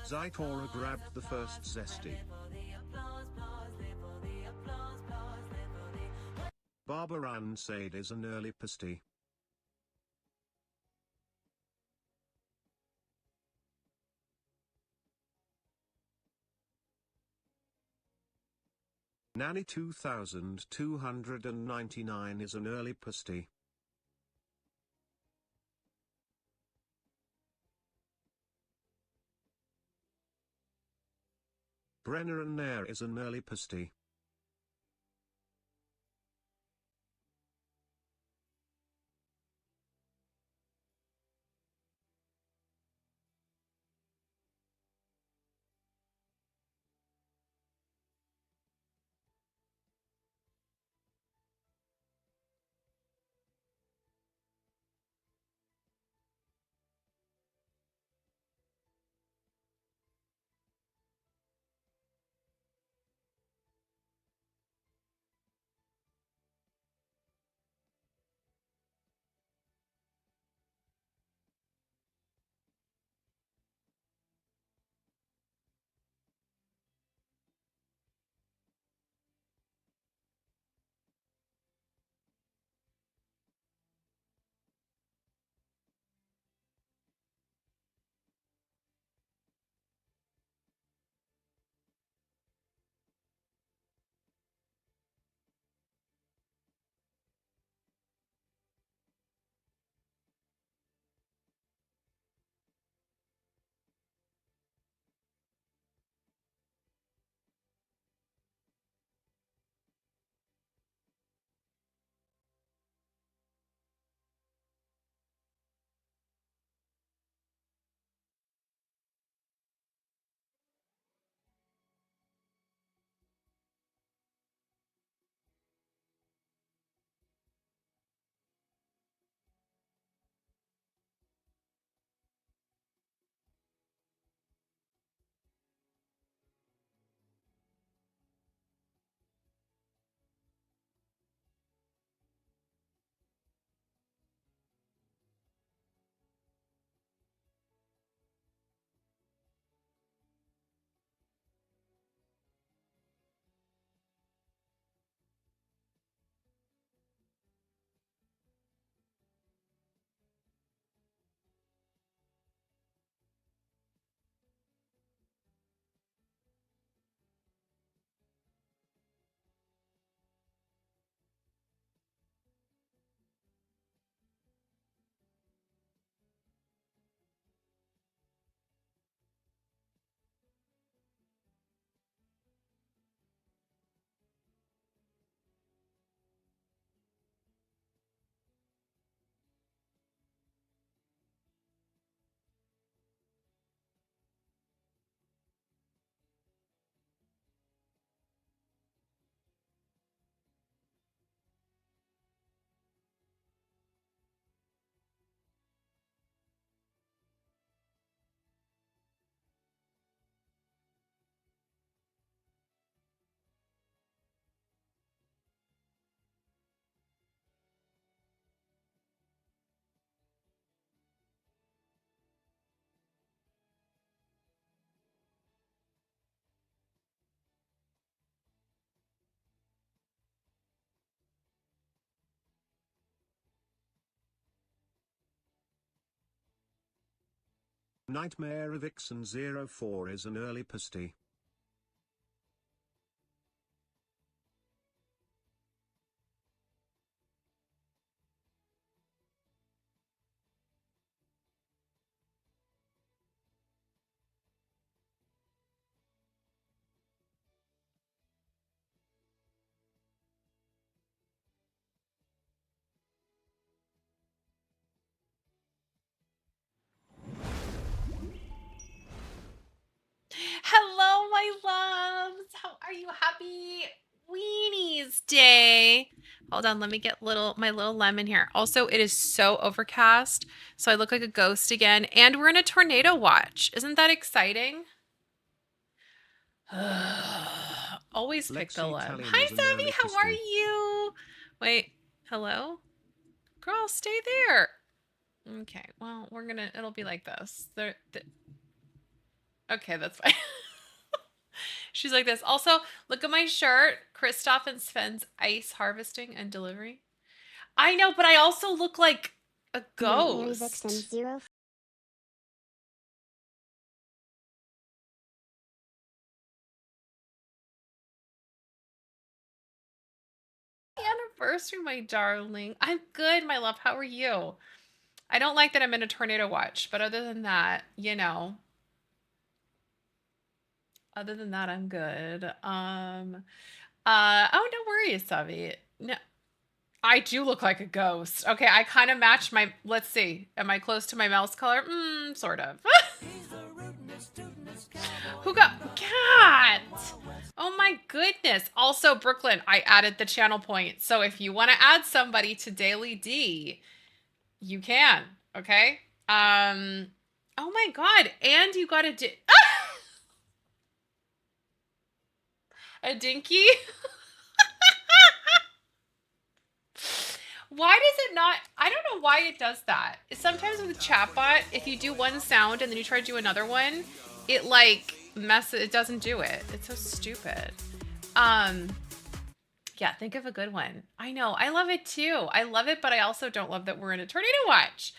Zytora grabbed the first zesty. Barbaran Said is an early pasty. Nanny 2299 is an early pasty. Brenner and Nair is an early pasty. Nightmare of Ixon 04 is an early pasty. Hello, my loves. How are you? Happy Weenies Day. Hold on, let me get my little lemon here. Also, it is so overcast, so I look like a ghost again, and we're in a tornado watch. Isn't that exciting? Always pick the Lexi love. Tallinn Hi, is an Savvy. early How are pasty. you? Wait, hello? Girl, stay there. Okay, well, it'll be like this. Okay, that's fine. She's like this. Also, look at my shirt. Kristoff and Sven's ice harvesting and delivery. I know, but I also look like a ghost. Anniversary, my darling. I'm good, my love. How are you? I don't like that I'm in a tornado watch, but other than that, I'm good. Oh, no worries, Savi. No, I do look like a ghost. Okay, I kind of match my, let's see. Am I close to my mouse color? Sort of. Who got cat? Oh my goodness. Also, Brooklyn, I added the channel point. So if you want to add somebody to Daily D, you can. Okay. Oh my God. And you got a dinky. Why does it not? I don't know why it does that. Sometimes with chatbot, if you do one sound and then you try to do another one, it like messes. It doesn't do it. It's so stupid. Um, yeah, think of a good one. I know. I love it too. I love it, but I also don't love that we're in a tornado watch.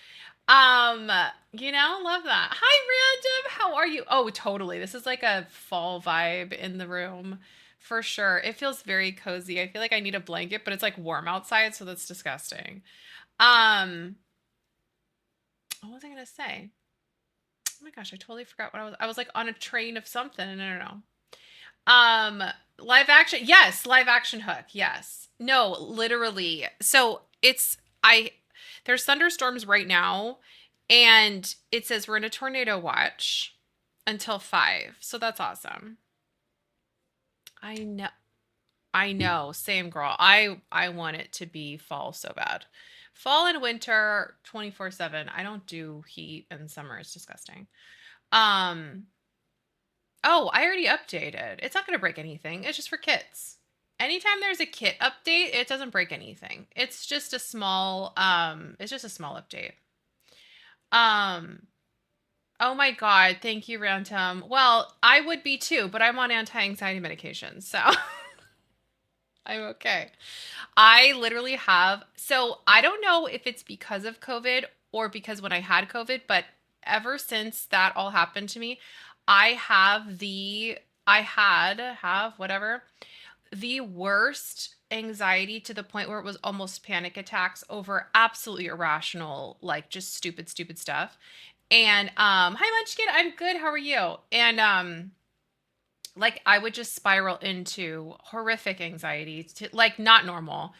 Um, love that. Hi, Random. How are you? Oh, totally. This is like a fall vibe in the room for sure. It feels very cozy. I feel like I need a blanket, but it's like warm outside, so that's disgusting. Um, what was I gonna say? Oh my gosh, I totally forgot what I was like on a train of something, and I don't know. Um, live action. Yes, live action Hook. Yes. No, literally. So I there's thunderstorms right now and it says we're in a tornado watch until 5. So that's awesome. I know. I know. Same girl. I want it to be fall so bad. Fall and winter 24/7. I don't do heat and summer. It's disgusting. Um, Oh, I already updated. It's not going to break anything. It's just for kits. Anytime there's a kit update, it doesn't break anything. It's just a small update. Um oh my god, thank you, Rantum. Well, I would be too, but I'm on anti-anxiety medication, so I'm okay. I literally have, so I don't know if it's because of COVID or because when I had COVID, but ever since that all happened to me, I have have whatever, the worst anxiety to the point where it was almost panic attacks over absolutely irrational, like just stupid, stupid stuff. And hi Munchkin, I'm good. How are you? And like I would just spiral into horrific anxiety to like not normal.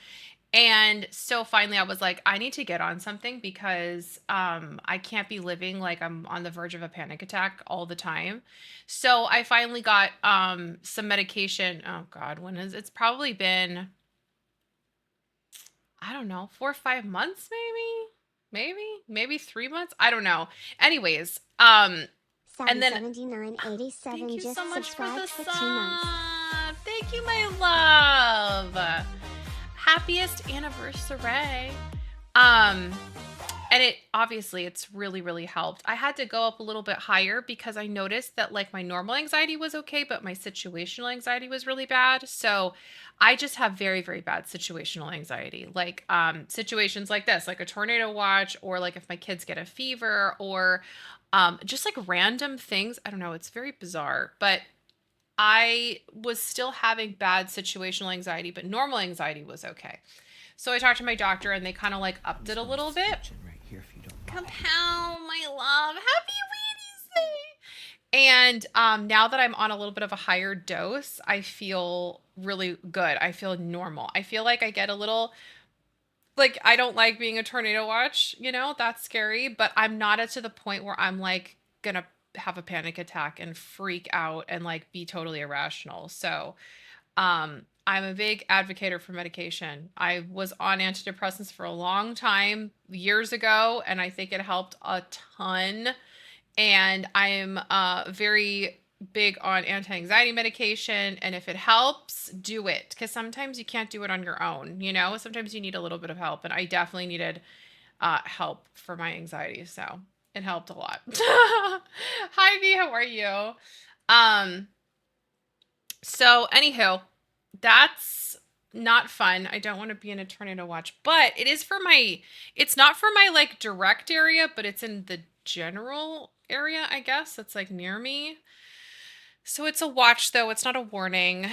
And so finally I was like, I need to get on something because I can't be living like I'm on the verge of a panic attack all the time. So I finally got some medication. Oh God, when is it's probably been, I don't know, 4 or 5 months maybe? Maybe 3 months. I don't know. Anyways, and then 7987 thank you just so much for the subscribed for 2 months. sub. Thank you, my love. Happiest anniversary. Um, and it obviously it's really, really helped. I had to go up a little bit higher because I noticed that like my normal anxiety was okay, but my situational anxiety was really bad. So I just have very, very bad situational anxiety. Like situations like this, like a tornado watch, or like if my kids get a fever, or just like random things. I don't know, it's very bizarre. But I was still having bad situational anxiety, but normal anxiety was okay. So I talked to my doctor and they kind of like upped it a little bit. Right here if you don't Compound, my love. Happy Weenies Day. And now that I'm on a little bit of a higher dose, I feel really good. I feel normal. I feel like I get a little, like, I don't like being a tornado watch, that's scary, but I'm not at to the point where I'm like gonna have a panic attack and freak out and like be totally irrational. So I'm a big advocate for medication. I was on antidepressants for a long time years ago, and I think it helped a ton. And I'm very big on anti-anxiety medication. And if it helps, do it. Because sometimes you can't do it on your own. Sometimes you need a little bit of help. And I definitely needed help for my anxiety. So it helped a lot. Hi, V. How How are you? Um, so anywho, that's not fun. I don't want to be in a tornado watch, but it is for my, it's not for my like direct area, but it's in the general area, I guess. It's like near me. So it's a watch though, it's not a warning.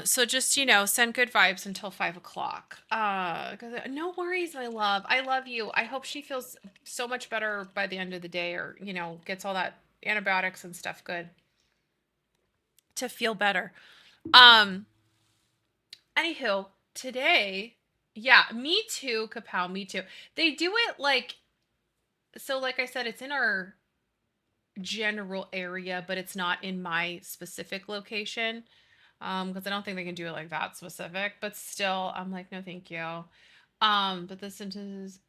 So just, send good vibes until 5 o'clock. No worries, my love. I love you. I hope she feels so much better by the end of the day or, gets all that antibiotics and stuff good to feel better. Um, Anywho, today, yeah, me too, Kapow, me too. They do it like, so like I said, it's in our general area, but it's not in my specific location. Because I don't think they can do it like that specific, but still, I'm like, no, thank you. But the sentence,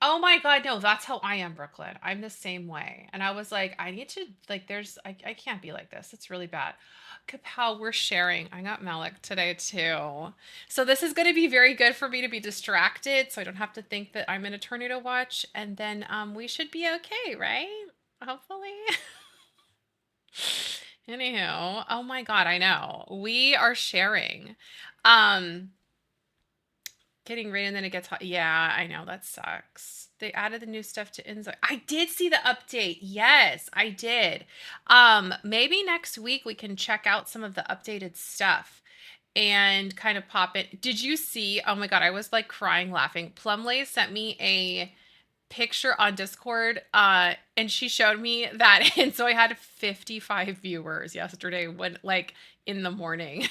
oh my God, no, that's how I am, Brooklyn. I'm the same way. And I was like, I need to, like, I can't be like this. It's really bad. Kapow, we're sharing. I got Malik today too. So this is going to be very good for me to be distracted so I don't have to think that I'm in a tornado watch. And then we should be okay, right? Hopefully. Anyhow, oh my God, I know. We are sharing. Um, Getting rain and then it gets hot. Yeah, I know. That sucks. They added the new stuff to Enzo. I did see the update. Yes, I did. Maybe next week we can check out some of the updated stuff and kind of pop it. Did you see? Oh my God, I was like crying laughing. Plumley sent me a picture on Discord, and she showed me that, and so I had 55 viewers yesterday when like in the morning.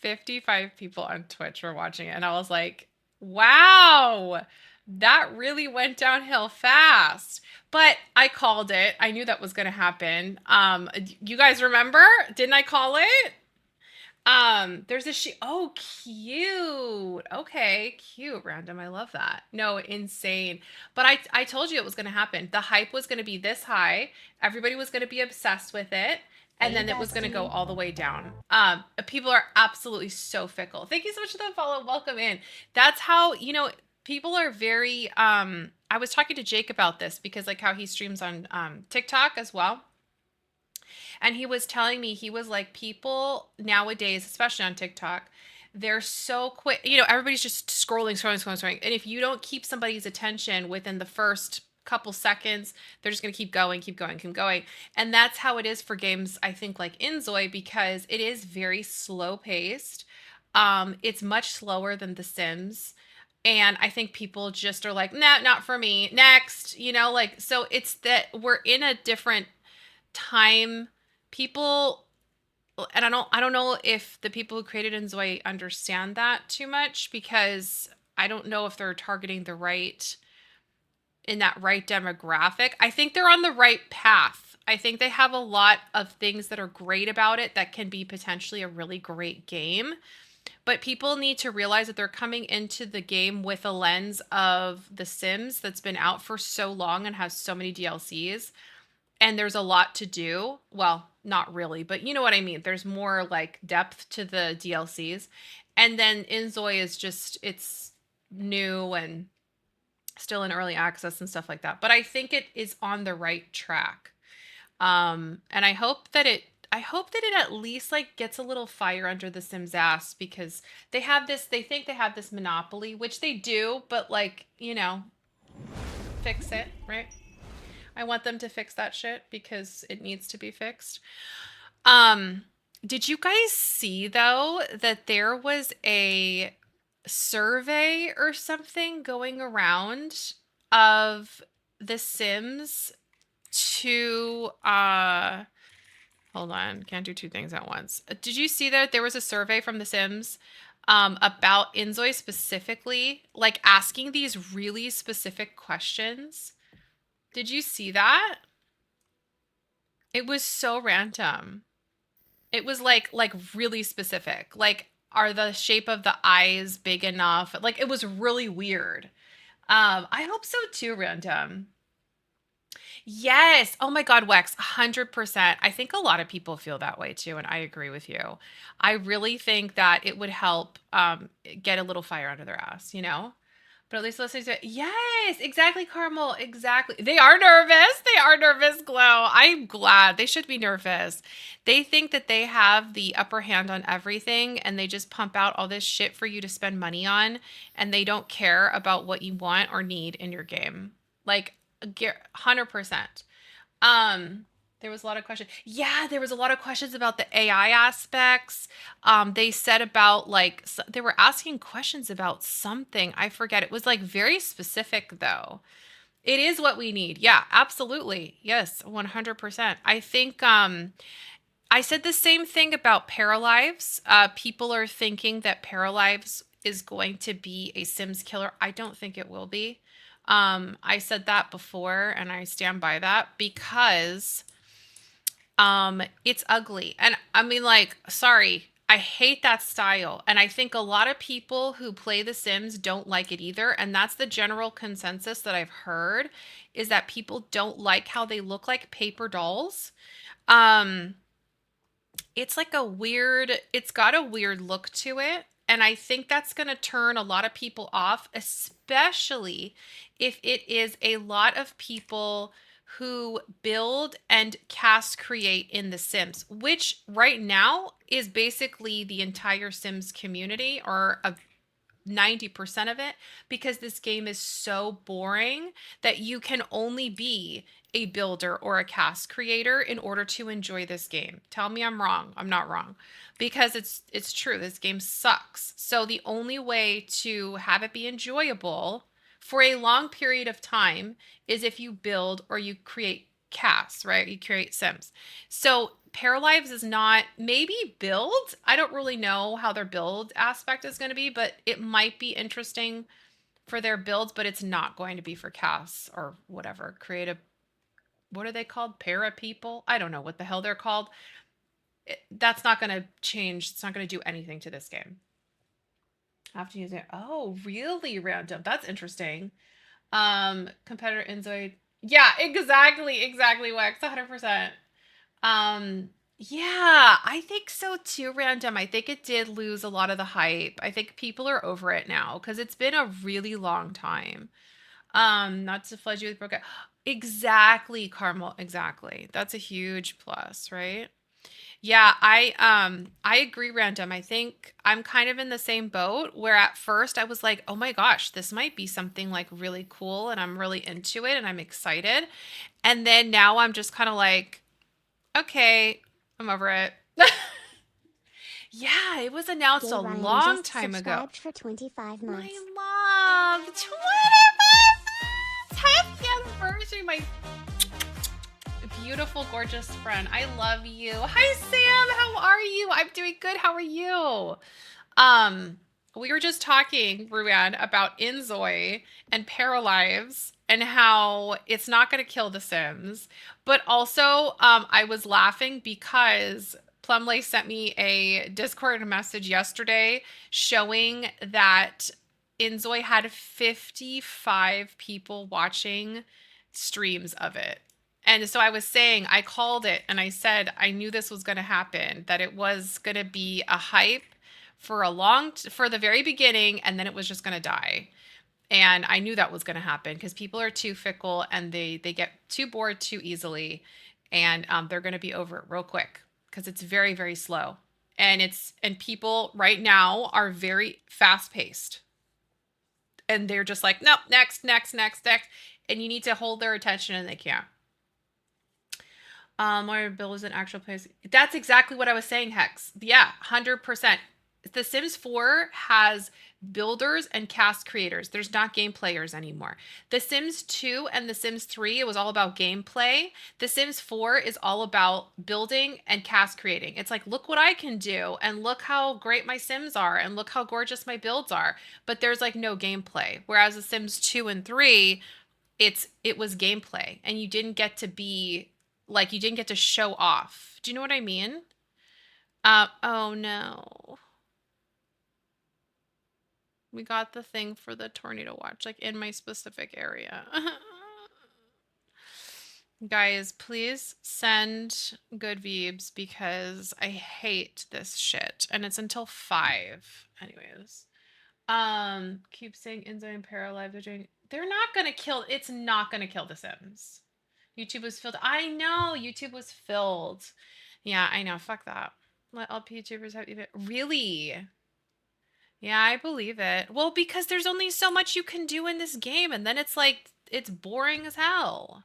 55 people on Twitch were watching it, and I was like, wow, that really went downhill fast. But I called it. I knew that was going to happen. You guys remember? Didn't I call it? There's a she. Oh, cute. Okay, cute. Random. I love that. No, insane. But I told you it was going to happen. The hype was going to be this high. Everybody was going to be obsessed with it. And then it was going to go all the way down. People are absolutely so fickle. Thank you so much for the follow. Welcome in. That's how, people are very, I was talking to Jake about this because like how he streams on TikTok as well. And he was telling me, he was like, people nowadays, especially on TikTok, they're so quick. Everybody's just scrolling. And if you don't keep somebody's attention within the first couple seconds, they're just going to keep going, keep going, keep going. And that's how it is for games, I think, like Inzoi, because it is very slow paced. It's much slower than The Sims. And I think people just are like, nah, not for me. Next, so it's that we're in a different time. People, and I don't know if the people who created Inzoi understand that too much, because I don't know if they're targeting in that right demographic. I think they're on the right path. I think they have a lot of things that are great about it that can be potentially a really great game. But people need to realize that they're coming into the game with a lens of The Sims that's been out for so long and has so many DLCs. And there's a lot to do. Well, not really, but you know what I mean. There's more like depth to the DLCs. And then Inzoi is just, it's new and still in early access and stuff like that. But I think it is on the right track. And I hope that it at least like gets a little fire under the Sims ass, because they think they have this monopoly, which they do, but like, fix it, right? I want them to fix that shit because it needs to be fixed. Did you guys see though that there was a survey or something going around of The Sims to hold on, can't do two things at once. Did you see that there was a survey from The Sims about Inzoi specifically, like asking these really specific questions? Did you see that? It was so random. It was like really specific. Like, are the shape of the eyes big enough? Like, it was really weird. I hope so too, random. Yes. Oh my God, Wex, 100%. I think a lot of people feel that way too, and I agree with you. I really think that it would help get a little fire under their ass, But at least listening to it. Yes, exactly, Carmel. Exactly. They are nervous. They are nervous, Glow. I'm glad. They should be nervous. They think that they have the upper hand on everything and they just pump out all this shit for you to spend money on and they don't care about what you want or need in your game. Like, 100%. Um, there was a lot of questions. Yeah, there was a lot of questions about the AI aspects. They said about like they were asking questions about something. I forget. It was like very specific though. It is what we need. Yeah, absolutely. Yes, 100%. I think I said the same thing about Paralives. People are thinking that Paralives is going to be a Sims killer. I don't think it will be. I said that before and I stand by that because it's ugly. And I mean like sorry, I hate that style. And I think a lot of people who play The Sims don't like it either. And that's the general consensus that I've heard is that people don't like how they look like paper dolls. Um it's like a weird, it's got a weird look to it. And I think that's going to turn a lot of people off, especially if it is a lot of people who build and cast create in The Sims, which right now is basically the entire Sims community or a 90% of it because this game is so boring that you can only be a builder or a cast creator in order to enjoy this game. Tell me I'm wrong. I'm not wrong. Because it's true. This game sucks. So the only way to have it be enjoyable for a long period of time is if you build or you create casts, right? You create Sims. So Paralives is not maybe build. I don't really know how their build aspect is going to be, but it might be interesting for their builds, but it's not going to be for casts or whatever. Creative, what are they called? Para people? I don't know what the hell they're called. That's not going to change. It's not going to do anything to this game. I have to use it. Oh, really random. That's interesting. Competitor Inzoid. Yeah, exactly, Wax. 100%. Yeah, I think so too, Random. I think it did lose a lot of the hype. I think people are over it now because it's been a really long time. Not to flood you with broken. Exactly, Carmel. Exactly. That's a huge plus, right? Yeah, I agree, Random. I think I'm kind of in the same boat where at first I was like, "Oh my gosh, this might be something like really cool and I'm really into it and I'm excited." And then now I'm just kind of like, "Okay, I'm over it." Yeah, it was announced Gay a Ryan long just time ago. subscribed for 25 My months. love, 25 happy anniversary, my beautiful, gorgeous friend. I love you. Hi, Sam. How are you? I'm doing good. How are you? Um, we were just talking, Ruan, about Inzoi and Paralives and how it's not going to kill The Sims. But also, I was laughing because Plumley sent me a Discord message yesterday showing that Inzoi had 55 people watching streams of it. And so I was saying, I called it and I said, I knew this was going to happen, that it was going to be a hype for for the very beginning and then it was just going to die. And I knew that was going to happen because people are too fickle and they get too bored too easily and they're going to be over it real quick because it's very very slow. And people right now are very fast paced and they're just like nope, next, and you need to hold their attention and they can't. Mario Bill is an actual place. That's exactly what I was saying, Hex. Yeah, 100%. The Sims 4 has builders and cast creators. There's not game players anymore. The Sims 2 and The Sims 3, it was all about gameplay. The Sims 4 is all about building and cast creating. It's like, look what I can do, and look how great my Sims are, and look how gorgeous my builds are. But there's like no gameplay. Whereas The Sims 2 and 3, it was gameplay and you didn't get to be like you didn't get to show off. Do you know what I mean? Oh no. We got the thing for the tornado watch like in my specific area. Guys, please send good vibes because I hate this shit and it's until 5. Anyways. Keep saying Enzo and Paralive. They're not gonna kill. It's not gonna kill The Sims. YouTube was filled. I know YouTube was filled. Yeah, I know. Fuck that. Let LP YouTubers have even really. Yeah, I believe it. Well, because there's only so much you can do in this game, and then it's like it's boring as hell.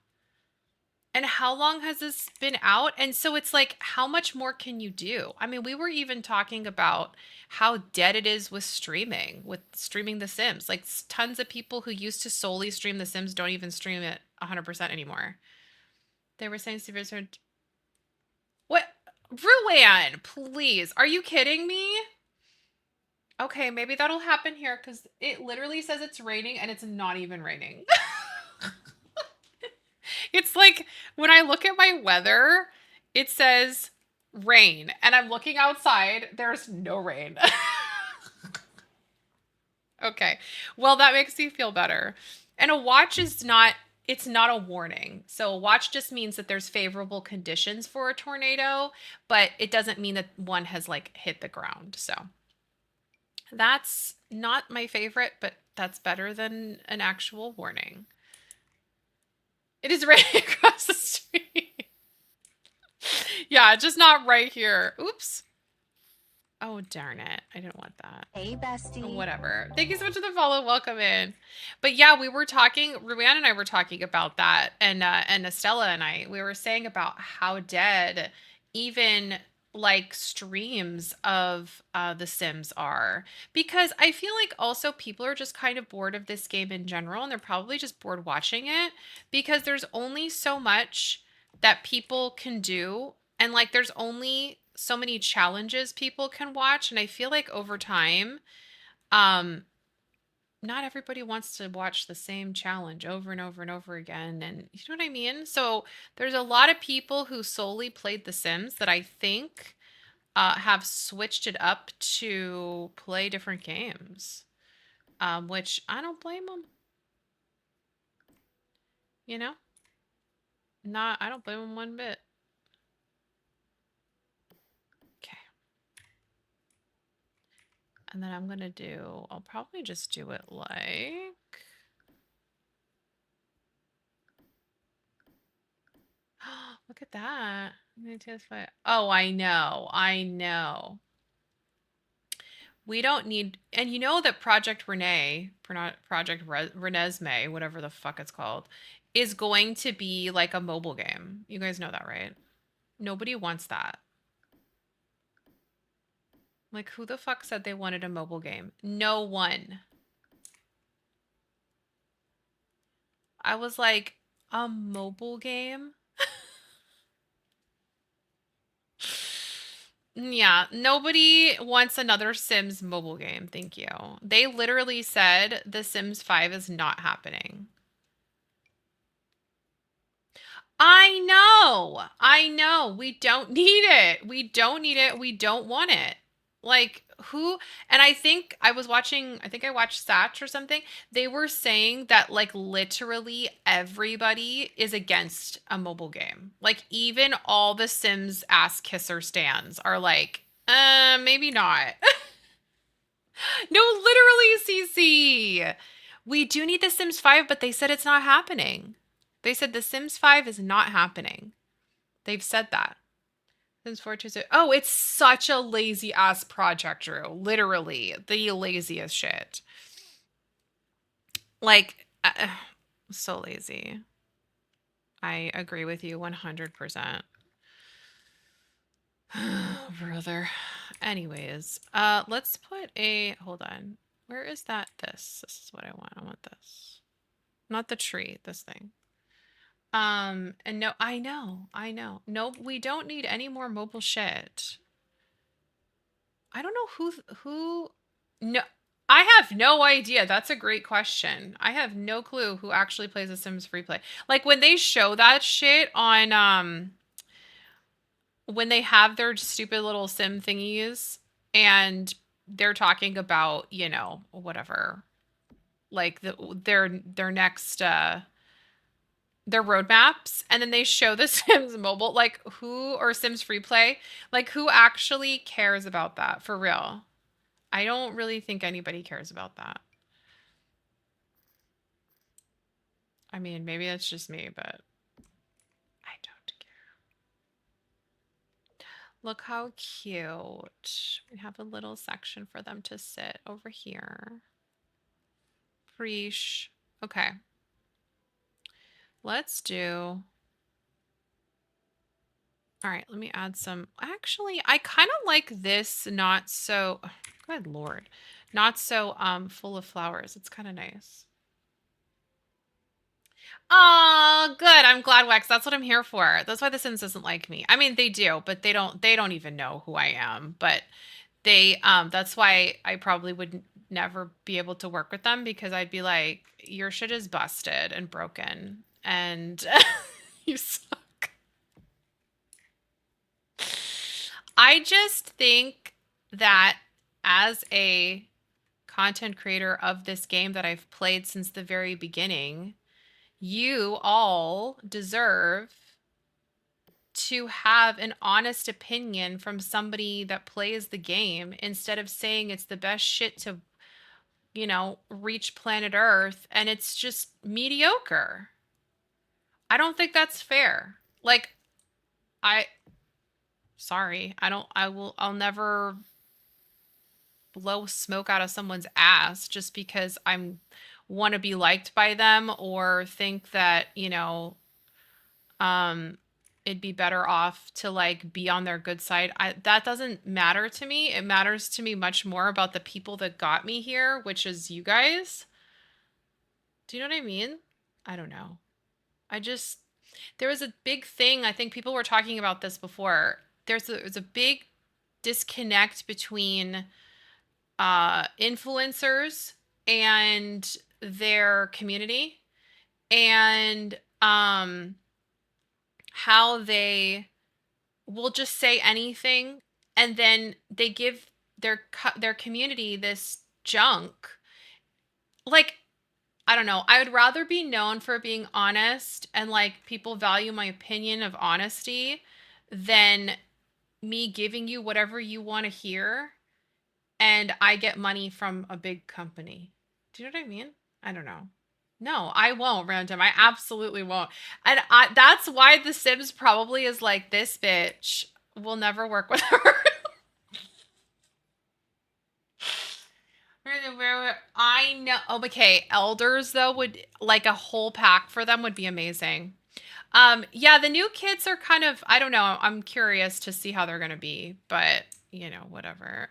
And how long has this been out? And so it's like, how much more can you do? I mean, we were even talking about how dead it is with streaming The Sims. Like, tons of people who used to solely stream The Sims don't even stream it 100% anymore. They were saying Steven's what? Ruan, please. Are you kidding me? Okay, maybe that'll happen here because it literally says it's raining and it's not even raining. It's like when I look at my weather, it says rain, and I'm looking outside, there's no rain. Okay. Well, that makes me feel better. And a watch is not it's not a warning. So a watch just means that there's favorable conditions for a tornado, but it doesn't mean that one has like hit the ground. So that's not my favorite, but that's better than an actual warning. It is right across the street. Yeah, just not right here. Oops. Oh, darn it. I didn't want that. Hey, bestie. Whatever. Thank you so much for the follow. Welcome in. But yeah, we were talking, Ruan and I were talking about that. And Estella and we were saying about how dead even like streams of The Sims are. Because I feel like also people are just kind of bored of this game in general. And they're probably just bored watching it because there's only so much that people can do. And like there's only so many challenges people can watch, and I feel like over time not everybody wants to watch the same challenge over and over and over again, and you know what I mean. So there's a lot of people who solely played The Sims that I think have switched it up to play different games, which I don't blame them, you know. Not I don't blame them one bit. Okay. And then I'll probably just do it like, look at that. Oh, I know. I know. We don't need, and you know that Project Renesmee, whatever the fuck it's called, is going to be like a mobile game. You guys know that, right? Nobody wants that. Like, who the fuck said they wanted a mobile game? No one. I was like, a mobile game? Yeah, nobody wants another Sims mobile game. Thank you. They literally said The Sims 5 is not happening. I know. I know. We don't need it. We don't need it. We don't want it. Like, who? And I think I watched Satch or something. They were saying that, like, literally everybody is against a mobile game. Like, even all the Sims ass kisser stands are like, maybe not. No, literally, CC. We do need The Sims 5, but they said it's not happening. They said The Sims 5 is not happening. They've said that. Sims 4 Tuesday. Oh, it's such a lazy ass project, Drew. Literally, the laziest shit. Like, so lazy. I agree with you 100%. Brother. Anyways, let's put hold on. Where is that? This is what I want. I want this. Not the tree, this thing. And no, I know. No, we don't need any more mobile shit. I don't know who, no, I have no idea. That's a great question. I have no clue who actually plays The Sims Free Play. Like when they show that shit on, when they have their stupid little sim thingies and they're talking about, you know, whatever, like their next, their roadmaps, and then they show the Sims mobile, like who, or Sims Free Play, like who actually cares about that for real? I don't really think anybody cares about that. I mean, maybe that's just me, but I don't care. Look how cute. We have a little section for them to sit over here. Preesh. Okay. Let's do... All right, let me add some. Actually, I kind of like this not so... Good Lord. Not so full of flowers. It's kind of nice. Oh, good. I'm glad, Wex. That's what I'm here for. That's why The Sims doesn't like me. I mean, they do, but they don't even know who I am. But they that's why I probably would never be able to work with them, because I'd be like, your shit is busted and broken and you suck. I just think that as a content creator of this game that I've played since the very beginning, you all deserve to have an honest opinion from somebody that plays the game, instead of saying it's the best shit to, reach planet Earth and it's just mediocre. I don't think that's fair. Like, I, sorry, I'll never blow smoke out of someone's ass just because I'm want to be liked by them, or think that, um it'd be better off to like be on their good side. That doesn't matter to me. It matters to me much more about the people that got me here, which is you guys. Do you know what I mean? I don't know. There was a big thing. I think people were talking about this before. There's a big disconnect between influencers and their community, and how they will just say anything, and then they give their community this junk. Like, I don't know. I would rather be known for being honest, and like people value my opinion of honesty, than me giving you whatever you want to hear and I get money from a big company. Do you know what I mean? I don't know. No, I won't, Random. I absolutely won't. And that's why The Sims probably is like, this bitch will never work with her. I know. Oh, okay. Elders, though, would like a whole pack for them would be amazing. Yeah, the new kids are kind of, I don't know. I'm curious to see how they're going to be, but whatever.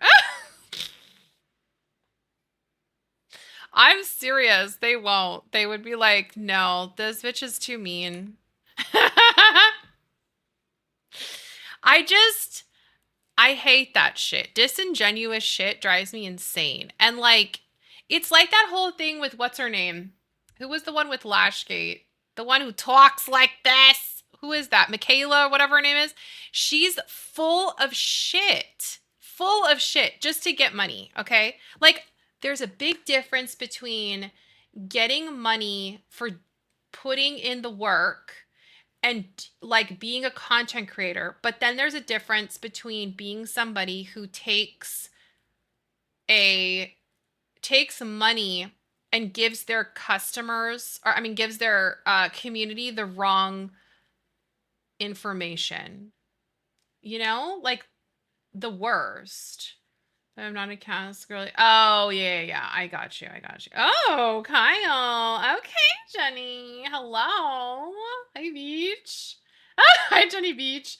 I'm serious. They won't. They would be like, no, this bitch is too mean. I hate that shit. Disingenuous shit drives me insane. And like, it's like that whole thing with what's her name? Who was the one with Lashgate? The one who talks like this? Who is that? Michaela, whatever her name is. She's full of shit. Full of shit just to get money, okay? Like, there's a big difference between getting money for putting in the work and like being a content creator, but then there's a difference between being somebody who takes money and gives their customers, or I mean gives their community the wrong information. Like the worst. I'm not a cast girl. Oh, yeah. I got you. Oh, Kyle. Okay, Jenny. Hello. Hi, Beach. Hi, Jenny Beach.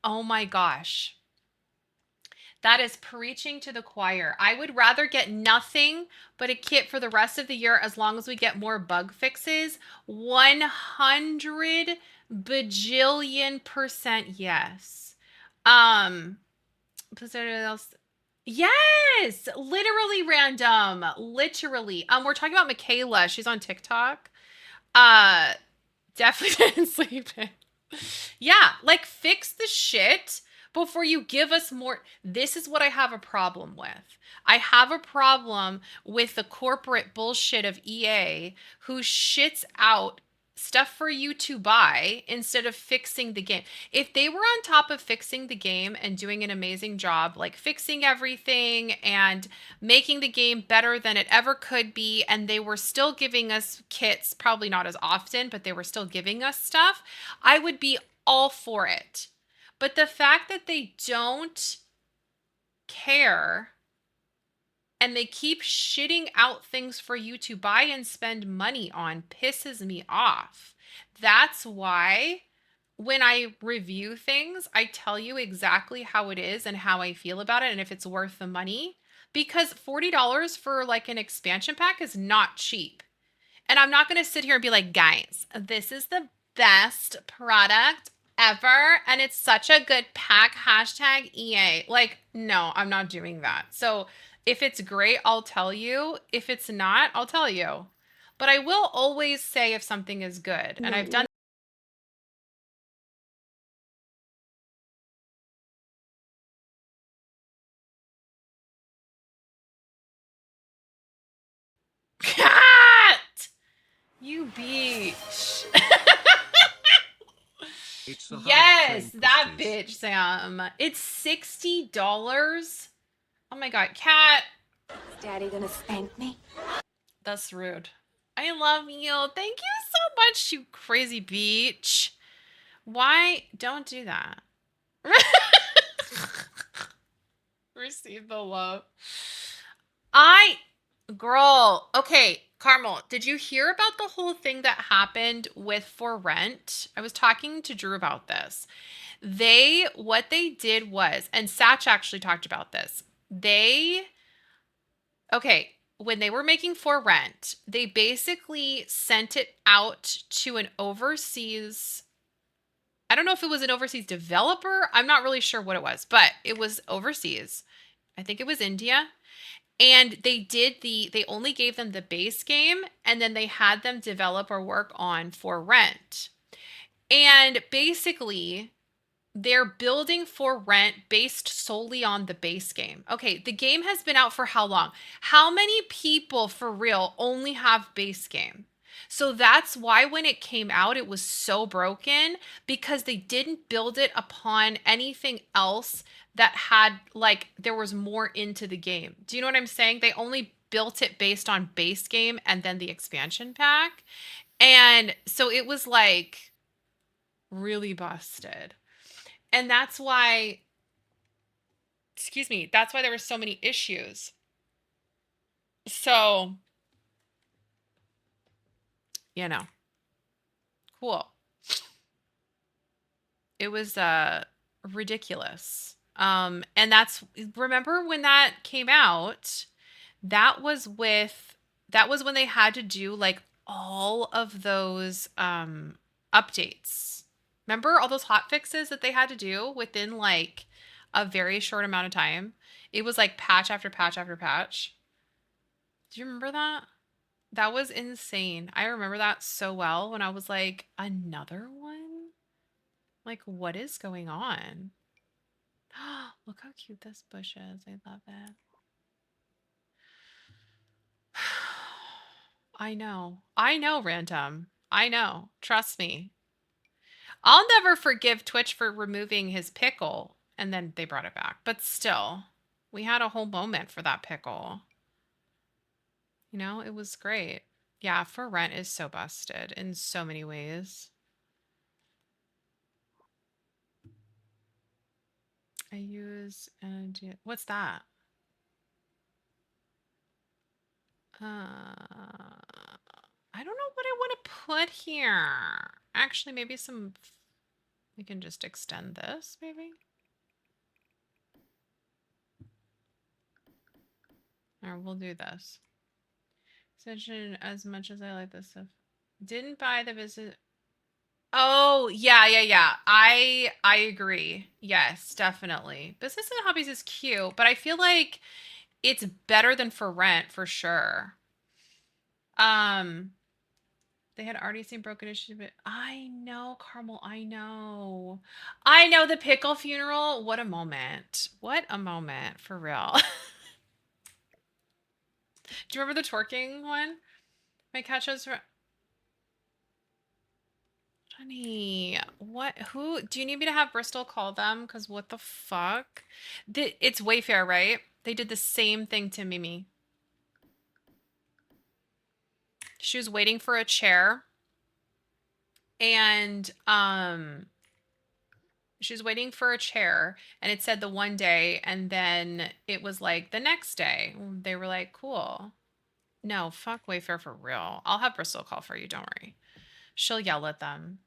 Oh my gosh. That is preaching to the choir. I would rather get nothing but a kit for the rest of the year, as long as we get more bug fixes. 100 bajillion% yes. Else. Yes, literally, Random. Literally. We're talking about Michaela. She's on TikTok. Definitely didn't sleep in. Yeah, like fix the shit before you give us more. This is what I have a problem with. I have a problem with the corporate bullshit of EA, who shits out stuff for you to buy instead of fixing the game. If they were on top of fixing the game and doing an amazing job, like fixing everything and making the game better than it ever could be, and they were still giving us kits, probably not as often, but they were still giving us stuff, I would be all for it. But the fact that they don't care and they keep shitting out things for you to buy and spend money on pisses me off. That's why when I review things, I tell you exactly how it is and how I feel about it and if it's worth the money. Because $40 for like an expansion pack is not cheap. And I'm not going to sit here and be like, guys, this is the best product ever. And it's such a good pack. Hashtag EA. Like, no, I'm not doing that. So if it's great, I'll tell you. If it's not, I'll tell you. But I will always say if something is good. And I've done. Cat! You beach. It's a Yes, hard that pistis. bitch, Sam. It's $60. Oh my God, Cat. Is Daddy gonna spank me? That's rude. I love you. Thank you so much, you crazy beach. Why? Don't do that. Receive the love. Girl, okay, Carmel, did you hear about the whole thing that happened with For Rent? I was talking to Drew about this. What they did was, and Satch actually talked about this. Okay, when they were making For Rent, they basically sent it out to an overseas, I don't know if it was an overseas developer. I'm not really sure what it was, but it was overseas. I think it was India. And they only gave them the base game and then they had them develop or work on For Rent. And basically, they're building For Rent based solely on the base game. Okay, the game has been out for how long? How many people for real only have base game? So that's why when it came out, it was so broken because they didn't build it upon anything else that had, like, there was more into the game. Do you know what I'm saying? They only built it based on base game and then the expansion pack. And so it was like really busted. And that's why, excuse me, that's why there were so many issues. So, you know, cool. It was ridiculous. And that's, remember when that came out, that was when they had to do like all of those updates. Remember all those hot fixes that they had to do within like a very short amount of time? It was like patch after patch after patch. Do you remember that? That was insane. I remember that so well when I was like, another one? Like, what is going on? Look how cute this bush is. I love it. I know. I know, Random. I know. Trust me. I'll never forgive Twitch for removing his pickle and then they brought it back. But still, we had a whole moment for that pickle. You know, it was great. Yeah, For Rent is so busted in so many ways. I use energy. What's that? I don't know what I want to put here. Actually, maybe some. We can just extend this, maybe. Or we'll do this. Extension as much as I like this stuff. Didn't buy the visit. Oh, yeah. I agree. Yes, definitely. Business and Hobbies is cute, but I feel like it's better than For Rent for sure. Um, they had already seen Broken Issue, but I know, Carmel, I know. I know the pickle funeral. What a moment. What a moment, for real. Do you remember the twerking one? My cat shows her. Honey, what? Who? Do you need me to have Bristol call them? Because what the fuck? It's Wayfair, right? They did the same thing to Mimi. She was waiting for a chair, and she was waiting for a chair, and it said the one day, and then it was like the next day. They were like, cool. No, fuck Wayfair for real. I'll have Bristol call for you. Don't worry. She'll yell at them.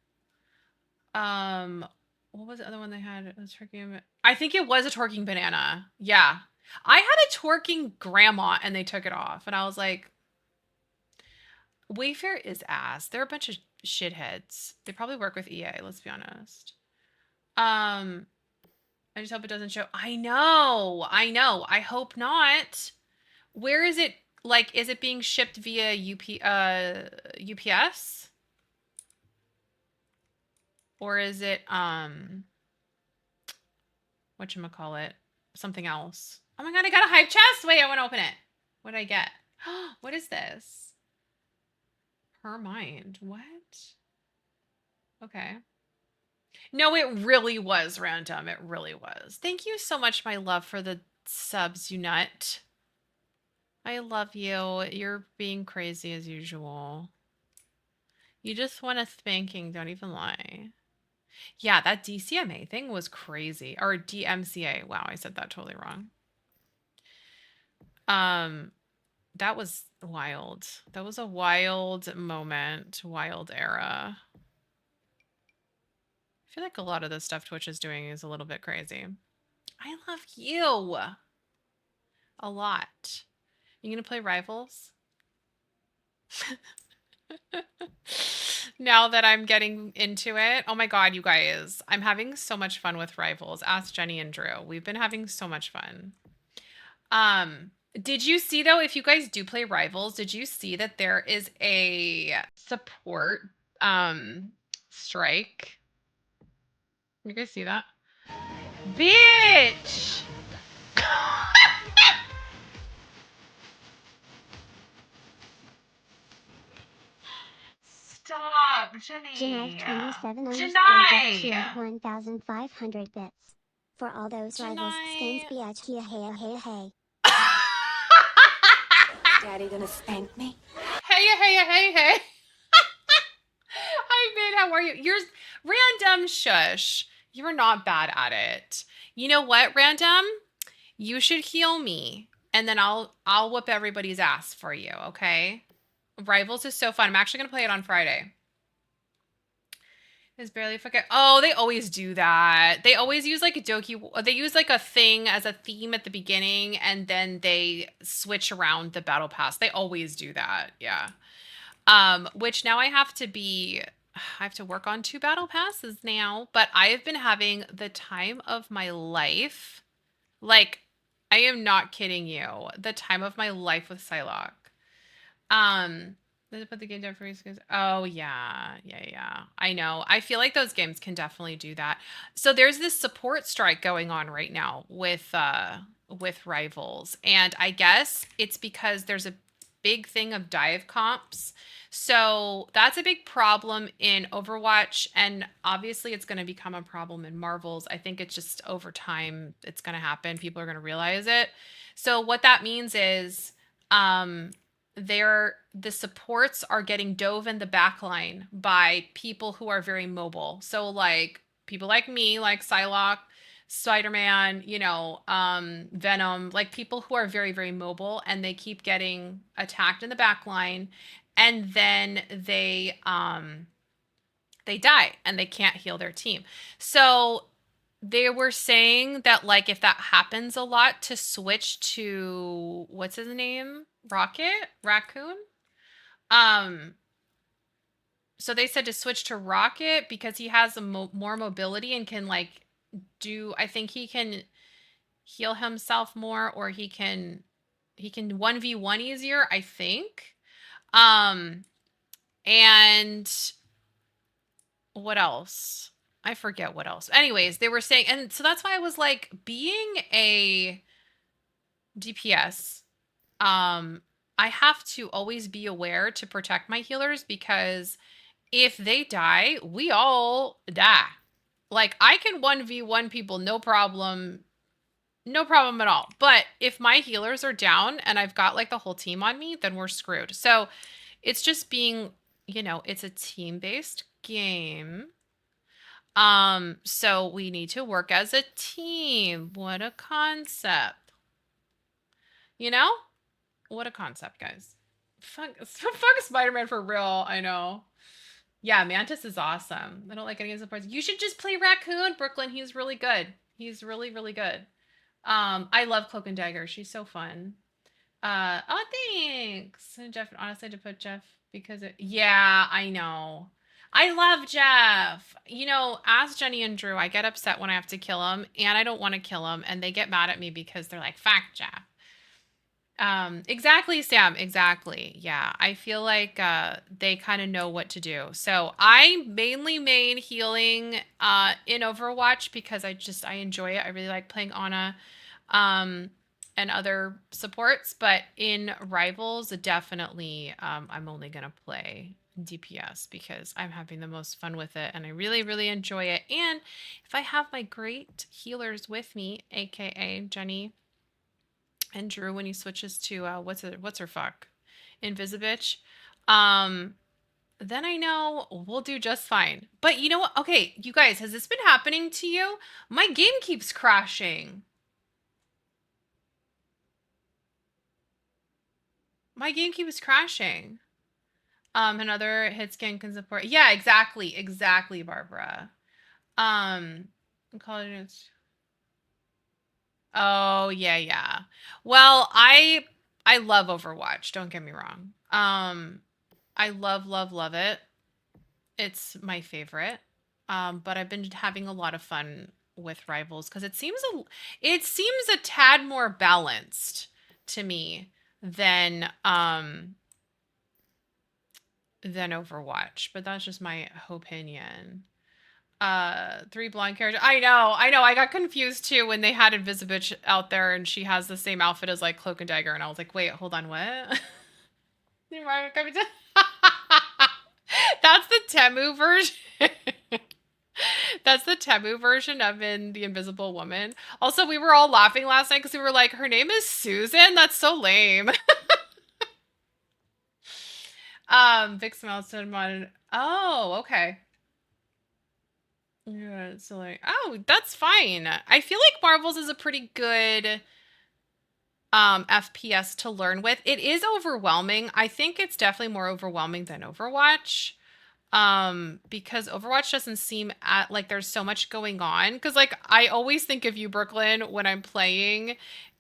What was the other one they had? It was twerking. I think it was a twerking banana. Yeah. I had a twerking grandma and they took it off. And I was like, Wayfair is ass. They're a bunch of shitheads. They probably work with EA, let's be honest. I just hope it doesn't show. I know. I hope not. Where is it? Like, is it being shipped via UPS? Or is it whatchamacallit? Something else. Oh my god, I got a hype chest! Wait, I want to open it. What did I get? What is this? Her mind. What? Okay. No, it really was random. It really was. Thank you so much, my love, for the subs, you nut. I love you. You're being crazy as usual. You just want a spanking, don't even lie. Yeah, that DCMA thing was crazy. Or DMCA. Wow, I said that totally wrong. That was wild. That was a wild moment, wild era. I feel like a lot of the stuff Twitch is doing is a little bit crazy. I love you. A lot. You gonna play Rivals? Now that I'm getting into it. Oh my god, you guys. I'm having so much fun with Rivals. Ask Jenny and Drew. We've been having so much fun. Did you see though, if you guys do play Rivals, did you see that there is a support strike? You guys see that? Bitch! Stop, Jenny. Genev27 Janai! cheered 1,500 bits. For all those Rivals skins, Janai. bitch, yeah, hey, hey, hey. Daddy gonna spank me? Hey. Hi, Vin. How are you? You're random shush. You're not bad at it. You know what, random? You should heal me, and then I'll whoop everybody's ass for you. Okay? Rivals is so fun. I'm actually gonna play it on Friday. Is barely fucking. Oh, they always do that. They always use like a doki. They use like a thing as a theme at the beginning, and then they switch around the battle pass. They always do that. Yeah. Which now I have to work on 2 battle passes now, but I have been having the time of my life. Like, I am not kidding you. The time of my life with Psylocke. Does it put the game down for you? Oh yeah. I know. I feel like those games can definitely do that. So there's this support strike going on right now with Rivals, and I guess it's because there's a big thing of dive comps. So that's a big problem in Overwatch, and obviously it's going to become a problem in Marvels. I think it's just over time it's going to happen. People are going to realize it. So what that means is the supports are getting dove in the backline by people who are very mobile. So like people like me, like Psylocke, Spider-Man, Venom, like people who are very, very mobile, and they keep getting attacked in the back line, and then they die and they can't heal their team. So they were saying that like if that happens a lot, to switch to what's his name? Raccoon? So they said to switch to Rocket because he has more mobility and can like I think he can heal himself more, or he can 1v1 easier, I think. And what else? I forget what else. Anyways, they were saying, and so that's why I was like, being a DPS, I have to always be aware to protect my healers, because if they die, we all die. Like I can 1v1 people no problem. No problem at all. But if my healers are down and I've got like the whole team on me, then we're screwed. So it's just being, it's a team-based game. So we need to work as a team. What a concept. You know? What a concept, guys. Fuck Spider-Man for real. I know. Yeah, Mantis is awesome. I don't like any of the parts. You should just play Raccoon, Brooklyn. He's really good. He's really, really good. I love Cloak and Dagger. She's so fun. Oh, thanks. And Jeff, honestly, to put Jeff because yeah, I know. I love Jeff. Ask Jenny and Drew. I get upset when I have to kill him, and I don't want to kill him, and they get mad at me because they're like, "Fuck Jeff." Exactly, Sam. Exactly. Yeah, I feel like they kind of know what to do. So I mainly main healing in Overwatch because I enjoy it. I really like playing Ana. And other supports, but in Rivals, definitely I'm only gonna play DPS because I'm having the most fun with it and I really, really enjoy it. And if I have my great healers with me, aka Jenny and Drew when he switches to what's her fuck? Invisibitch, then I know we'll do just fine. But you know what? Okay, you guys, has this been happening to you? My game keeps crashing. My game keeps crashing. Another hit scan can support. Yeah, exactly, Barbara. College. Oh yeah. Well, I love Overwatch. Don't get me wrong. I love it. It's my favorite. But I've been having a lot of fun with Rivals because it seems a tad more balanced to me than Overwatch, but that's just my opinion. Three blonde characters. I know. I got confused too when they had Invisibitch out there and she has the same outfit as like Cloak and Dagger, and I was like, wait, hold on, what? That's the Temu version. That's the Temu version of in The Invisible Woman. Also, we were all laughing last night because we were like, her name is Susan? That's so lame. Vix Milestone Mod. Oh, okay. Yeah, so like, oh, that's fine. I feel like Marvels is a pretty good FPS to learn with. It is overwhelming. I think it's definitely more overwhelming than Overwatch. Because Overwatch doesn't seem like there's so much going on. Because like I always think of you, Brooklyn, when I'm playing,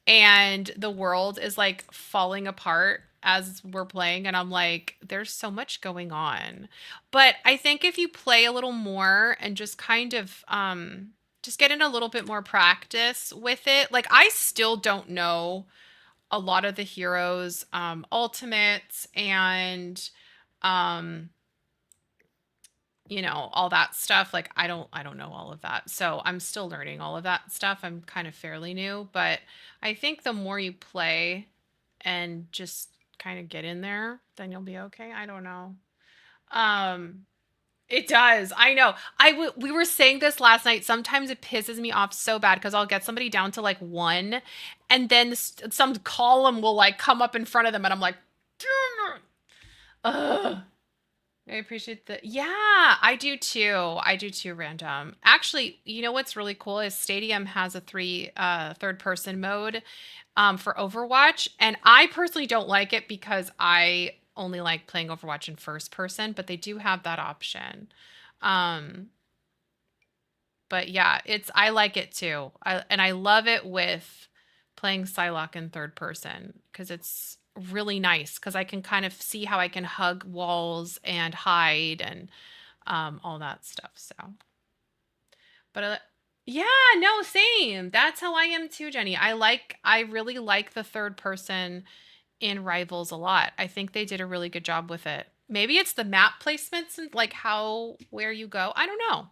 and the world is like falling apart as we're playing, and I'm like, there's so much going on. But I think if you play a little more and just kind of just get in a little bit more practice with it, like I still don't know a lot of the heroes ultimates and um all that stuff. Like I don't know all of that, so I'm still learning all of that stuff. I'm kind of fairly new, but I think the more you play and just kind of get in there, then you'll be okay. I don't know. um it does. I know. We were saying this last night. Sometimes it pisses me off so bad because I'll get somebody down to like one, and then some column will like come up in front of them, and I'm like, damn it. Ugh. I appreciate the yeah, I do too. I do too, random. Actually, you know what's really cool is Stadium has a third person mode for Overwatch, and I personally don't like it because I only like playing Overwatch in first person, but they do have that option. Um but yeah, I like it too. And I love it with playing Psylocke in third person because it's really nice because I can kind of see how I can hug walls and hide and all that stuff. So, but yeah, no, same. That's how I am too, Jenny. I really like the third person in Rivals a lot. I think they did a really good job with it. Maybe it's the map placements and like where you go. I don't know.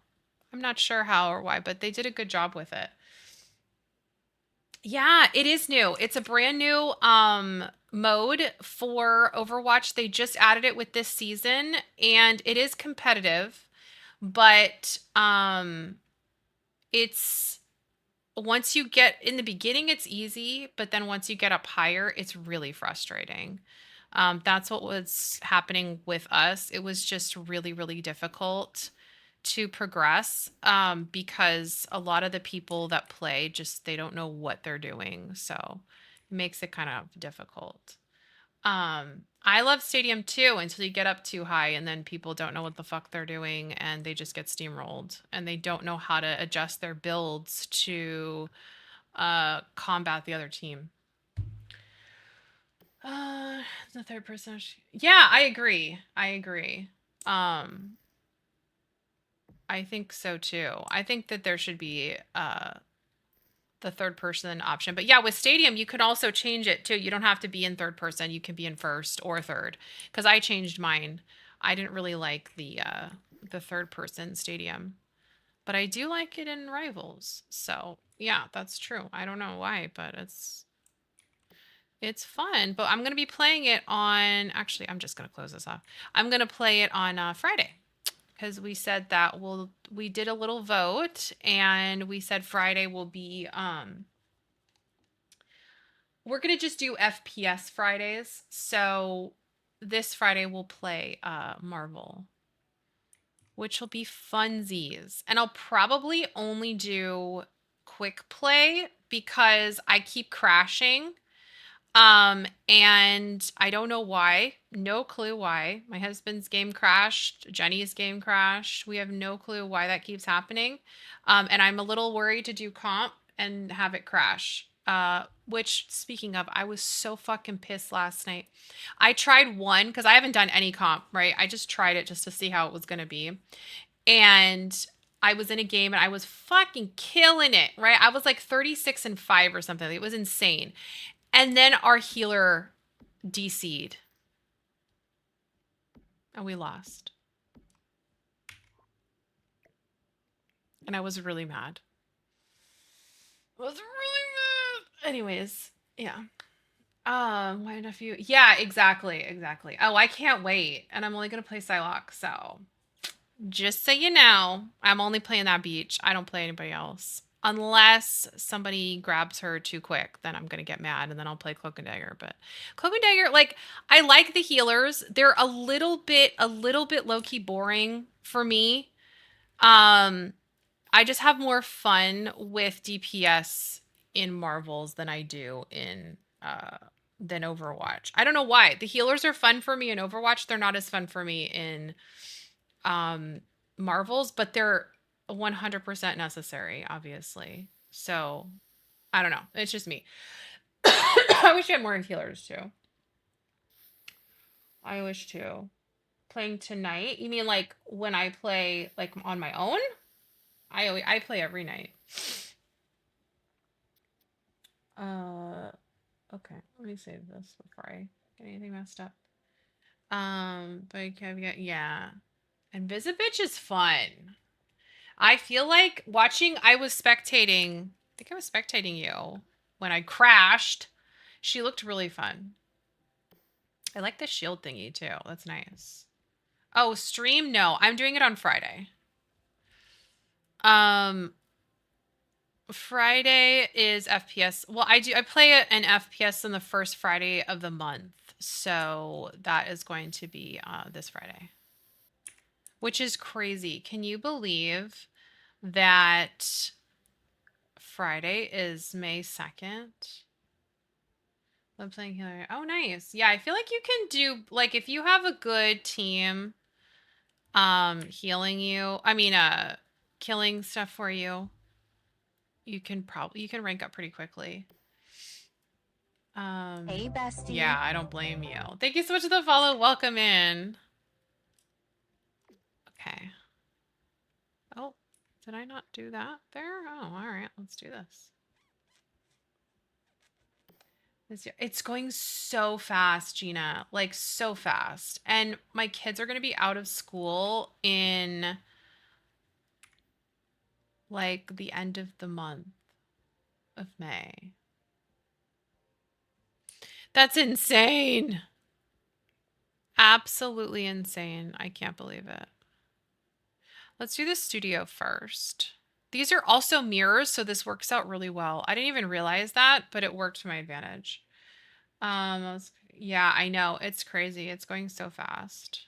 I'm not sure how or why, but they did a good job with it. Yeah, it is new. It's a brand new mode for Overwatch. They just added it with this season, and it is competitive, but it's once you get in the beginning, it's easy, but then once you get up higher, it's really frustrating. That's what was happening with us. It was just really, really difficult to progress because a lot of the people that play just they don't know what they're doing, so it makes it kind of difficult. I love Stadium too until you get up too high and then people don't know what the fuck they're doing and they just get steamrolled and they don't know how to adjust their builds to combat the other team. The third person. Yeah, I agree. I agree. I think so too. I think that there should be the third person option. But yeah, with Stadium, you could also change it too. You don't have to be in third person. You can be in first or third. Because I changed mine. I didn't really like the third person Stadium, but I do like it in Rivals. So yeah, that's true. I don't know why, but it's fun. But I'm gonna be playing it on. Actually, I'm just gonna close this off. I'm gonna play it on Friday because we said that we did a little vote and we said Friday will be we're gonna just do FPS Fridays. So this Friday we'll play Marvel, which will be funsies. And I'll probably only do quick play because I keep crashing. And I don't know why. No clue why. My husband's game crashed. Jenny's game crashed. We have no clue why that keeps happening. And I'm a little worried to do comp and have it crash. Which speaking of, I was so fucking pissed last night. I tried one because I haven't done any comp, right? I just tried it just to see how it was gonna be. And I was in a game and I was fucking killing it, right? I was like 36-5 or something. It was insane. And then our healer DC'd. And we lost. And I was really mad. I was really mad. Anyways, yeah. Why nephew? Yeah, exactly. Oh, I can't wait. And I'm only gonna play Psylocke, so just so you know, I'm only playing that beach. I don't play anybody else. Unless somebody grabs her too quick, then I'm gonna get mad and then I'll play Cloak and Dagger. But Cloak and Dagger, like I like the healers. They're a little bit low-key boring for me. I just have more fun with DPS in Marvels than I do in than Overwatch. I don't know why. The healers are fun for me in Overwatch. They're not as fun for me in um Marvels, but they're 100% necessary, obviously. So, I don't know. It's just me. I wish we had more healers too. I wish too. Playing tonight? You mean like when I play like on my own? I play every night. Okay. Let me save this before I get anything messed up. But caveat, yeah. And Visibitch is fun. I feel like watching, I was spectating, I think I was spectating you when I crashed. She looked really fun. I like the shield thingy too. That's nice. Oh, stream? No, I'm doing it on Friday. Um, Friday is FPS. Well, I play an FPS on the first Friday of the month. So that is going to be this Friday. Which is crazy. Can you believe that Friday is May 2nd? I'm playing healer. Oh, nice. Yeah, I feel like you can do like if you have a good team healing you. I mean killing stuff for you. You can rank up pretty quickly. Hey, bestie. Yeah, I don't blame you. Thank you so much for the follow. Welcome in. Okay. Oh, did I not do that there? Oh, all right. Let's do this. It's going so fast, Gina. Like so fast. And my kids are going to be out of school in like the end of the month of May. That's insane. Absolutely insane. I can't believe it. Let's do the studio first. These are also mirrors, so this works out really well. I didn't even realize that, but it worked to my advantage. Yeah, I know. It's crazy. It's going so fast.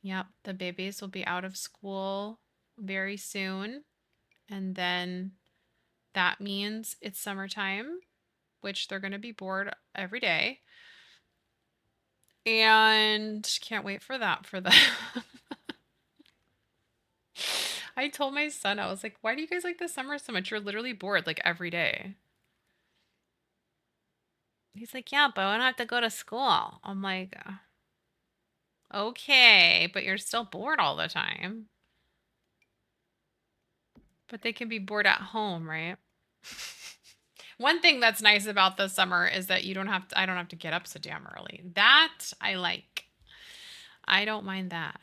Yep, the babies will be out of school very soon. And then that means it's summertime, which they're going to be bored every day. And can't wait for that for them. I told my son, I was like, why do you guys like the summer so much? You're literally bored like every day. He's like, yeah, but I don't have to go to school. I'm like, okay, but you're still bored all the time. But they can be bored at home, right? One thing that's nice about the summer is that I don't have to get up so damn early. That I like. I don't mind that.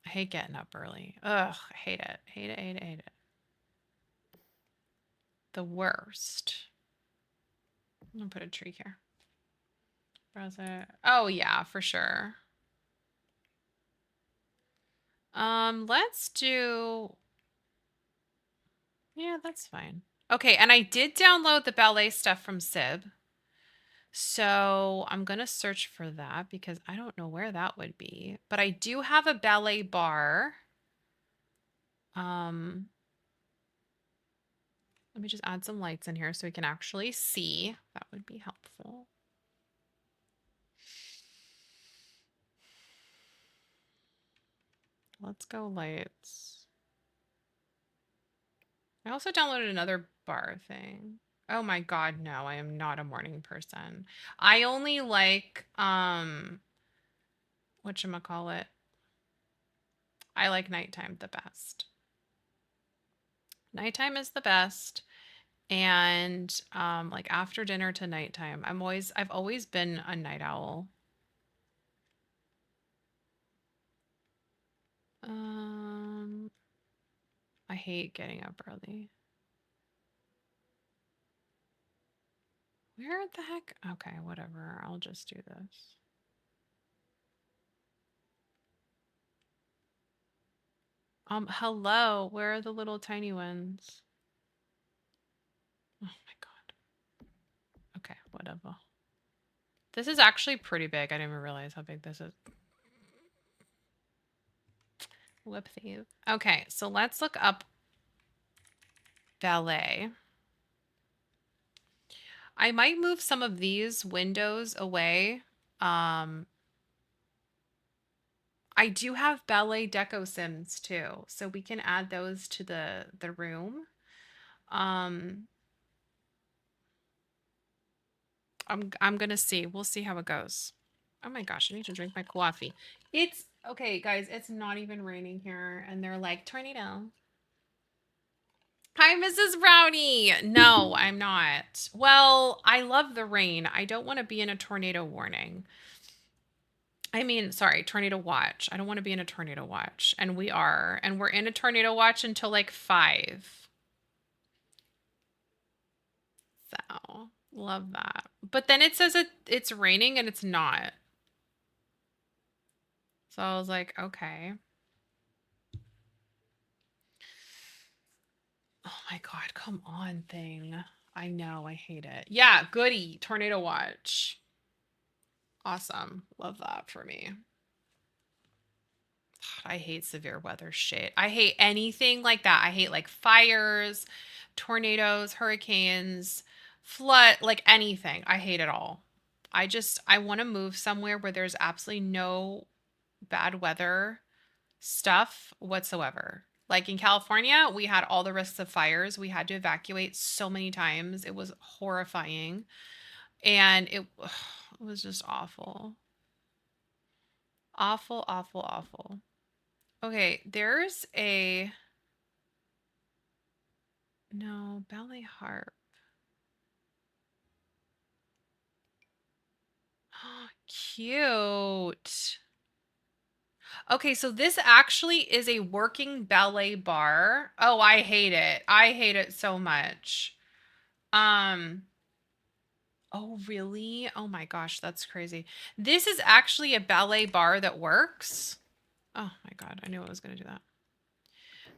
I hate getting up early. Ugh, I hate it. Hate it, hate it, hate it. The worst. I'm gonna put a tree here. Browser. Oh yeah, for sure. Let's do. Yeah, that's fine. Okay, and I did download the ballet stuff from Sib. So I'm gonna search for that because I don't know where that would be. But I do have a ballet bar. Let me just add some lights in here so we can actually see. That would be helpful. Let's go lights. I also downloaded another bar thing. Oh my god, no, I am not a morning person. I only like whatchamacallit. I like nighttime the best. Nighttime is the best. And like after dinner to nighttime. I've always been a night owl. I hate getting up early. Where the heck? Okay, whatever. I'll just do this. Hello. Where are the little tiny ones? Oh my god. Okay, whatever. This is actually pretty big. I didn't even realize how big this is. Whoopsies. Okay, so let's look up ballet. I might move some of these windows away. I do have ballet deco sims too, so we can add those to the room. I'm gonna see. We'll see how it goes. Oh my gosh, I need to drink my coffee. It's okay, guys. It's not even raining here, and they're like tornado. Hi, Mrs. Brownie. No, I'm not. Well, I love the rain. I don't want to be in a tornado warning. I mean, sorry, tornado watch. I don't want to be in a tornado watch. And we are. And we're in a tornado watch until like 5. So, love that. But then it says it's raining and it's not. So I was like, okay. Oh my God, come on, thing. I know, I hate it. Yeah, goody. Tornado watch. Awesome. Love that for me. I hate severe weather shit. I hate anything like that. I hate like fires, tornadoes, hurricanes, flood, like anything. I hate it all. I want to move somewhere where there's absolutely no bad weather stuff whatsoever. Like in California, we had all the risks of fires. We had to evacuate so many times. It was horrifying. And it was just awful. Awful, awful, awful. Okay, there's a no ballet harp. Cute. Okay, so this actually is a working ballet bar. Oh, I hate it. I hate it so much. Um, Oh, really? Oh my gosh, that's crazy. This is actually a ballet bar that works. Oh my God, I knew I was going to do that.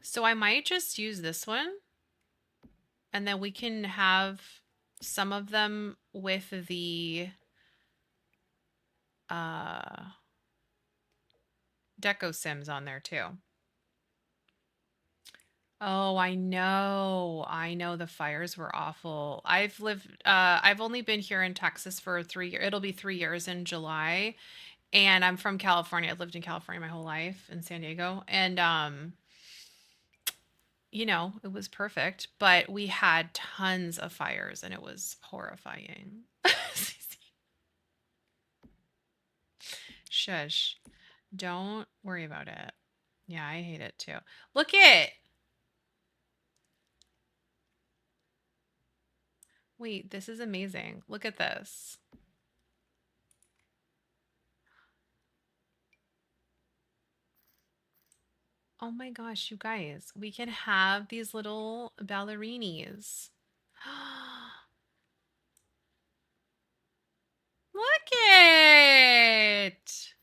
So I might just use this one and then we can have some of them with the uh deco sims on there too. Oh, I know. I know the fires were awful. I've only been here in Texas for 3 years. It'll be 3 years in July. And I'm from California. I've lived in California my whole life in San Diego. And it was perfect, but we had tons of fires and it was horrifying. Shush. Don't worry about it. Yeah, I hate it too. Look it. Wait, this is amazing. Look at this. Oh my gosh, you guys, we can have these little ballerinis. Look it.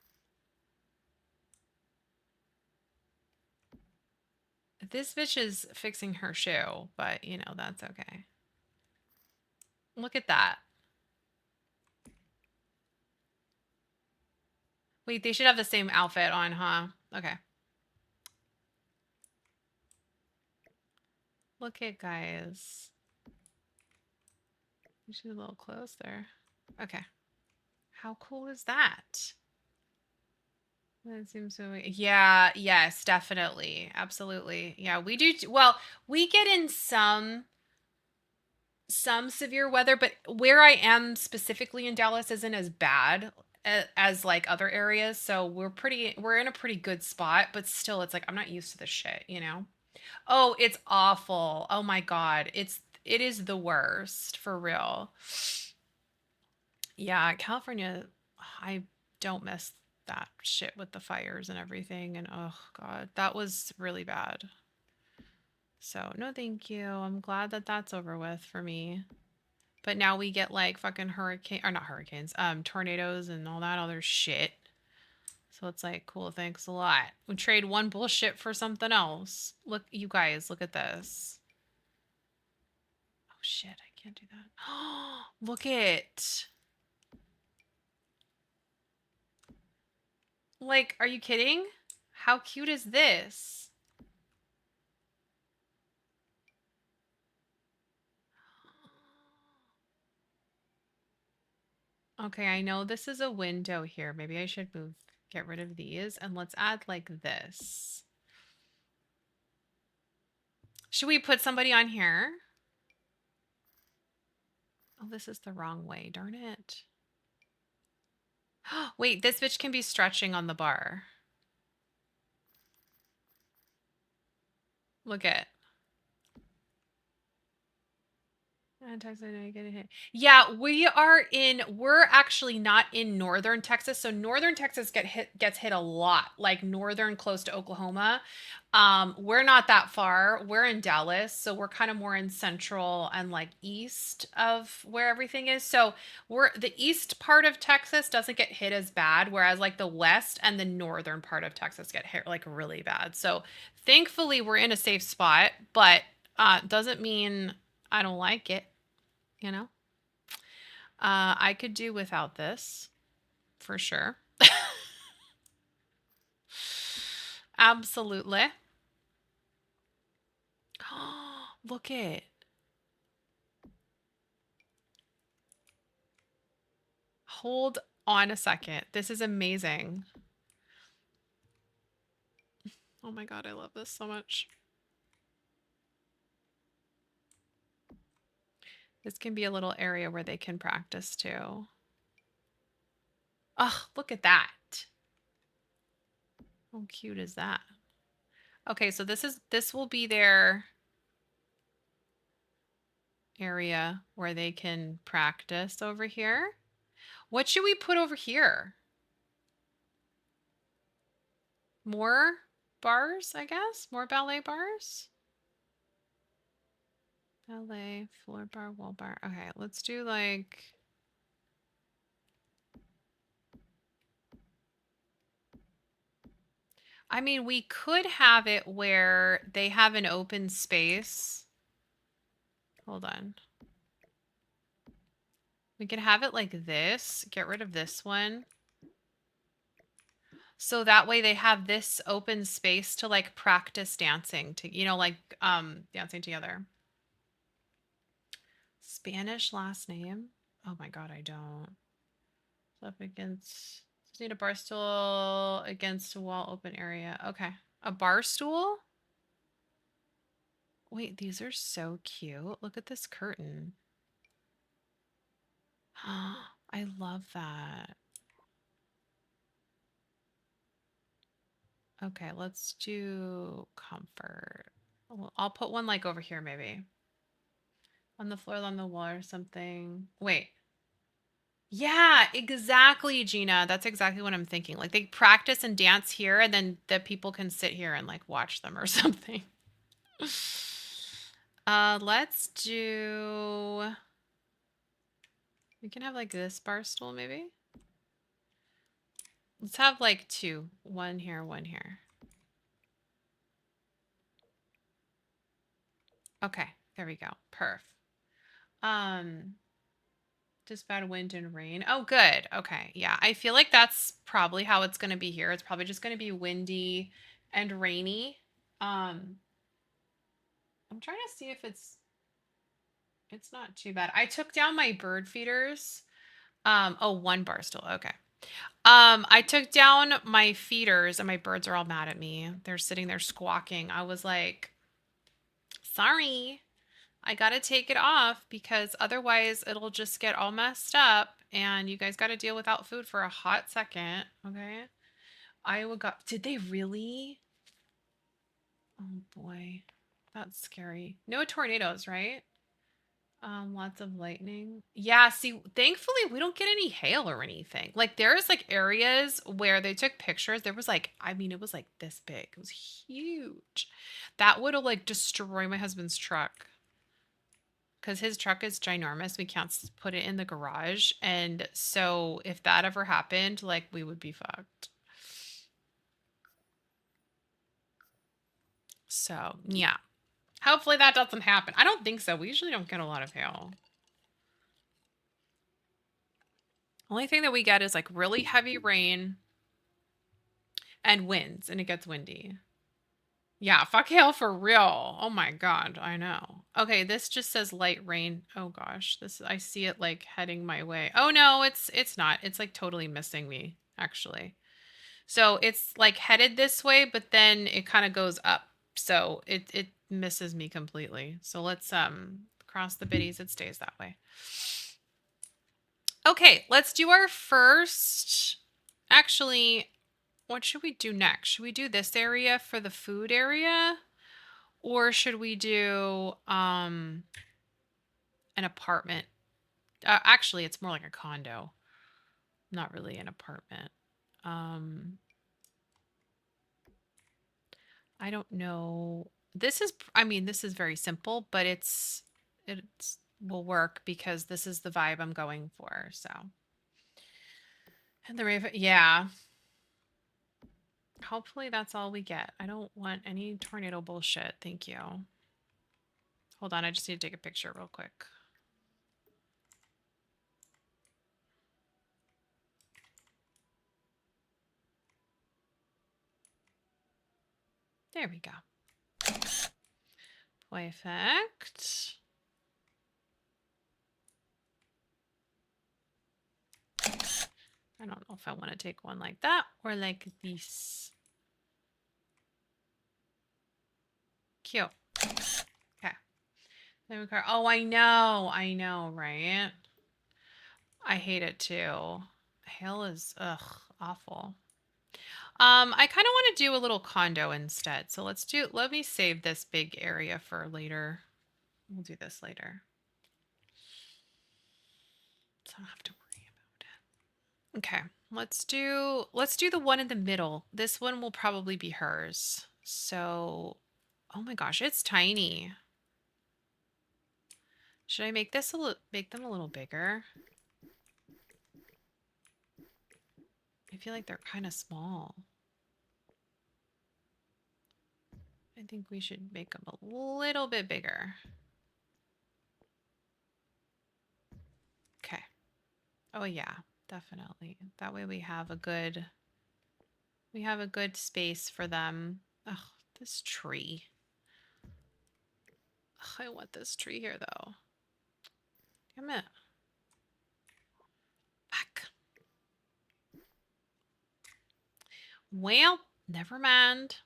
This bitch is fixing her shoe, but that's okay. Look at that. Wait, they should have the same outfit on, huh? Okay. Look at guys. She's a little close there. Okay. How cool is that? That seems so. Yeah, yes, definitely. Absolutely. Yeah, we do. Well, we get in some severe weather, but where I am specifically in Dallas isn't as bad as like other areas. So we're in a pretty good spot, but still it's like I'm not used to this shit, you know? Oh, it's awful. Oh my God. It is the worst for real. Yeah, California, I don't miss that shit with the fires and everything. And oh God, that was really bad. So, no, thank you. I'm glad that that's over with for me. But now we get like fucking hurricane or not hurricanes, tornadoes and all that other shit. So it's like, cool, thanks a lot. We trade one bullshit for something else. Look, you guys, look at this. Oh shit, I can't do that. Look it. Like, are you kidding? How cute is this? Okay, I know this is a window here. Maybe I should get rid of these and let's add like this. Should we put somebody on here? Oh, this is the wrong way. Darn it. Wait, this bitch can be stretching on the bar. Look at. Texas, I know you get a hit. Yeah, we're actually not in northern Texas. So northern Texas gets hit a lot, like northern close to Oklahoma. We're not that far. We're in Dallas, so we're kind of more in central and like east of where everything is. So the east part of Texas doesn't get hit as bad, whereas like the west and the northern part of Texas get hit like really bad. So thankfully we're in a safe spot, but doesn't mean I don't like it. You know, I could do without this for sure. Absolutely. Look it. Hold on a second. This is amazing. Oh my God, I love this so much. This can be a little area where they can practice too. Oh, look at that. How cute is that? Okay, so this will be their area where they can practice over here. What should we put over here? More bars, I guess? More ballet bars? Ballet, floor bar, wall bar. Okay, let's do like I mean, we could have it where they have an open space. Hold on. We could have it like this. Get rid of this one. So that way they have this open space to like practice dancing to, you know, like dancing together. Spanish last name? Oh my god, I don't. Up against, just need a bar stool against a wall open area. Okay. A bar stool? Wait, these are so cute. Look at this curtain. I love that. Okay, let's do comfort. I'll put one like over here maybe. On the floor, on the wall or something. Wait. Yeah, exactly, Gina. That's exactly what I'm thinking. Like they practice and dance here and then the people can sit here and like watch them or something. Let's do, we can have like this bar stool maybe. Let's have like two. One here, one here. Okay, there we go. Perf. Just bad wind and rain. Oh, good. Okay, yeah. I feel like that's probably how it's gonna be here. It's probably just gonna be windy and rainy. Um, I'm trying to see if it's not too bad. I took down my bird feeders. Oh, one bar stool. Okay. I took down my feeders and my birds are all mad at me. They're sitting there squawking. I was like, sorry, I gotta take it off because otherwise it'll just get all messed up and you guys gotta deal without food for a hot second. Okay. Iowa got, did they really? Oh boy. That's scary. No tornadoes, right? Lots of lightning. Yeah, see, thankfully we don't get any hail or anything. Like there's like areas where they took pictures. There was like, I mean, it was like this big. It was huge. That would have like destroyed my husband's truck. Because his truck is ginormous. We can't put it in the garage. And so if that ever happened, like we would be fucked. So yeah. Hopefully that doesn't happen. I don't think so. We usually don't get a lot of hail. Only thing that we get is like really heavy rain and winds, and it gets windy. Yeah, fuck hail for real. Oh my god, I know. Okay, this just says light rain. Oh gosh, this, I see it like heading my way. Oh no, it's not. It's like totally missing me actually. So it's like headed this way, but then it kind of goes up. So it misses me completely. So let's cross the biddies. It stays that way. Okay, let's do our first. Actually, what should we do next? Should we do this area for the food area? Or should we do an apartment? Actually, it's more like a condo. Not really an apartment. I don't know. This is, I mean, this is very simple, but it's will work because this is the vibe I'm going for. So, and the Raven, yeah. Hopefully that's all we get. I don't want any tornado bullshit. Thank you. Hold on, I just need to take a picture real quick. There we go. Perfect. I don't know if I want to take one like that or like this. Cute. Okay. Then we got, oh, I know, right? I hate it too. Hail is, ugh, awful. I kind of want to do a little condo instead. So let me save this big area for later. We'll do this later. So I don't have to worry about it. Okay, let's do the one in the middle. This one will probably be hers. So, oh my gosh, it's tiny. Should I make this make them a little bigger? I feel like they're kind of small. I think we should make them a little bit bigger. Okay. Oh yeah, definitely. That way we have a good space for them. Oh, this tree. Ugh, I want this tree here though. Damn it. Back. Well, never mind.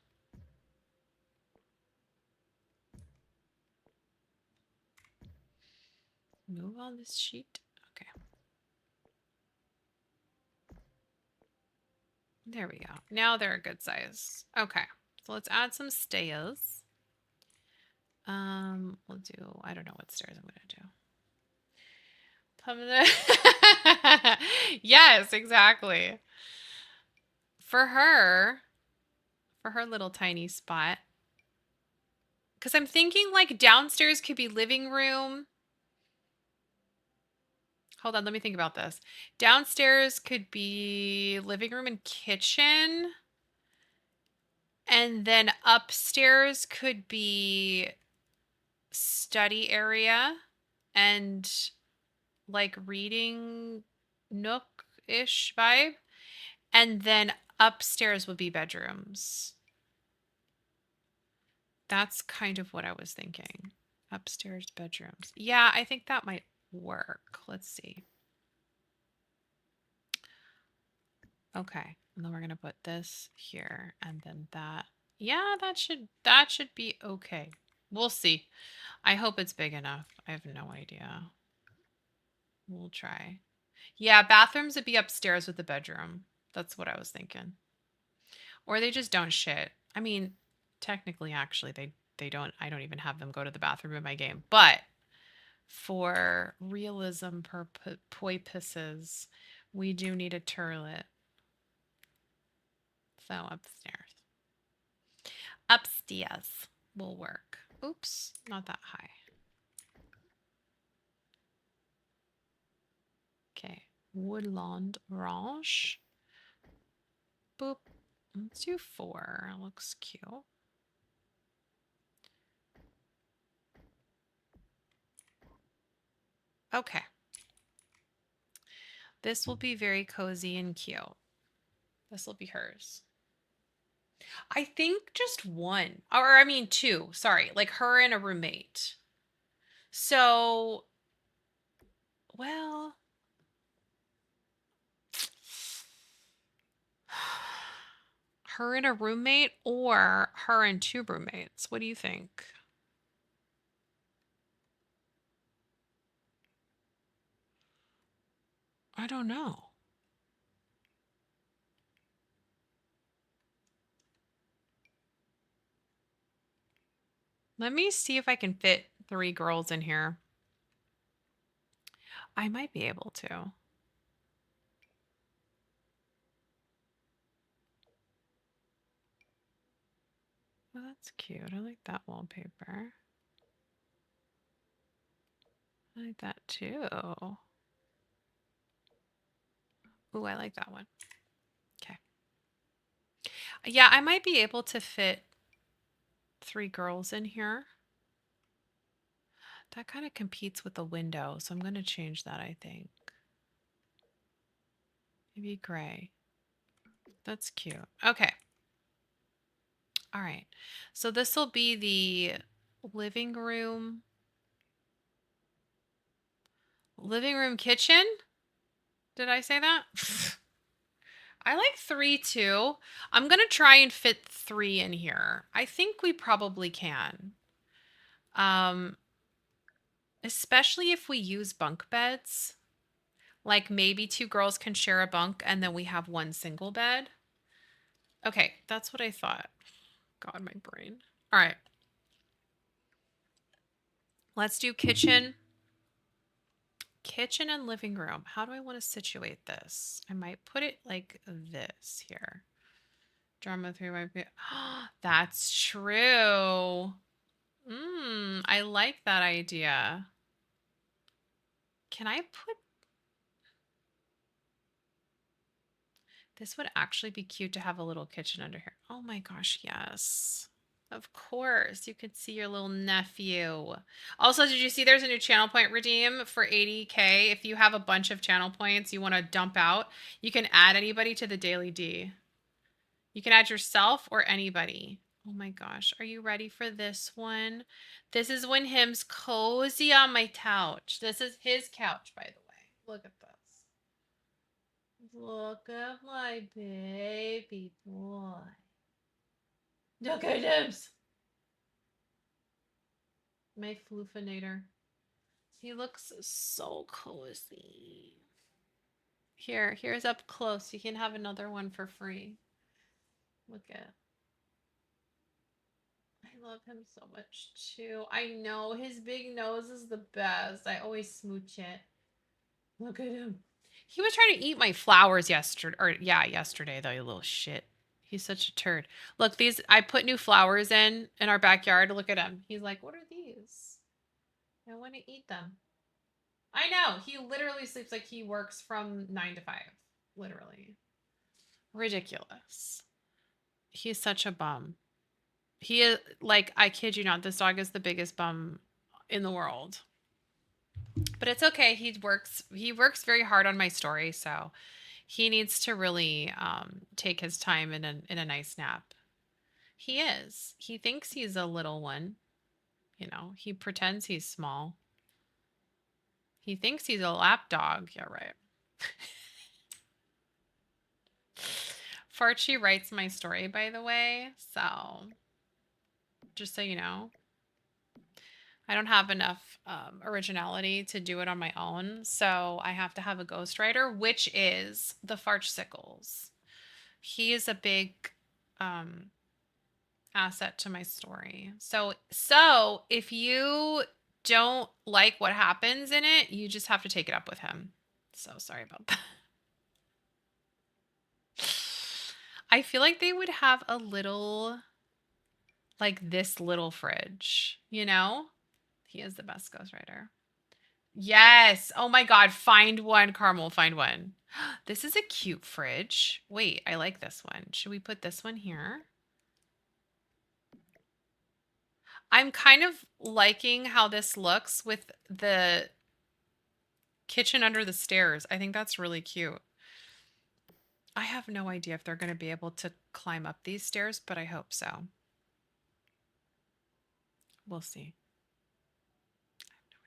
Move on this sheet. Okay. There we go. Now they're a good size. Okay. So let's add some stairs. We'll do, I don't know what stairs I'm gonna do. Yes, exactly. For her little tiny spot. Because I'm thinking like downstairs could be living room. Hold on, let me think about this. Downstairs could be living room and kitchen. And then upstairs could be study area and like reading nook-ish vibe. And then upstairs would be bedrooms. That's kind of what I was thinking. Upstairs bedrooms. Yeah, I think that might work. Let's see. Okay, and then we're gonna put this here and then that. Yeah, that should be okay. We'll see. I hope it's big enough. I have no idea. We'll try. Yeah, bathrooms would be upstairs with the bedroom. That's what I was thinking. Or they just don't shit. I mean, technically actually they don't, I don't even have them go to the bathroom in my game. But for realism purposes, we do need a turlet. So upstairs. Upstairs will work. Oops, not that high. Okay, woodland ranch. Boop. Let's do 4. Looks cute. Okay. This will be very cozy and cute. This will be hers. I think just one. Or I mean 2. Sorry. Like her and a roommate. So, well, her and a roommate or her and 2 roommates. What do you think? I don't know. Let me see if I can fit 3 girls in here. I might be able to. Oh, that's cute. I like that wallpaper. I like that too. Ooh, I like that one. Okay. Yeah, I might be able to fit 3 girls in here. That kind of competes with the window, so I'm going to change that, I think. Maybe gray. That's cute. Okay. All right. So this will be the living room. Living room kitchen? Did I say that? I like 3 too. I'm going to try and fit 3 in here. I think we probably can. Especially if we use bunk beds. Like maybe 2 girls can share a bunk and then we have 1 single bed. Okay, that's what I thought. God, my brain. All right. Let's do kitchen. Kitchen and living room. How do I want to situate this? I might put it like this here. Drama 3 might be. That's true. I like that idea. Can I put... This would actually be cute to have a little kitchen under here. Oh my gosh, yes. Of course, you could see your little nephew. Also, did you see there's a new channel point redeem for 80K? If you have a bunch of channel points you want to dump out, you can add anybody to the Daily D. You can add yourself or anybody. Oh my gosh, are you ready for this one? This is when him's cozy on my couch. This is his couch, by the way. Look at this. Look at my baby boy. Look at him. My floofinator. He looks so cozy. Here's up close. You can have another one for free. Look at. I love him so much too. I know his big nose is the best. I always smooch it. Look at him. He was trying to eat my flowers yesterday, or yeah, yesterday though, you little shit. He's such a turd. Look, these I put new flowers in our backyard. Look at him. He's like, "What are these? I want to eat them." I know. He literally sleeps like he works from 9 to 5. Literally. Ridiculous. He's such a bum. He is like, I kid you not, this dog is the biggest bum in the world. But it's okay. He works very hard on my story, so he needs to really take his time in a nice nap. He is. He thinks he's a little one. He pretends he's small. He thinks he's a lap dog. Yeah, right. Farchi writes my story, by the way, so just so you know. I don't have enough originality to do it on my own, so I have to have a ghostwriter, which is the Farchsickles. He is a big asset to my story. So if you don't like what happens in it, you just have to take it up with him. So sorry about that. I feel like they would have a little, like this little fridge, you know? He is the best ghostwriter. Yes. Oh my God. Find one, Carmel. Find one. This is a cute fridge. Wait, I like this one. Should we put this one here? I'm kind of liking how this looks with the kitchen under the stairs. I think that's really cute. I have no idea if they're going to be able to climb up these stairs, but I hope so. We'll see. I have no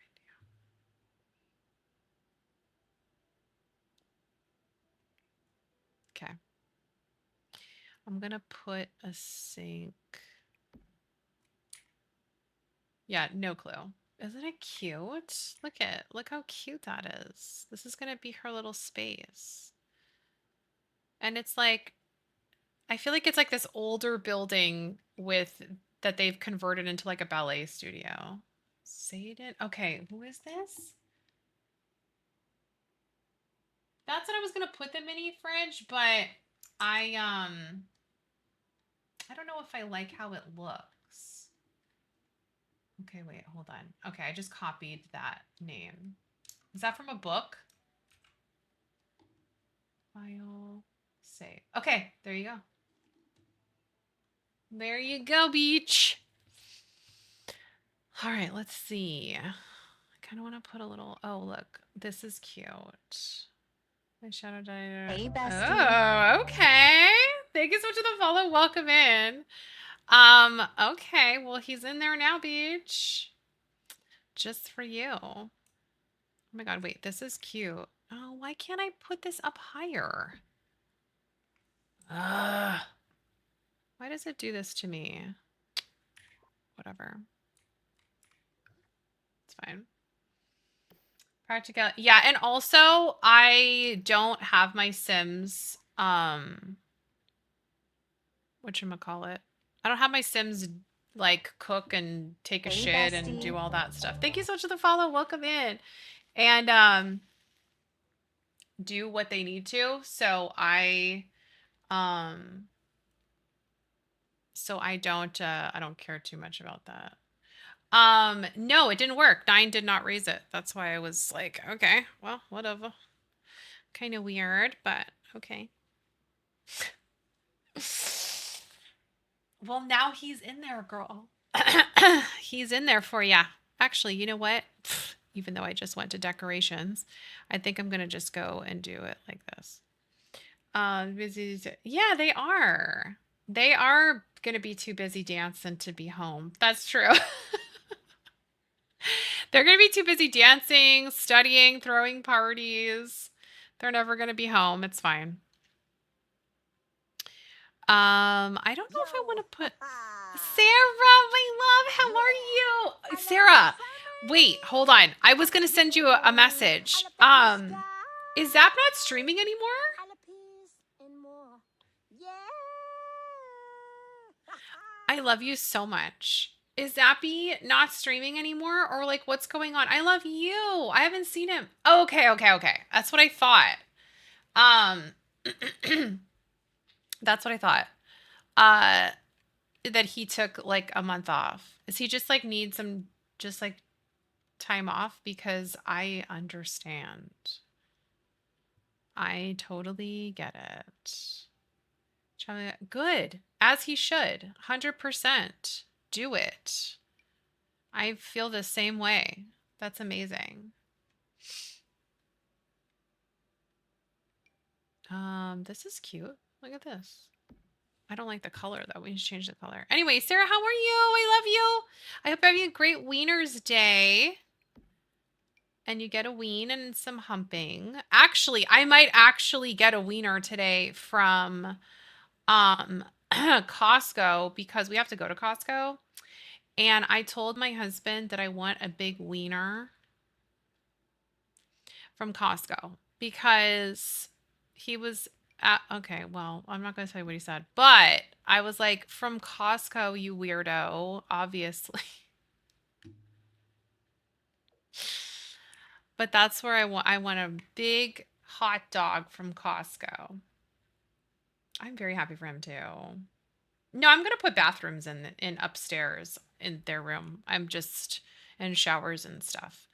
idea. Okay. I'm going to put a sink. Yeah, no clue. Isn't it cute? Look how cute that is. This is going to be her little space. And it's like, I feel like it's like this older building that they've converted into like a ballet studio. Satan. Okay, who is this? That's what I was gonna put the mini fridge, but I don't know if I like how it looks. Okay, wait, hold on. Okay, I just copied that name. Is that from a book? File, save. Okay, there you go. There you go, beach. All right, let's see. I kind of want to put a little. Oh, look, this is cute. My shadow died. Hey, bestie. Oh, okay. Thank you so much for the follow. Welcome in. Okay. Well, he's in there now, beach. Just for you. Oh my God. Wait, this is cute. Oh, why can't I put this up higher? Ugh. Why does it do this to me? Whatever. It's fine. Practical. Yeah, and also I don't have my Sims whatchamacallit. I don't have my Sims like cook and take a Hey, shit and bestie. do all that stuff. Thank you so much for the follow. Welcome in. And do what they need to. Um I don't care too much about that. No, it didn't work. 9 did not raise it. That's why I was like, okay, well, whatever. Kind of weird, but okay. Well, now he's in there, girl. He's in there for ya. Actually, you know what? Even though I just went to decorations, I think I'm gonna just go and do it like this. Yeah, they are. They are gonna be too busy dancing to be home. That's true. They're gonna be too busy dancing, studying, throwing parties. They're never gonna be home. It's fine. I don't know if I want to put Sarah, my love, how are you? Sarah, wait, hold on. I was gonna send you a message. Is Zap not streaming anymore? I love you so much. Is Zappy not streaming anymore? Or like what's going on? I love you. I haven't seen him. Okay, okay, okay. That's what I thought. Um that's what I thought. Uh that he took like a month off. Is he just like need some just like time off? Because I understand. I totally get it. Good. As he should. 100%. Do it. I feel the same way. That's amazing. This is cute. Look at this. I don't like the color though. We need to change the color. Anyway, Sarah, how are you? I love you. I hope you're having a great Wieners day. And you get a ween and some humping. Actually, I might actually get a wiener today from Costco because we have to go to Costco. And I told my husband that I want a big wiener from Costco because he was at, okay, well, I'm not going to tell you what he said, but I was like, from Costco, you weirdo, obviously. But that's where I want a big hot dog from Costco. I'm very happy for him too. No, I'm gonna put bathrooms in upstairs in their room. I'm just and showers and stuff.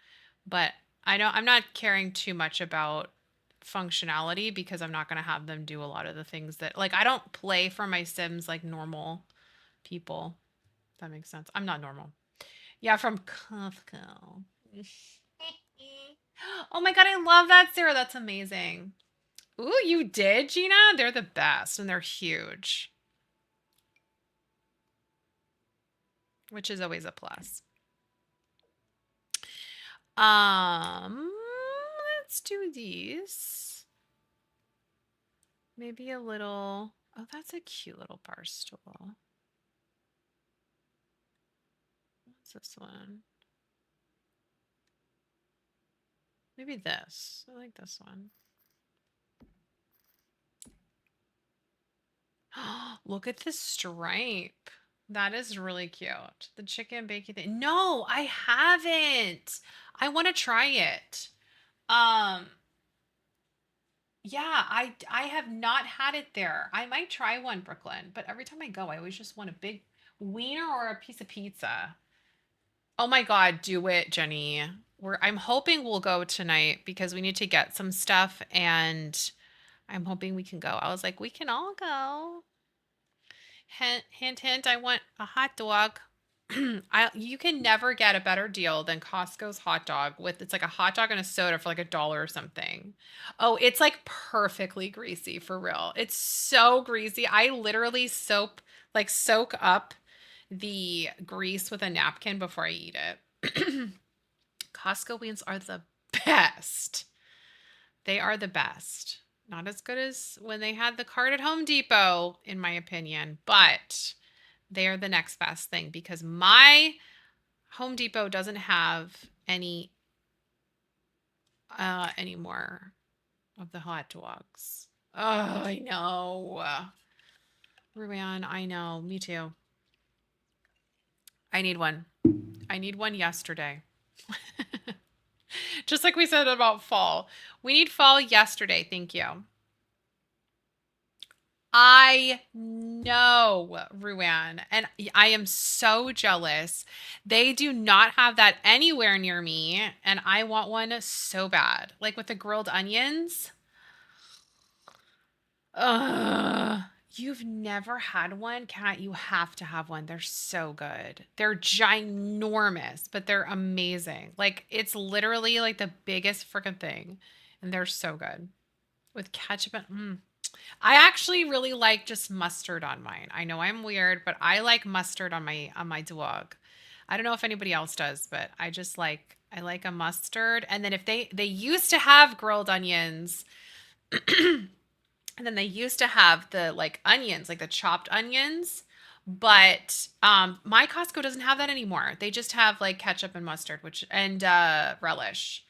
But I'm not caring too much about functionality because I'm not gonna have them do a lot of the things that like I don't play for my Sims like normal people. If that makes sense. I'm not normal. Yeah, from Costco. Oh my god, I love that, Sarah. That's amazing. Ooh, you did, Gina? They're the best and they're huge, which is always a plus. Let's do these. Maybe a little. Oh, that's a cute little bar stool. What's this one? Maybe this. I like this one. Look at this stripe. That is really cute. The chicken bacon thing. No, I haven't. I want to try it. Um, yeah, I have not had it there. I might try one, Brooklyn, but every time I go, I always just want a big wiener or a piece of pizza. Oh my God, do it, Jenny. I'm hoping we'll go tonight because we need to get some stuff and I'm hoping we can go. I was like, we can all go. Hint, hint, hint. I want a hot dog. You can never get a better deal than Costco's hot dog with it's like a hot dog and a soda for like $1 or something. Oh, it's like perfectly greasy for real. It's so greasy. I literally soak up the grease with a napkin before I eat it. Costco wings are the best. They are the best. Not as good as when they had the cart at Home Depot, in my opinion, but they are the next best thing because my Home Depot doesn't have any more of the hot dogs. Oh, I know. Ruan, I know. Me too. I need one. I need one yesterday. Just like we said about fall. We need fall yesterday. Thank you. I know, Ruan, and I am so jealous. They do not have that anywhere near me, and I want one so bad. Like with the grilled onions. Ugh. You've never had one, Kat? You have to have one. They're so good. They're ginormous, but they're amazing. Like it's literally like the biggest freaking thing, and they're so good with ketchup and I actually really like just mustard on mine. I know I'm weird, but I like mustard on my dog. I don't know if anybody else does, but I like a mustard. And then if they used to have grilled onions, and then they used to have the like onions, like the chopped onions. But my Costco doesn't have that anymore. They just have like ketchup and mustard, which and relish.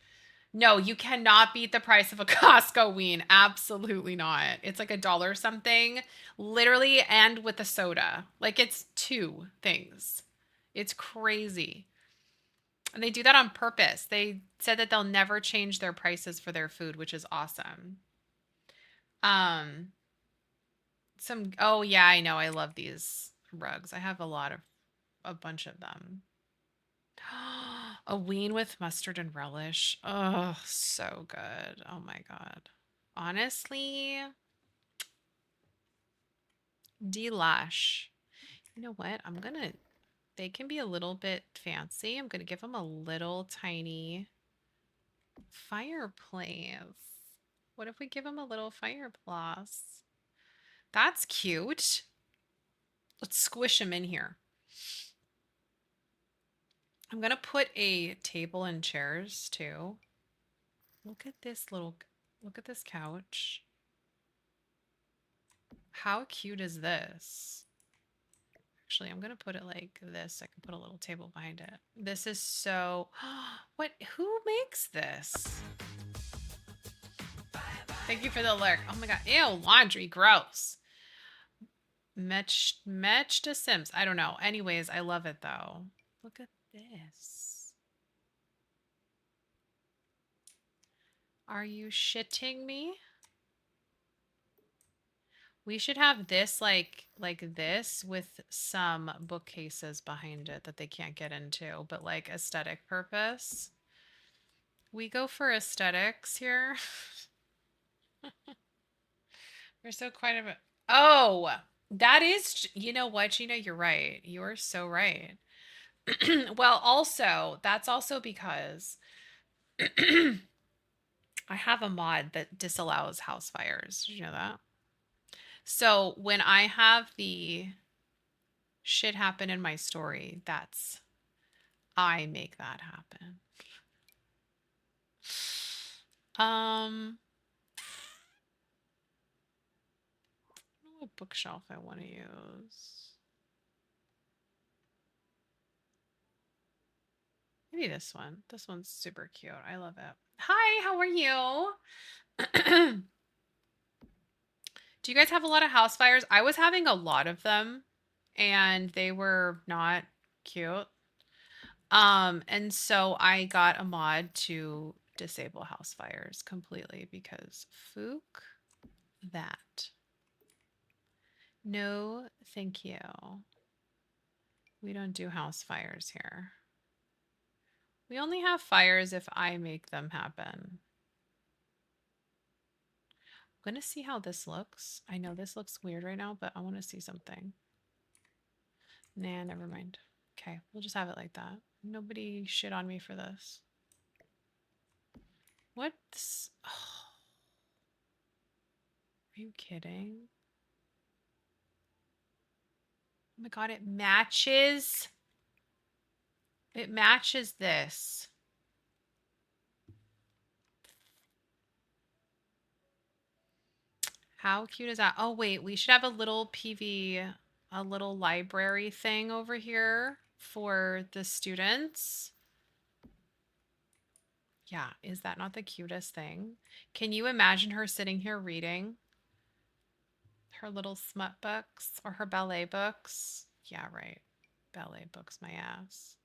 No, you cannot beat the price of a Costco ween. Absolutely not. It's like a dollar something, literally, and with the soda. Like it's two things. It's crazy. And they do that on purpose. They said that they'll never change their prices for their food, which is awesome. Um, oh yeah, I know. I love these rugs. I have a bunch of them. A ween with mustard and relish. Oh, so good. Oh my God. Honestly, delish. You know what? They can be a little bit fancy. I'm gonna give them a little tiny fireplace. What if we give them a little fireplace? That's cute. Let's squish them in here. I'm gonna put a table and chairs too. Look at look at this couch. How cute is this? Actually, I'm gonna put it like this. I can put a little table behind it. This is so, what, who makes this? Thank you for the alert. Oh my God, ew, laundry, gross. Match to Sims. I don't know. Anyways, I love it though. Look at this. Are you shitting me? We should have this like this with some bookcases behind it that they can't get into, but like aesthetic purpose. We go for aesthetics here. We're so quite a bit. Oh, that is, you know what, Gina, you're right. You're so right. Well, also, that's also because I have a mod that disallows house fires. Did you know that? So when I have the shit happen in my story, I make that happen. I don't know what bookshelf I want to use. Maybe this one. This one's super cute. I love it. Hi, how are you? Do you guys have a lot of house fires? I was having a lot of them and they were not cute. And so I got a mod to disable house fires completely because fook that. No, thank you. We don't do house fires here. We only have fires if I make them happen. I'm going to see how this looks. I know this looks weird right now, but I want to see something. Nah, never mind. Okay, we'll just have it like that. Nobody shit on me for this. What's... Oh, are you kidding? Oh my God, it matches. It matches this. How cute is that? Oh, wait, we should have a little a little library thing over here for the students. Yeah, is that not the cutest thing? Can you imagine her sitting here reading her little smut books or her ballet books? Yeah, right. Ballet books, my ass.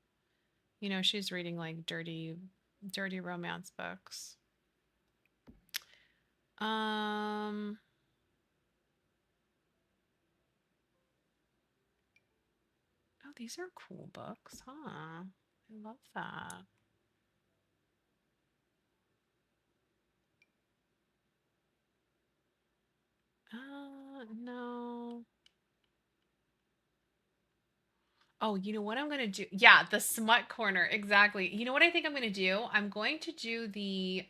You know, she's reading like dirty romance books. Um, oh, these are cool books, huh? I love that. No. Oh, you know what I'm gonna do? Yeah, the smut corner. Exactly. You know what I think I'm gonna do? I'm going to do the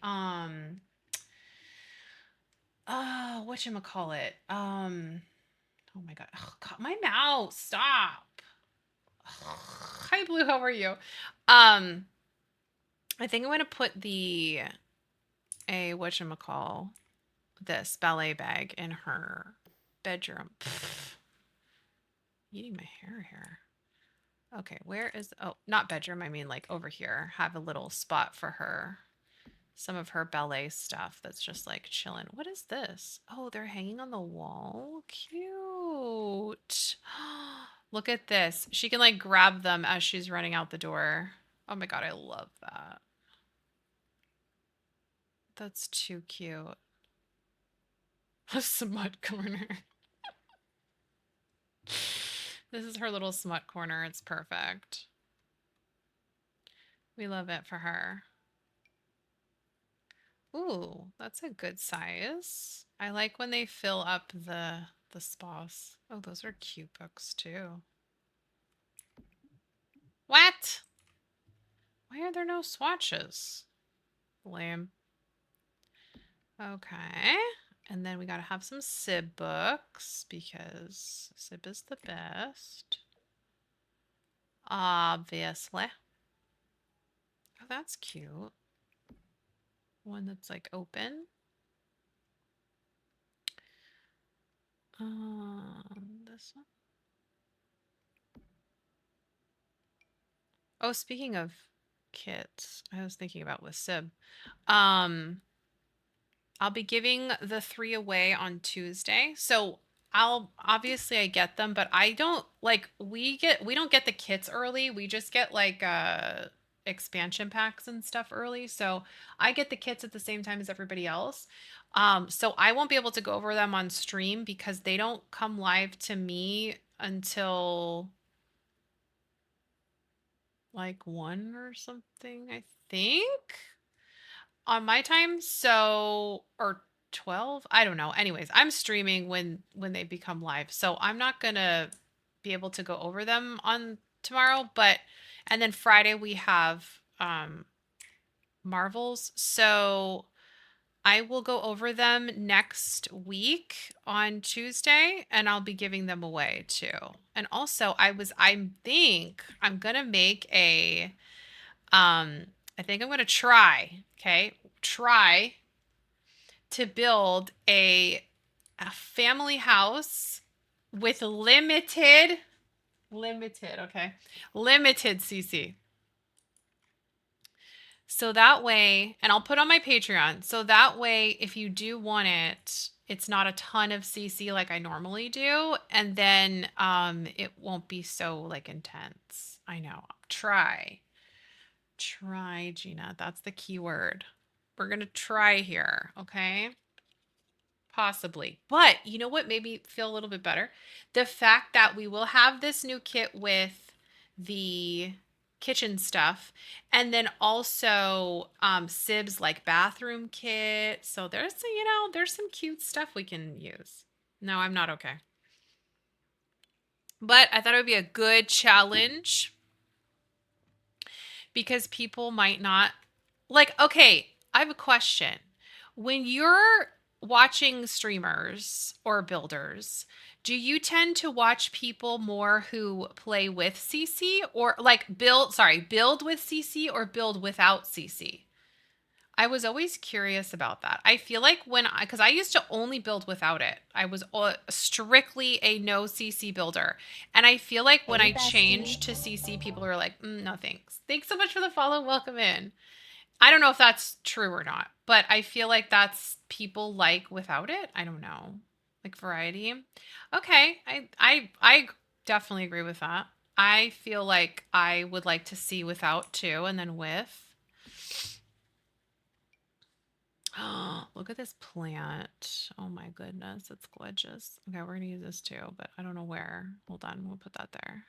whatchamacallit? Oh my God, my mouse. Stop. Hi Blue, how are you? Um, I think I'm gonna put the a whatchamacall this ballet bag in her bedroom. Pfft, eating my hair here. Okay, where is oh not bedroom, I mean like over here. Have a little spot for her. Some of her ballet stuff that's just like chilling. What is this? Oh, they're hanging on the wall. Cute. Look at this. She can like grab them as she's running out the door. Oh my God, I love that. That's too cute. A smut corner. This is her little smut corner. It's perfect. We love it for her. Ooh, that's a good size. I like when they fill up the spas. Oh, those are cute books too. What? Why are there no swatches? Lame. Okay. And then we gotta have some Sib books because Sib is the best. Obviously. Oh, that's cute. One that's like open. This one. Oh, speaking of kits, I was thinking about with Sib. Um, I'll be giving the 3 away on Tuesday. So I'll obviously I get them, but I don't like we don't get the kits early. We just get like expansion packs and stuff early. So I get the kits at the same time as everybody else. So I won't be able to go over them on stream because they don't come live to me until like 1 or something, I think, on my time. So, or 12, I don't know. Anyways, I'm streaming when they become live. So, I'm not going to be able to go over them on tomorrow, but and then Friday we have Marvels. So, I will go over them next week on Tuesday and I'll be giving them away too. And also, I think I'm going to make a I think I'm going to try, okay? Try to build a family house with limited, okay? Limited CC. So that way, and I'll put on my Patreon. So that way, if you do want it, it's not a ton of CC like I normally do, and then it won't be so like intense. I know. Try. Try, Gina. That's the key word. We're going to try here, okay? Possibly. But you know what made me feel a little bit better? The fact that we will have this new kit with the kitchen stuff and then also Sib's like bathroom kit. So there's there's some cute stuff we can use. No, I'm not okay. But I thought it would be a good challenge because people might not like, okay, I have a question. When you're watching streamers or builders, do you tend to watch people more who play with CC or like build with CC or build without CC? I was always curious about that. I feel like because I used to only build without it, I was strictly a no CC builder. And I feel like when I changed to CC, people were like, no thanks. Thanks so much for the follow. Welcome in. I don't know if that's true or not, but I feel like that's people like without it. I don't know. Like variety. Okay. I definitely agree with that. I feel like I would like to see without too and then with. Look at this plant. Oh my goodness, it's gorgeous. Okay, we're gonna use this too, but I don't know where. Hold on, we'll put that there.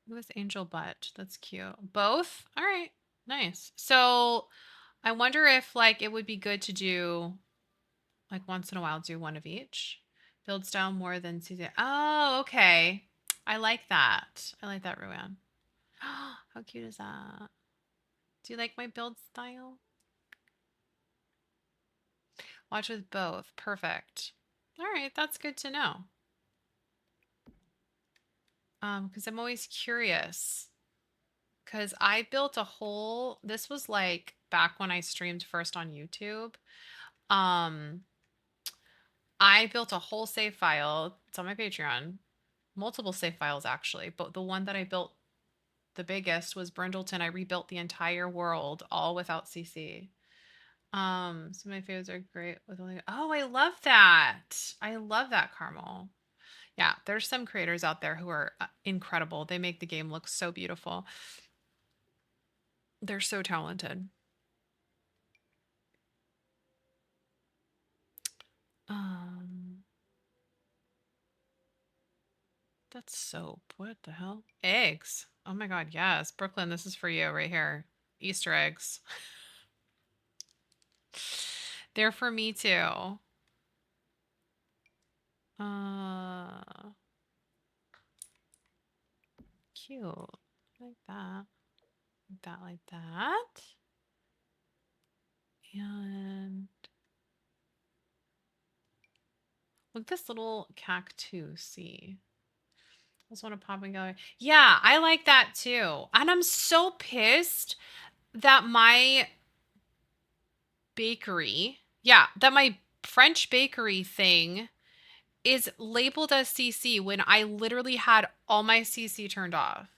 Look at this angel butt. That's cute. Both? All right, nice. So I wonder if like it would be good to do like once in a while do one of each. Build style more than CC. Oh, okay. I like that. I like that, Ruan. How cute is that? Do you like my build style? Watch with both. Perfect. All right, that's good to know. Because I'm always curious. Because I built a whole, this was like back when I streamed first on YouTube. Um, I built a whole save file. It's on my Patreon. Multiple save files actually, but the one that I built the biggest was Brindleton. I rebuilt the entire world all without CC. Some of my favorites are great with only. Oh, I love that. I love that, Carmel. Yeah, there's some creators out there who are incredible. They make the game look so beautiful. They're so talented. Um, that's soap. What the hell? Eggs. Oh my God, yes. Brooklyn, this is for you right here. Easter eggs. They're for me too. Cute. Like that. Like that, like that. And look, this little cactus. See, I just want to pop and go. Yeah, I like that too. And I'm so pissed that my bakery, yeah, that my French bakery thing is labeled as CC when I literally had all my CC turned off.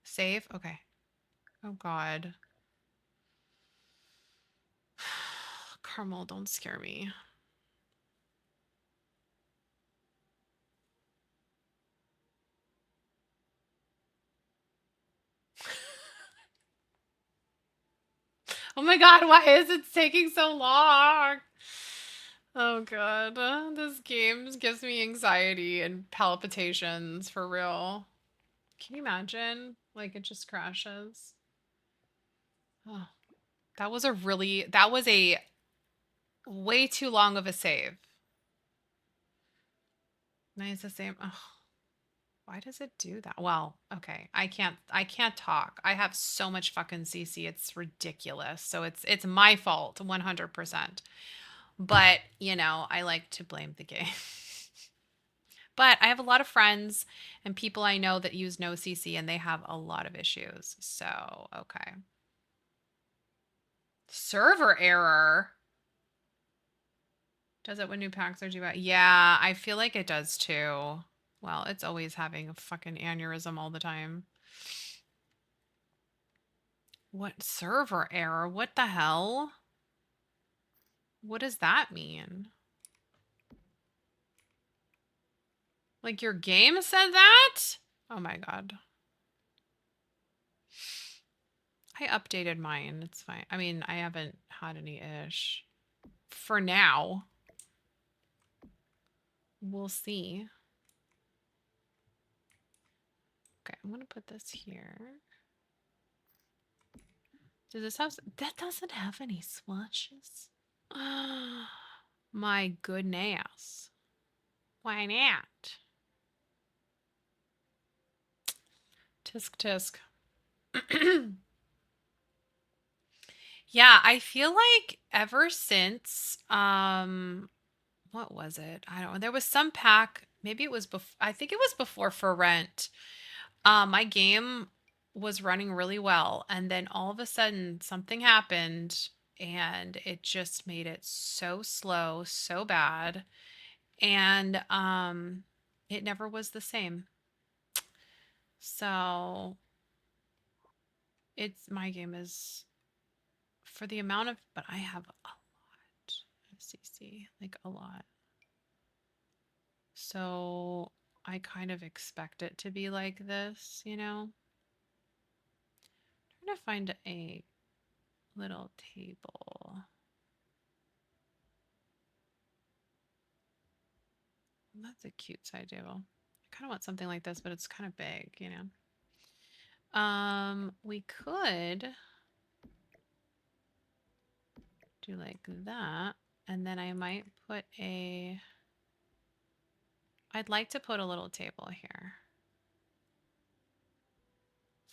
Save? Okay. Oh God. Carmel, don't scare me. Oh my God, why is it taking so long? Oh God, this game gives me anxiety and palpitations for real. Can you imagine? Like it just crashes. Oh, that was a way too long of a save. Nice the same. Oh, why does it do that? Well, okay. I can't talk. I have so much fucking CC. It's ridiculous. So it's my fault 100%. But, I like to blame the game. But I have a lot of friends and people I know that use no CC and they have a lot of issues. So, okay. Server error. Does it when new packs are due out? Yeah, I feel like it does too. Well, it's always having a fucking aneurysm all the time. What server error? What the hell? What does that mean? Like your game said that? Oh my God. I updated mine. It's fine. I mean, I haven't had any ish. For now. We'll see. Okay, I'm going to put this here. Does this have... That doesn't have any swatches. My goodness. Why not? Tisk tisk. Yeah, I feel like ever since what was it? I don't know. There was some pack, maybe it was before, I think it was before For Rent. My game was running really well and then all of a sudden something happened and it just made it so slow, so bad. And it never was the same. So it's my game is for the amount of, but I have a lot of CC, like a lot. So I kind of expect it to be like this, Trying to find a little table. That's a cute side table. I kind of want something like this, but it's kind of big, We could do like that, and then I might put a I'd like to put a little table here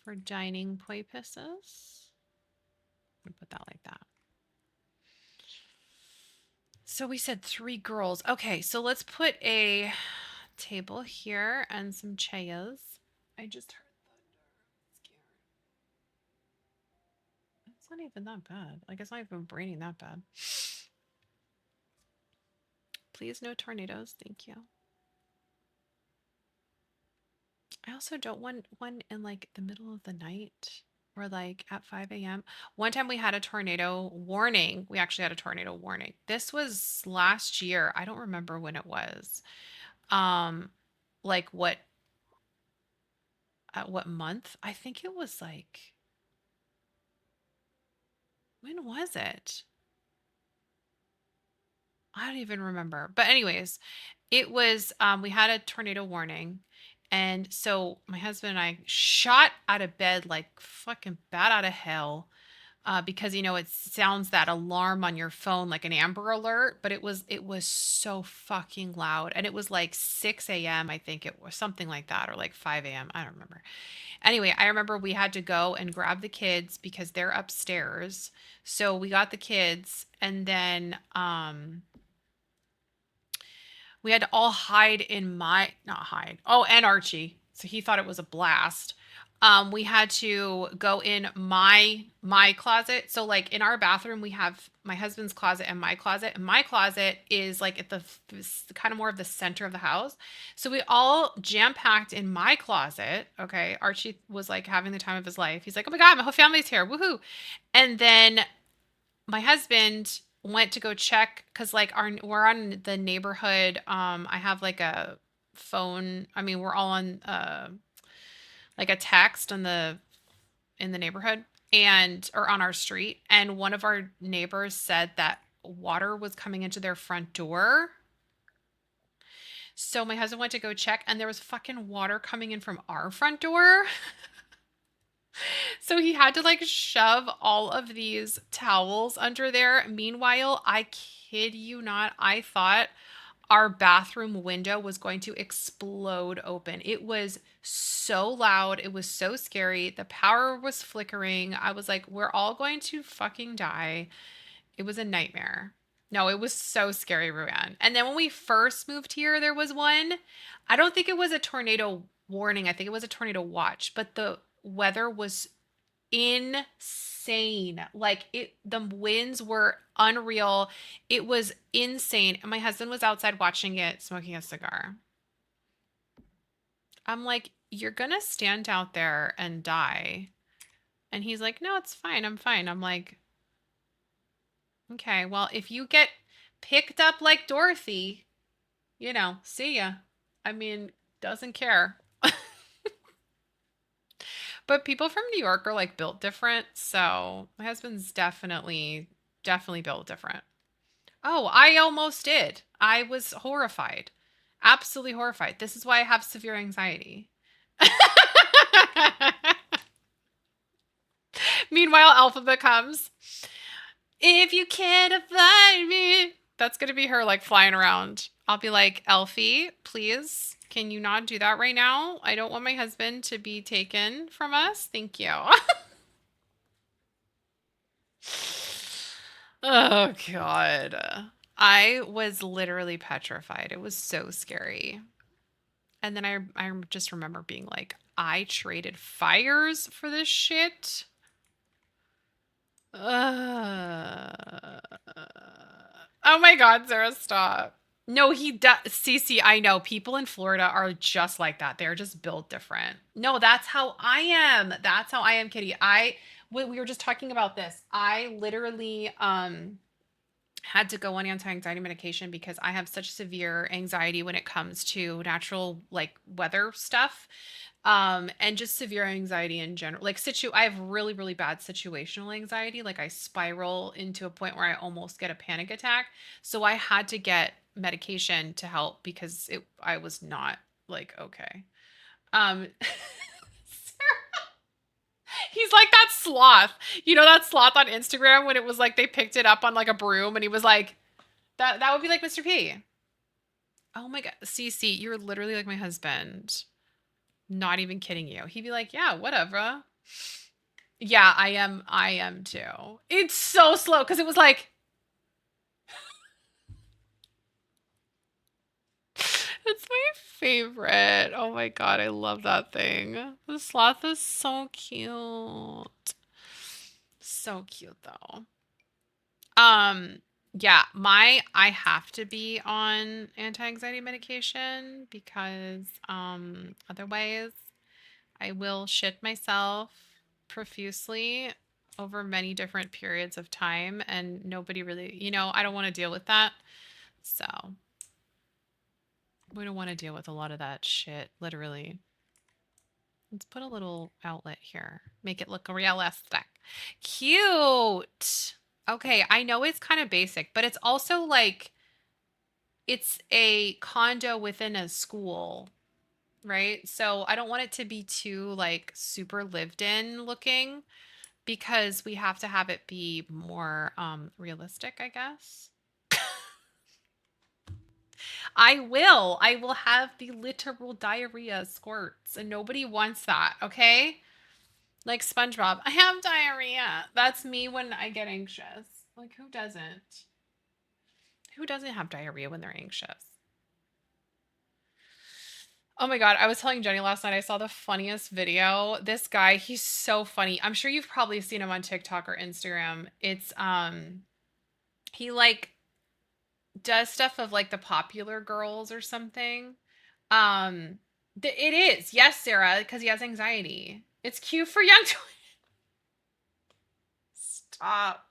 for dining purposes. Put that like that. So we said 3 girls. Okay, so let's put a table here and some chairs. I just heard thunder. I'm scared. It's not even that bad. Like, it's not even raining that bad. Please, no tornadoes. Thank you. I also don't want one in like the middle of the night or like at 5 a.m. One time we had a tornado warning. We actually had a tornado warning. This was last year. I don't remember when it was. Um, like what at what month? I think it was like, when was it? I don't even remember. But anyways, it was we had a tornado warning. And so my husband and I shot out of bed like fucking bat out of hell. Because you know it sounds that alarm on your phone like an Amber Alert, but it was so fucking loud, and it was like 6 a.m. I think it was something like that, or like 5 a.m. I don't remember. Anyway, I remember we had to go and grab the kids because they're upstairs. So we got the kids, and then we had to all hide in my not hide. Oh, and Archie. So he thought it was a blast. We had to go in my closet. So like in our bathroom, we have my husband's closet and my closet. And my closet is like at the kind of more of the center of the house. So we all jam packed in my closet. Okay, Archie was like having the time of his life. He's like, "Oh my god, my whole family's here, woohoo!" And then my husband went to go check because like we're on the neighborhood. I have like a phone. I mean, we're all on like a text on the in the neighborhood and or on our street, and one of our neighbors said that water was coming into their front door. So my husband went to go check, and there was fucking water coming in from our front door. So he had to like shove all of these towels under there. Meanwhile, I kid you not, I thought our bathroom window was going to explode open. It was so loud. It was so scary. The power was flickering. I was like, we're all going to fucking die. It was a nightmare. No, it was so scary, Ruan. And then when we first moved here, there was one. I don't think it was a tornado warning. I think it was a tornado watch, but the weather was insane. Like the winds were unreal. It was insane. And my husband was outside watching it, smoking a cigar. I'm like, you're gonna stand out there and die. And he's like, no, it's fine. I'm fine. I'm like, okay, well, if you get picked up like Dorothy, see ya. I mean, doesn't care. But people from New York are like built different. So my husband's definitely built different. Oh, I almost did. I was horrified. Absolutely horrified. This is why I have severe anxiety. Meanwhile, Alphabet comes. If you can't find me. That's going to be her like flying around. I'll be like, Elfie, please, can you not do that right now? I don't want my husband to be taken from us. Thank you. Oh, God. I was literally petrified. It was so scary. And then I just remember being like, I traded fires for this shit. Oh my God, Sarah, stop. No, he does. Cece, I know. People in Florida are just like that. They're just built different. No, that's how I am. That's how I am, Kitty. We were just talking about this. I literally had to go on anti-anxiety medication because I have such severe anxiety when it comes to natural like weather stuff. And just severe anxiety in general. Like I have really, really bad situational anxiety. Like I spiral into a point where I almost get a panic attack. So I had to get medication to help because I was not like okay. Um He's like that sloth. You know that sloth on Instagram when it was like they picked it up on like a broom and he was like that would be like Mr. P. Oh my God. Cece, you're literally like my husband. Not even kidding you. He'd be like, yeah, whatever. Yeah, I am. I am too. It's so slow because it was like, it's my favorite. Oh my God, I love that thing. The sloth is so cute. So cute though. Um, yeah, I have to be on anti-anxiety medication because otherwise I will shit myself profusely over many different periods of time and nobody really, I don't want to deal with that. So, we don't want to deal with a lot of that shit, literally. Let's put a little outlet here. Make it look realistic. Cute. Okay, I know it's kind of basic, but it's also like it's a condo within a school, right? So I don't want it to be too like super lived in looking because we have to have it be more realistic, I guess. I will have the literal diarrhea squirts and nobody wants that, okay? Like SpongeBob, I have diarrhea. That's me when I get anxious. Like who doesn't? Who doesn't have diarrhea when they're anxious? Oh my God, I was telling Jenny last night I saw the funniest video. This guy, he's so funny. I'm sure you've probably seen him on TikTok or Instagram. It's he like does stuff of like the popular girls or something. Um it is. Yes, Sarah, because he has anxiety. It's cute for young. Stop.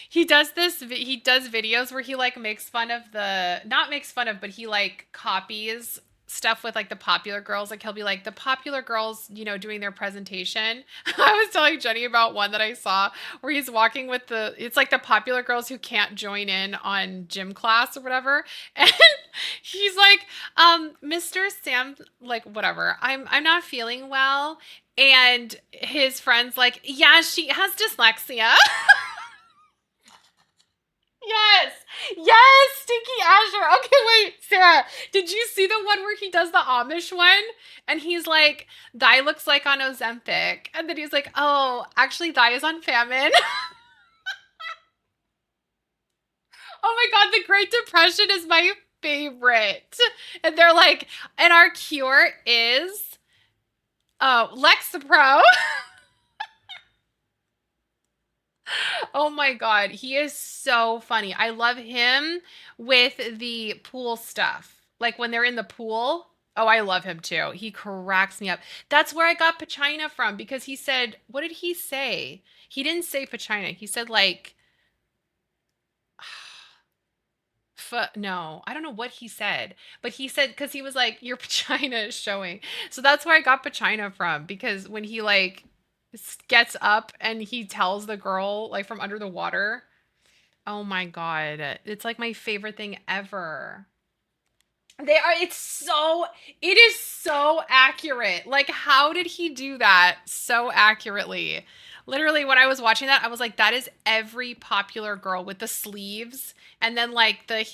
He does videos where he like makes fun of the not makes fun of but he like copies stuff with like the popular girls. Like he'll be like the popular girls, doing their presentation. I was telling Jenny about one that I saw where he's walking with it's like the popular girls who can't join in on gym class or whatever. And he's like, Mr. Sam, like whatever. I'm not feeling well. And his friend's like, yeah, she has dyslexia. Yes. Yes, Stinky Azure. Okay, wait, Sarah, did you see the one where he does the Amish one? And he's like, Thy looks like on Ozempic. And then he's like, oh, actually, Thy is on famine. Oh my God, the Great Depression is my favorite. And they're like, and our cure is Lexapro. Oh my God, he is so funny. I love him with the pool stuff. Like when they're in the pool. Oh, I love him too. He cracks me up. That's where I got Pachina from because he said, what did he say? He didn't say Pachina. He said like no, I don't know what he said, but he said because he was like, your Pachina is showing. So that's where I got Pachina from because when he like gets up and he tells the girl like from under the water. Oh my God. It's like my favorite thing ever. It is so accurate. Like, how did he do that so accurately? Literally, when I was watching that, I was like, that is every popular girl with the sleeves. And then like I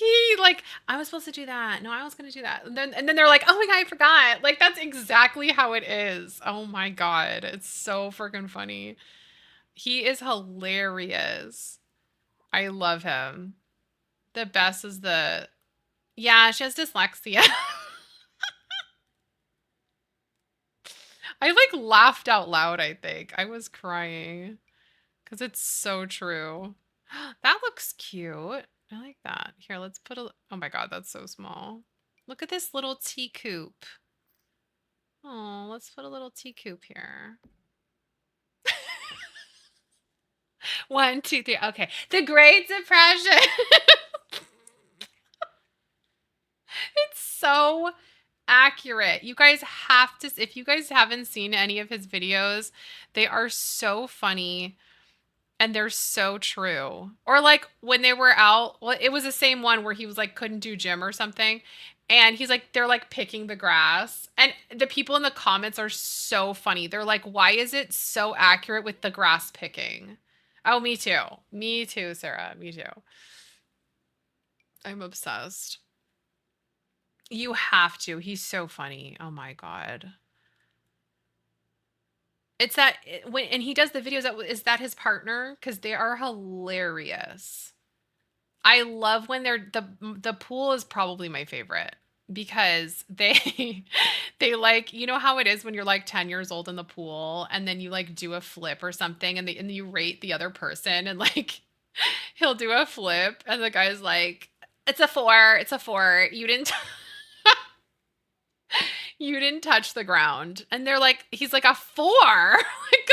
was supposed to do that. No, I was gonna do that. And then they're like, oh my God, I forgot. Like, that's exactly how it is. Oh my God. It's so freaking funny. He is hilarious. I love him. The best is yeah, she has dyslexia. I like laughed out loud, I think. I was crying because it's so true. That looks cute. I like that. Here, let's put oh my God, that's so small. Look at this little tea coop. Oh, let's put a little tea coop here. One, two, three. Okay. The Great Depression. It's so accurate. You guys have to, if you guys haven't seen any of his videos, they are so funny and they're so true. Or like when they were out, well, it was the same one where he was like, couldn't do gym or something. And he's like, they're like picking the grass. And the people in the comments are so funny. They're like, why is it so accurate with the grass picking? Oh, me too. Me too, Sarah. Me too. I'm obsessed. You have to. He's so funny. Oh my God. It's that when and he does the videos is that his partner? Because they are hilarious. I love when they're the pool is probably my favorite because they they like you know how it is when you're like 10 years old in the pool and then you like do a flip or something and you rate the other person and like he'll do a flip and the guy's like it's a 4 you didn't you didn't touch the ground and they're like he's like a 4 like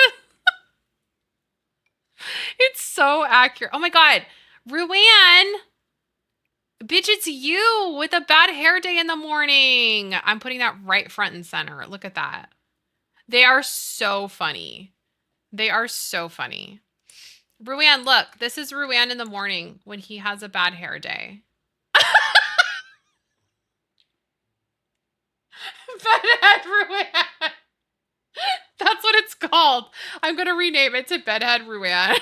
it's so accurate. Oh my God. Ruan, bitch, it's you with a bad hair day in the morning. I'm putting that right front and center. Look at that. They are so funny. They are so funny. Ruan, look, this is Ruan in the morning when he has a bad hair day. Bedhead Ruan. That's what it's called. I'm going to rename it to Bedhead Ruan.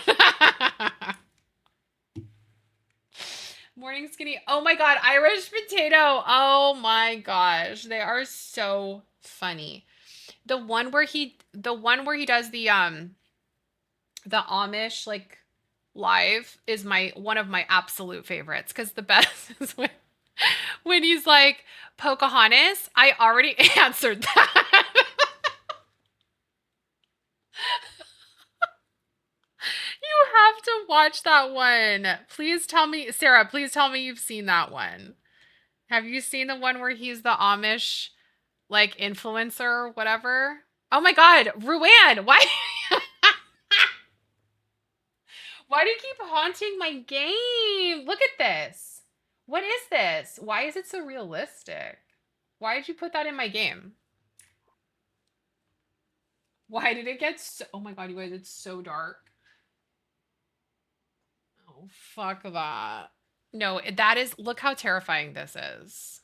Morning skinny. Oh my God, Irish potato. Oh my gosh, they are so funny. The one where he does the Amish like live is my one of my absolute favorites because the best is when he's like Pocahontas. I already answered that. You have to watch that one. Please tell me, Sarah, please tell me you've seen that one. Have you seen the one where he's the Amish like influencer or whatever? Oh my God, Ruan, why why do you keep haunting my game? Look at this. What is this? Why is it so realistic? Why did you put that in my game? Why did it get so oh my God, you guys, it's so dark. Oh, fuck that. No, that is look how terrifying this is.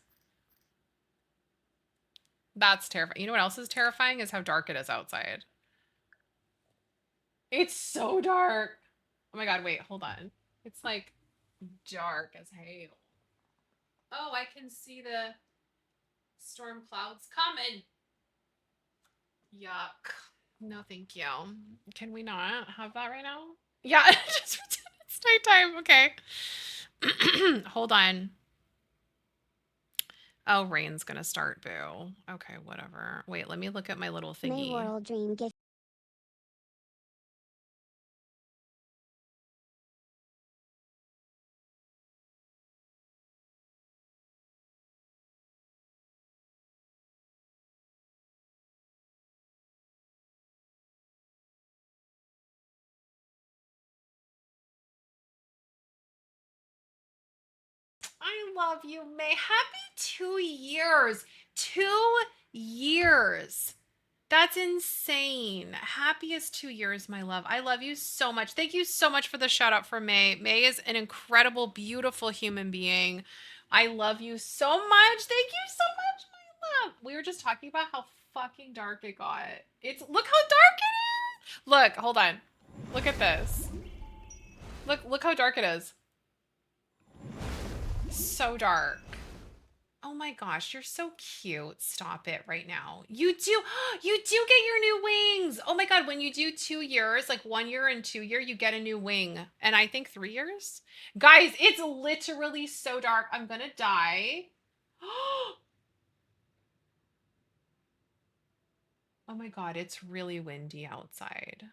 That's terrifying. You know what else is terrifying is how dark it is outside. It's so dark. Oh my God, wait, hold on. It's like dark as hell. Oh, I can see the storm clouds coming. Yuck. No, thank you. Can we not have that right now? Yeah, just pretend it's nighttime. Okay. Hold on. Oh, rain's gonna start, boo. Okay, whatever. Wait, let me look at my little May thingy. World Dream gift. I love you, May. Happy 2 years. 2 years. That's insane. Happiest 2 years, my love. I love you so much. Thank you so much for the shout out for May. May is an incredible, beautiful human being. I love you so much. Thank you so much, my love. We were just talking about how fucking dark it got. Look how dark it is. Look, hold on. Look at this. Look how dark it is. So dark. Oh my gosh, you're so cute. Stop it right now. You do you do get your new wings. Oh my God, when you do 2 years, like 1 year and 2 year, you get a new wing. And I think 3 years. Guys, it's literally so dark. I'm gonna die. Oh my God, it's really windy outside.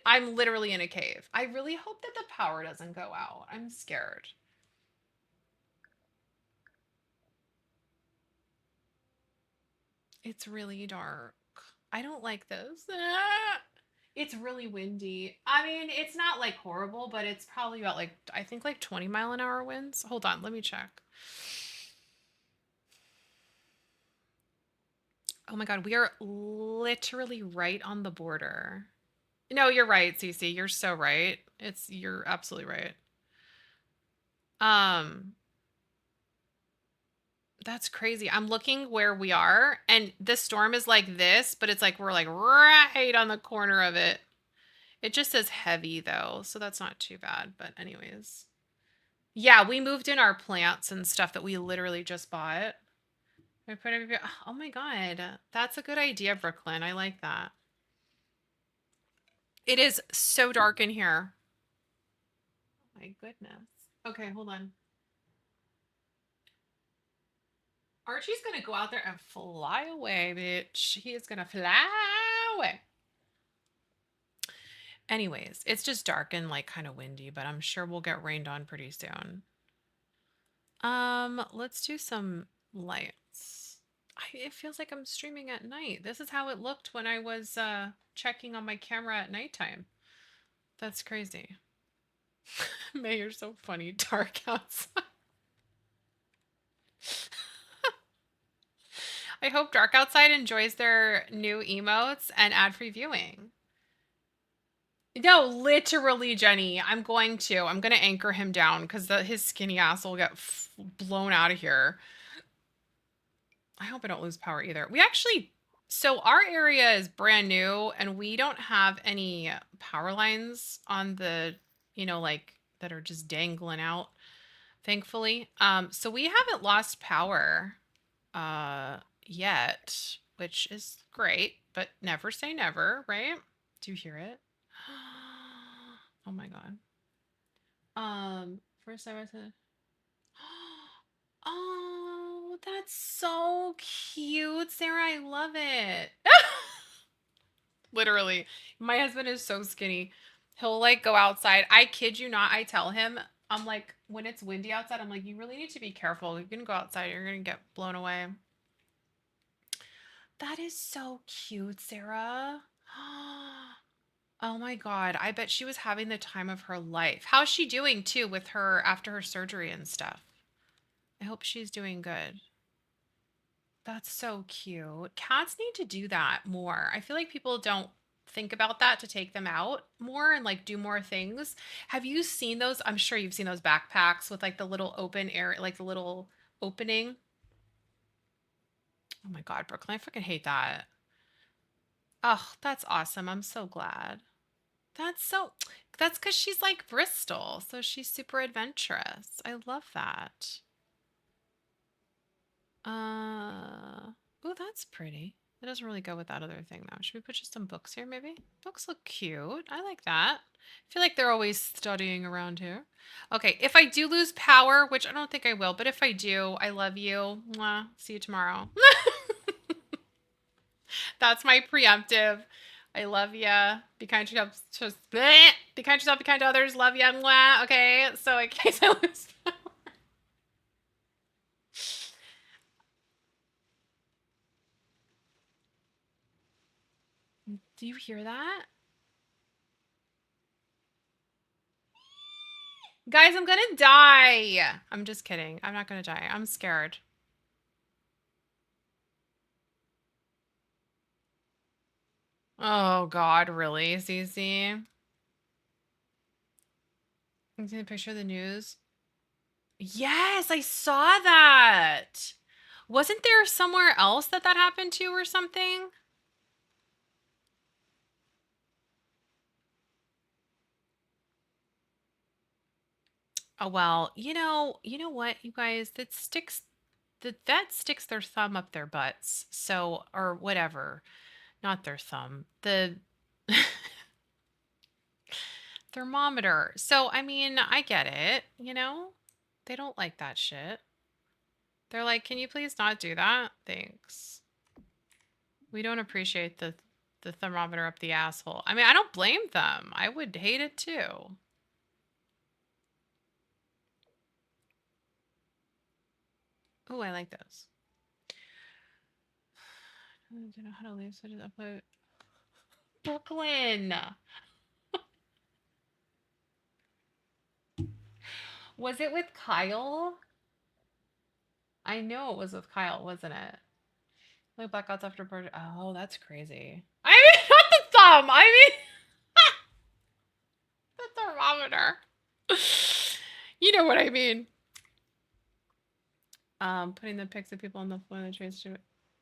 I'm literally in a cave. I really hope that the power doesn't go out. I'm scared. It's really dark. I don't like this. Ah! It's really windy. I mean, it's not like horrible, but it's probably about like I think like 20-mile-an-hour winds. Hold on, let me check. Oh my God, we are literally right on the border. No, you're right, Cece. You're so right. You're absolutely right. Um, that's crazy. I'm looking where we are, and this storm is like this, but it's like we're like right on the corner of it. It just says heavy though, so that's not too bad. But anyways. Yeah, we moved in our plants and stuff that we literally just bought. I put every, oh my God. That's a good idea, Brooklyn. I like that. It is so dark in here. Oh my goodness. Okay, hold on. Archie's gonna go out there and fly away, bitch. He is gonna fly away. Anyways, it's just dark and like kind of windy, but I'm sure we'll get rained on pretty soon. Let's do some lights. It feels like I'm streaming at night. This is how it looked when I was checking on my camera at nighttime. That's crazy. May, you're so funny. Dark outside. I hope Dark Outside enjoys their new emotes and ad-free viewing. No, literally, Jenny. I'm going to. I'm going to anchor him down because his skinny ass will get blown out of here. I hope I don't lose power either. We actually, so our area is brand new and we don't have any power lines on the, like that are just dangling out, thankfully. So we haven't lost power yet, which is great, but never say never, right? Do you hear it? Oh my God. First time I said, oh, that's so cute, Sarah. I love it. Literally, my husband is so skinny. He'll like go outside. I kid you not. I tell him, I'm like, when it's windy outside, I'm like, you really need to be careful. You can go outside, you're gonna get blown away. That is so cute, Sarah. Oh my God. I bet she was having the time of her life. How's she doing too with her after her surgery and stuff? I hope she's doing good. That's so cute. Cats need to do that more. I feel like people don't think about that to take them out more and like do more things. Have you seen those? I'm sure you've seen those backpacks with like the little open air, like the little opening. Oh my God, Brooklyn, I freaking hate that. Oh, that's awesome. I'm so glad. That's so, that's because she's like Bristol. So she's super adventurous. I love that. Oh, that's pretty. It doesn't really go with that other thing though. Should we put just some books here maybe? Books look cute. I like that. I feel like they're always studying around here. Okay, if I do lose power, which I don't think I will, but if I do, I love you. Mwah. See you tomorrow. That's my preemptive. I love ya. Be kind to yourself. Just bleh. Be kind to yourself. Be kind to others. Love ya. Mwah. Okay. So in case I lose power. Do you hear that? Guys, I'm gonna die. I'm just kidding. I'm not gonna die. I'm scared. Oh God, really, Cece? You see the picture of the news? Yes, I saw that. Wasn't there somewhere else that happened to or something? Oh well, you know what, you guys, that sticks their thumb up their butts. So, or whatever, not their thumb, the thermometer. So, I mean, I get it. They don't like that shit. They're like, "Can you please not do that? Thanks. We don't appreciate the thermometer up the asshole." I mean, I don't blame them. I would hate it too. Oh, I like those. I don't know how to leave, so I just upload. Brooklyn. Was it with Kyle? I know it was with Kyle, wasn't it? Like blackouts after project. Oh, that's crazy. I mean, not the thumb. I mean, the thermometer. You know what I mean. Putting the pics of people on the floor in the trains to.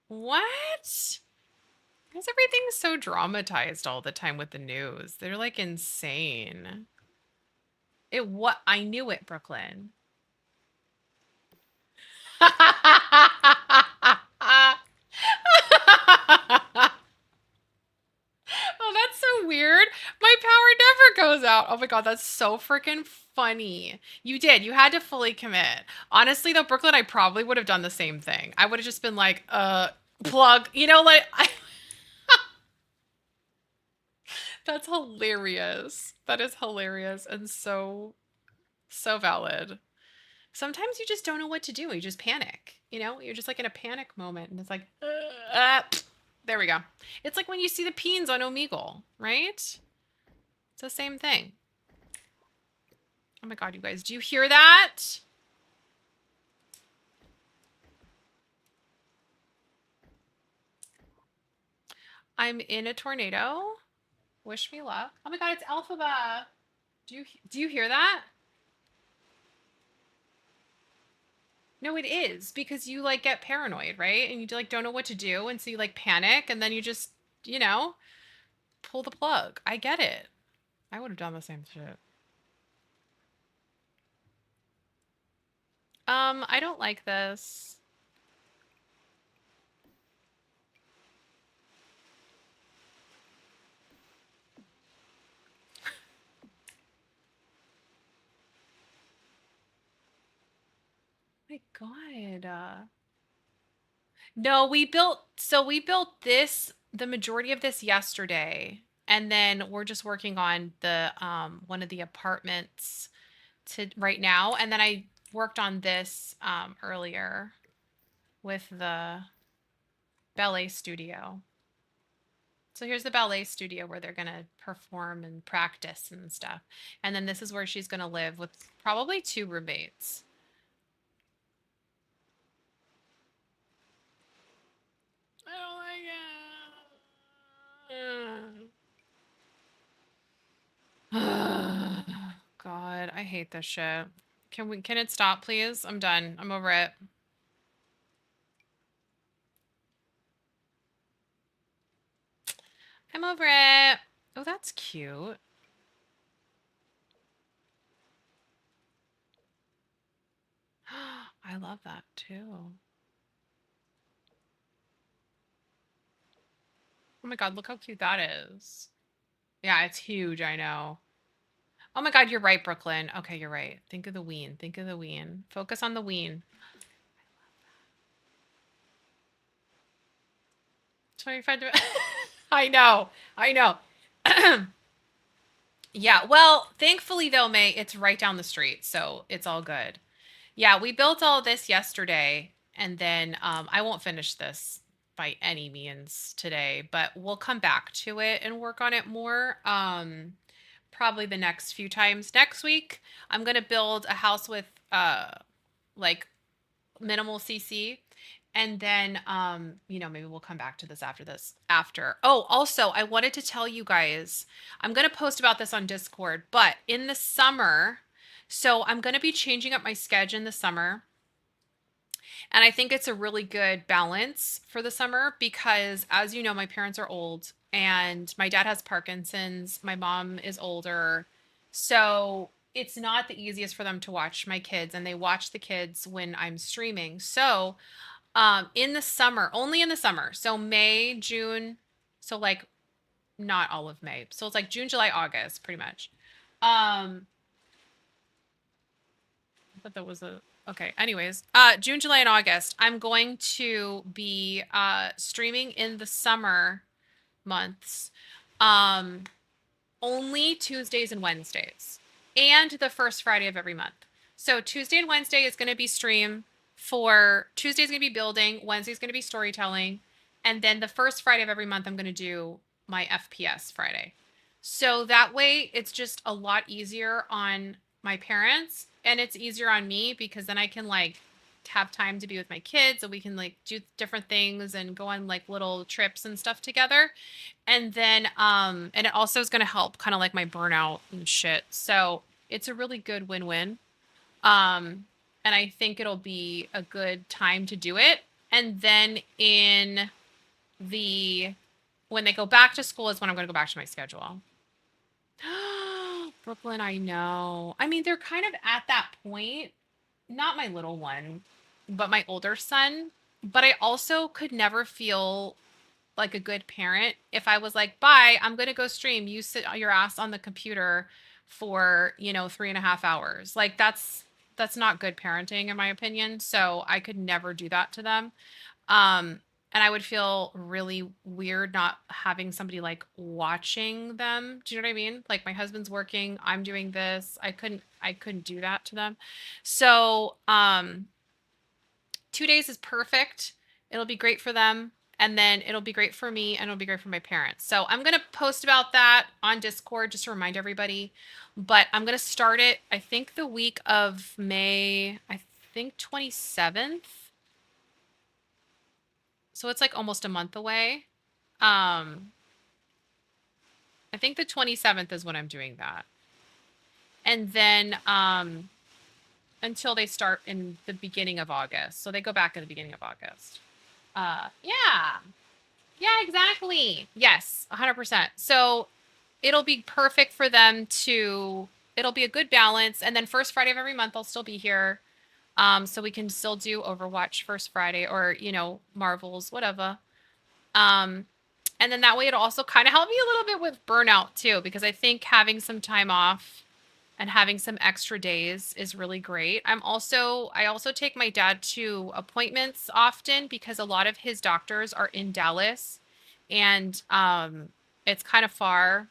What? Because everything's so dramatized all the time with the news. They're like insane. It what? I knew it, Brooklyn. Oh, that's so weird. My power never goes out. Oh my God, that's so freaking funny. You did. You had to fully commit. Honestly, though, Brooklyn, I probably would have done the same thing. I would have just been like, plug, that's hilarious. That is hilarious and so, so valid. Sometimes you just don't know what to do. You just panic. You're just like in a panic moment and it's like, there we go. It's like when you see the peens on Omegle, right? It's the same thing. Oh my God, you guys, do you hear that? I'm in a tornado. Wish me luck. Oh my God, it's Alphaba. Do you hear that? No, it is because you like get paranoid, right? And you like don't know what to do, and so you like panic, and then you just, you know, pull the plug. I get it. I would have done the same shit. I don't like this. My God. No, we built this, the majority of this yesterday, and then we're just working on the one of the apartments to right now, and then I worked on this earlier with the ballet studio. So here's the ballet studio where they're gonna perform and practice and stuff. And then this is where she's gonna live with probably two roommates. I don't like it. God, I hate this shit. Can it stop, please? I'm done. I'm over it. I'm over it. Oh, that's cute. I love that too. Oh my God, look how cute that is. Yeah, it's huge, I know. Oh my God, you're right, Brooklyn. Okay, you're right. Think of the ween. Think of the ween. Focus on the ween. 25 to... I know. I know. Yeah, well, thankfully though, May, it's right down the street, so it's all good. Yeah, we built all this yesterday, and then I won't finish this by any means today, but we'll come back to it and work on it more. Probably the next few times. Next week, I'm gonna build a house with like minimal CC. And then maybe we'll come back to this after this. After. Oh, also, I wanted to tell you guys, I'm gonna post about this on Discord, but in the summer, so I'm gonna be changing up my schedule in the summer. And I think it's a really good balance for the summer because, as you know, my parents are old and my dad has Parkinson's. My mom is older. So it's not the easiest for them to watch my kids, and they watch the kids when I'm streaming. So in the summer, only in the summer. So May, June, so like not all of May. So it's like June, July, August, pretty much. Um, I thought that was a okay. Anyways, June, July, and August. I'm going to be streaming in the summer months. Um, only Tuesdays and Wednesdays, and the first Friday of every month. So Tuesday and Wednesday is going to be stream for Tuesday's going to be building, Wednesday's going to be storytelling, and then the first Friday of every month I'm going to do my FPS Friday. So that way it's just a lot easier on my parents and it's easier on me because then I can like have time to be with my kids and we can like do different things and go on like little trips and stuff together. And then and it also is going to help kind of like my burnout and shit. So it's a really good win-win. Um and I think it'll be a good time to do it. And then in the when they go back to school is when I'm going to go back to my schedule. Brooklyn, I know. I mean, they're kind of at that point. Not my little one. but my older son. But I also could never feel like a good parent if I was like, bye, I'm going to go stream. You sit your ass on the computer for, 3.5 hours. Like that's not good parenting in my opinion. So I could never do that to them. Um, and I would feel really weird not having somebody like watching them. Do you know what I mean? Like my husband's working, I'm doing this. I couldn't do that to them. So, 2 days is perfect. It'll be great for them. And then it'll be great for me and it'll be great for my parents. So I'm going to post about that on Discord just to remind everybody. But I'm going to start it, I think, the week of May, I think 27th. So it's like almost a month away. Um, I think the 27th is when I'm doing that. And then until they start in the beginning of August. So they go back in the beginning of August. Yeah. Yeah, exactly. Yes, 100%. So it'll be perfect for them to, it'll be a good balance. And then first Friday of every month, I'll still be here. So we can still do Overwatch first Friday or, Marvels, whatever. Um, and then that way it'll also kind of help me a little bit with burnout too, because I think having some time off and having some extra days is really great. I also take my dad to appointments often because a lot of his doctors are in Dallas and it's kind of far.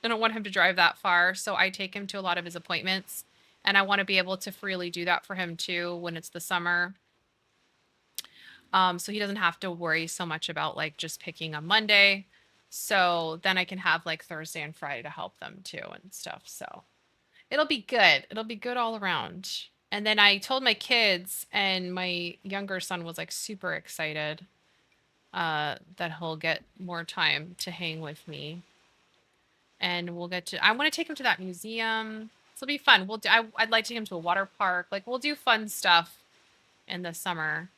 I don't want him to drive that far, so I take him to a lot of his appointments and I want to be able to freely do that for him too when it's the summer. So he doesn't have to worry so much about like just picking a Monday. So then I can have like Thursday and Friday to help them too and stuff. So it'll be good. It'll be good all around. And then I told my kids, and my younger son was like super excited that he'll get more time to hang with me. And we'll get to, I want to take him to that museum. So it'll be fun. I'd like to take him to a water park. Like we'll do fun stuff in the summer.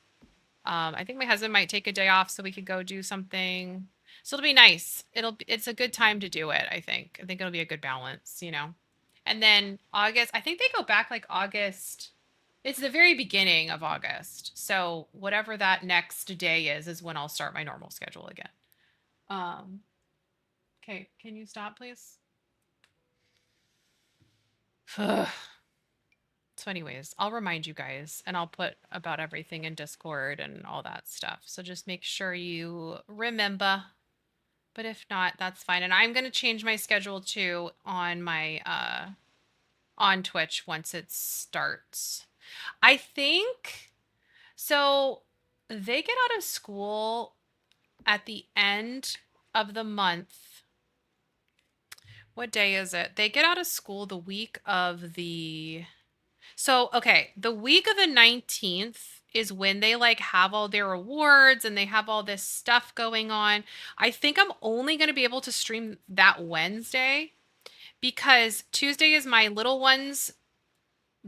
I think my husband might take a day off so we could go do something. So it'll be nice. It's a good time to do it, I think. I think it'll be a good balance. And then August, I think they go back like August. It's the very beginning of August. So whatever that next day is when I'll start my normal schedule again. Um, okay, can you stop, please? So anyways, I'll remind you guys and I'll put about everything in Discord and all that stuff. So just make sure you remember. But if not, that's fine. And I'm going to change my schedule too on my on Twitch once it starts. I think so they get out of school at the end of the month. What day is it? They get out of school the week of the the week of the 19th is when they like have all their awards and they have all this stuff going on. I think I'm only going to be able to stream that Wednesday because Tuesday is my little one's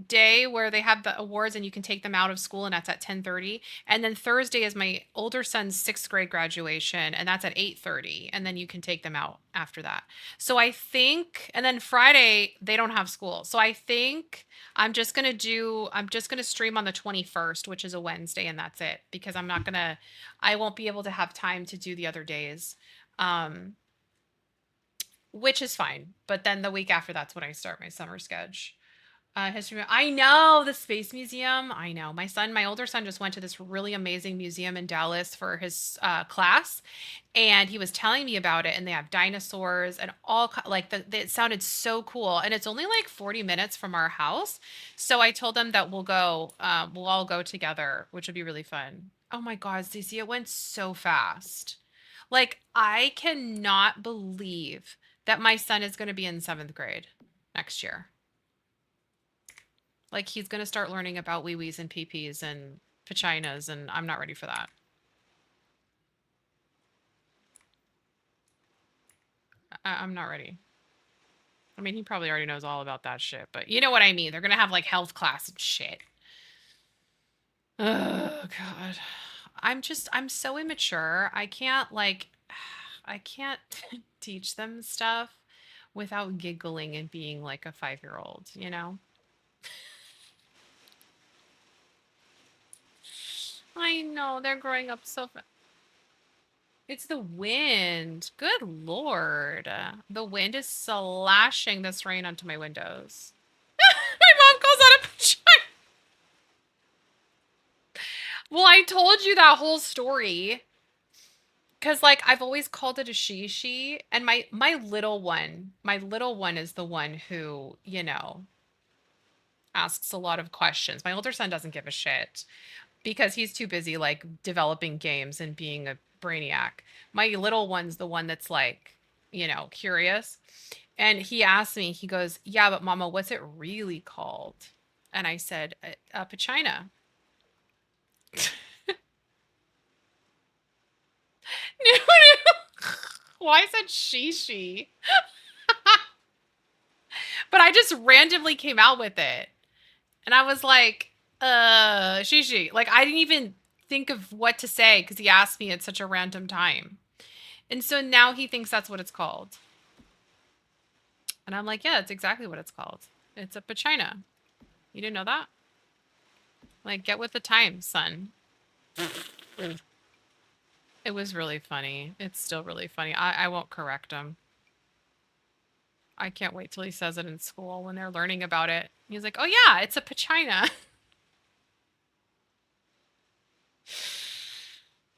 day where they have the awards and you can take them out of school and that's at 10:30, and then Thursday is my older son's 6th grade graduation and that's at 8:30, and then you can take them out after that. So I think, and then Friday they don't have school, so I think I'm just going to stream on the 21st, which is a Wednesday, and that's it, because I won't be able to have time to do the other days, which is fine. But then the week after, that's when I start my summer sketch. History. I know, the Space Museum. I know. My older son just went to this really amazing museum in Dallas for his class, and he was telling me about it. And they have dinosaurs and it sounded so cool. And it's only like 40 minutes from our house, so I told them that we'll go. We'll all go together, which would be really fun. Oh my God, Cece, it went so fast. Like I cannot believe that my son is going to be in 7th grade next year. Like he's gonna start learning about wee wees and pee pees and vaginas, and I'm not ready for that. I'm not ready. I mean, he probably already knows all about that shit, but you know what I mean. They're gonna have like health class and shit. Oh God, I'm so immature. I can't teach them stuff without giggling and being like a 5-year-old, you know? I know, they're growing up so fast. It's the wind. Good Lord. The wind is slashing this rain onto my windows. My mom calls that a vagina. Well, I told you that whole story. Cause like I've always called it a she, and my little one is the one who, asks a lot of questions. My older son doesn't give a shit because he's too busy like developing games and being a brainiac. My little one's the one that's like, curious. And he asked me, he goes, "Yeah, but mama, what's it really called?" And I said, "A pachina." No, no. Well, I said she. But I just randomly came out with it. And I was like, she. Like, I didn't even think of what to say because he asked me at such a random time. And so now he thinks that's what it's called. And I'm like, yeah, it's exactly what it's called. It's a pachina. You didn't know that? Like, get with the times, son. It was really funny. It's still really funny. I won't correct him. I can't wait till he says it in school when they're learning about it. He's like, oh yeah, it's a pachina.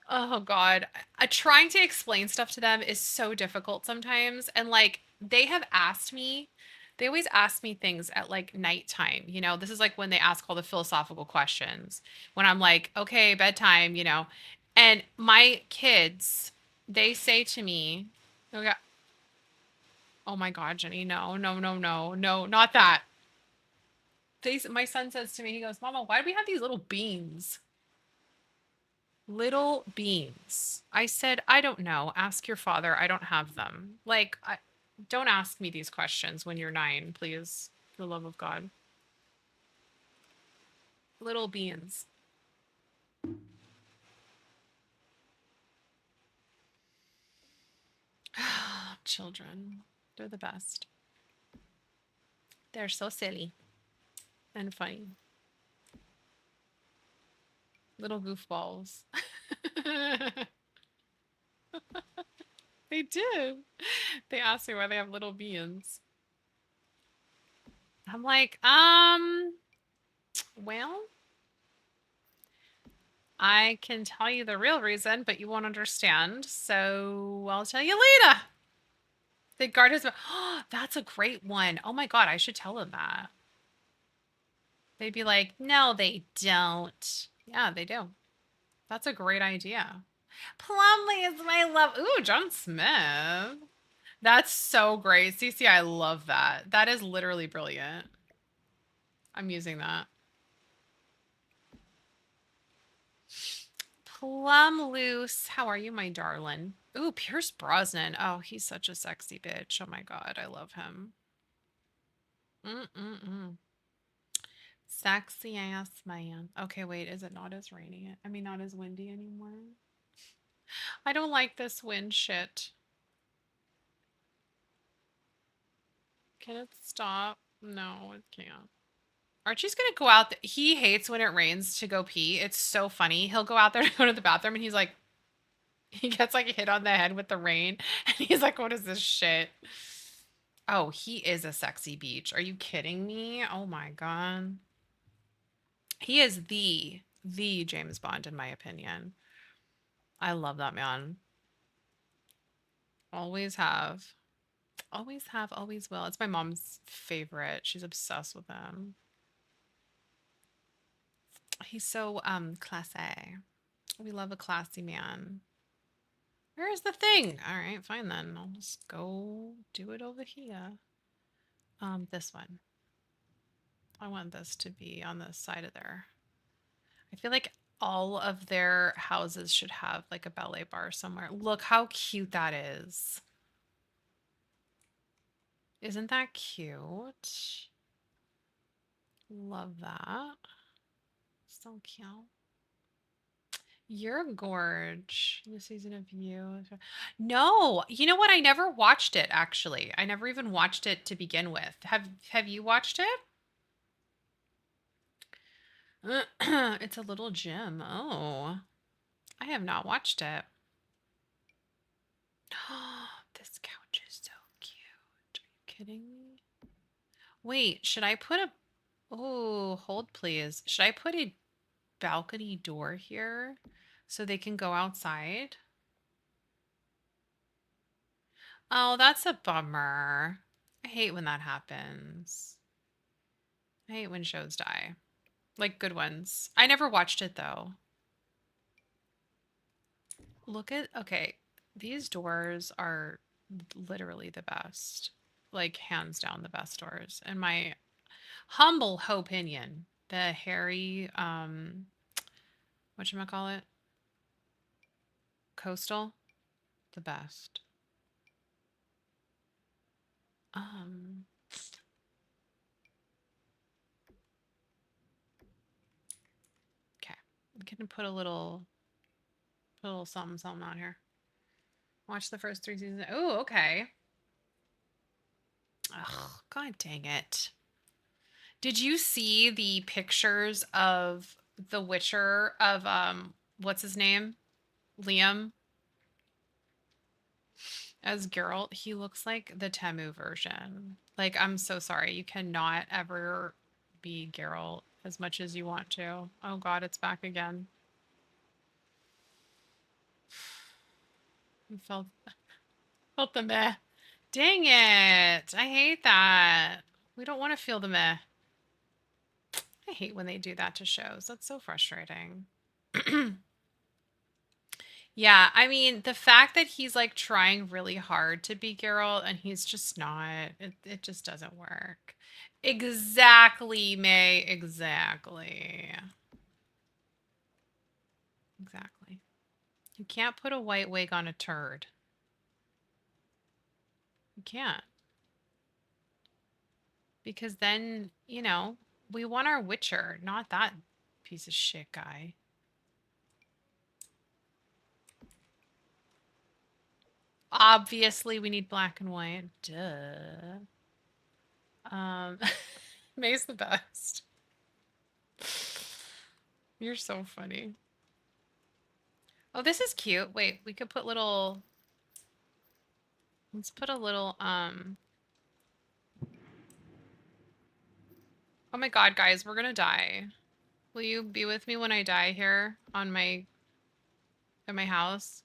Oh God. Trying to explain stuff to them is so difficult sometimes. And like they have asked me, they always ask me things at like nighttime. This is like when they ask all the philosophical questions. When I'm like, okay, bedtime. And my kids, they say to me, oh yeah, oh my God, Jenny, no, no, no, no, no, not that. My son says to me, he goes, Mama, why do we have these little beans? Little beans. I said, I don't know. Ask your father. I don't have them. Like, don't ask me these questions when you're 9, please. For the love of God. Little beans. Children. They're the best. They're so silly and funny. Little goofballs. They do. They asked me why they have little beans. I'm like, well, I can tell you the real reason, but you won't understand. So I'll tell you later. They guard his. Oh, that's a great one. Oh my God, I should tell him that. They'd be like, no, they don't. Yeah, they do. That's a great idea. Plumley is my love. Ooh, John Smith. That's so great. Cece, I love that. That is literally brilliant. I'm using that. Plum loose. How are you, my darling? Ooh, Pierce Brosnan. Oh, he's such a sexy bitch. Oh my God, I love him. Mm-mm-mm. Sexy ass man. Okay, wait, is it not as rainy? I mean, not as windy anymore? I don't like this wind shit. Can it stop? No, it can't. Archie's gonna go out. He hates when it rains to go pee. It's so funny. He'll go out there to go to the bathroom and he's like, he gets like hit on the head with the rain. And he's like, what is this shit? Oh, he is a sexy beach. Are you kidding me? Oh my God. He is the James Bond, in my opinion. I love that man. Always have. Always have, always will. It's my mom's favorite. She's obsessed with him. He's so classy. We love a classy man. Where is the thing? All right, fine then. I'll just go do it over here. This one. I want this to be on the side of there. I feel like all of their houses should have like a ballet bar somewhere. Look how cute that is. Isn't that cute? Love that. So cute. You're a gorge. The season of you. No, you know what? I never watched it actually. I never even watched it to begin with. Have you watched it? It's a little gym. Oh, I have not watched it. This couch is so cute. Are you kidding me? Wait, should I put a... Oh, hold please. Should I put a balcony door here so they can go outside? Oh, that's a bummer. I hate when that happens. I hate when shows die. Like good ones. I never watched it though. Look at, okay, these doors are literally the best. Like hands down the best doors in my humble opinion. The Harry, whatchamacallit? Coastal, the best. Um, okay. I'm gonna put a little something something on here. Watch the first 3 seasons. Oh, okay. Oh, god dang it. Did you see the pictures of The Witcher of what's his name? Liam as Geralt? He looks like the Temu version. Like, I'm so sorry. You cannot ever be Geralt as much as you want to. Oh god, it's back again. I felt the meh. Dang it. I hate that. We don't want to feel the meh. I hate when they do that to shows. That's so frustrating. Yeah, I mean, the fact that he's like trying really hard to be Geralt and he's just not, it just doesn't work. Exactly, May. Exactly. Exactly. You can't put a white wig on a turd. You can't. Because then, we want our Witcher, not that piece of shit guy. Obviously, we need black and white. Duh. May's the best. You're so funny. Oh, this is cute. Wait, we could put little... Let's put a little, Oh my god, guys, we're gonna die. Will you be with me when I die here on at my house?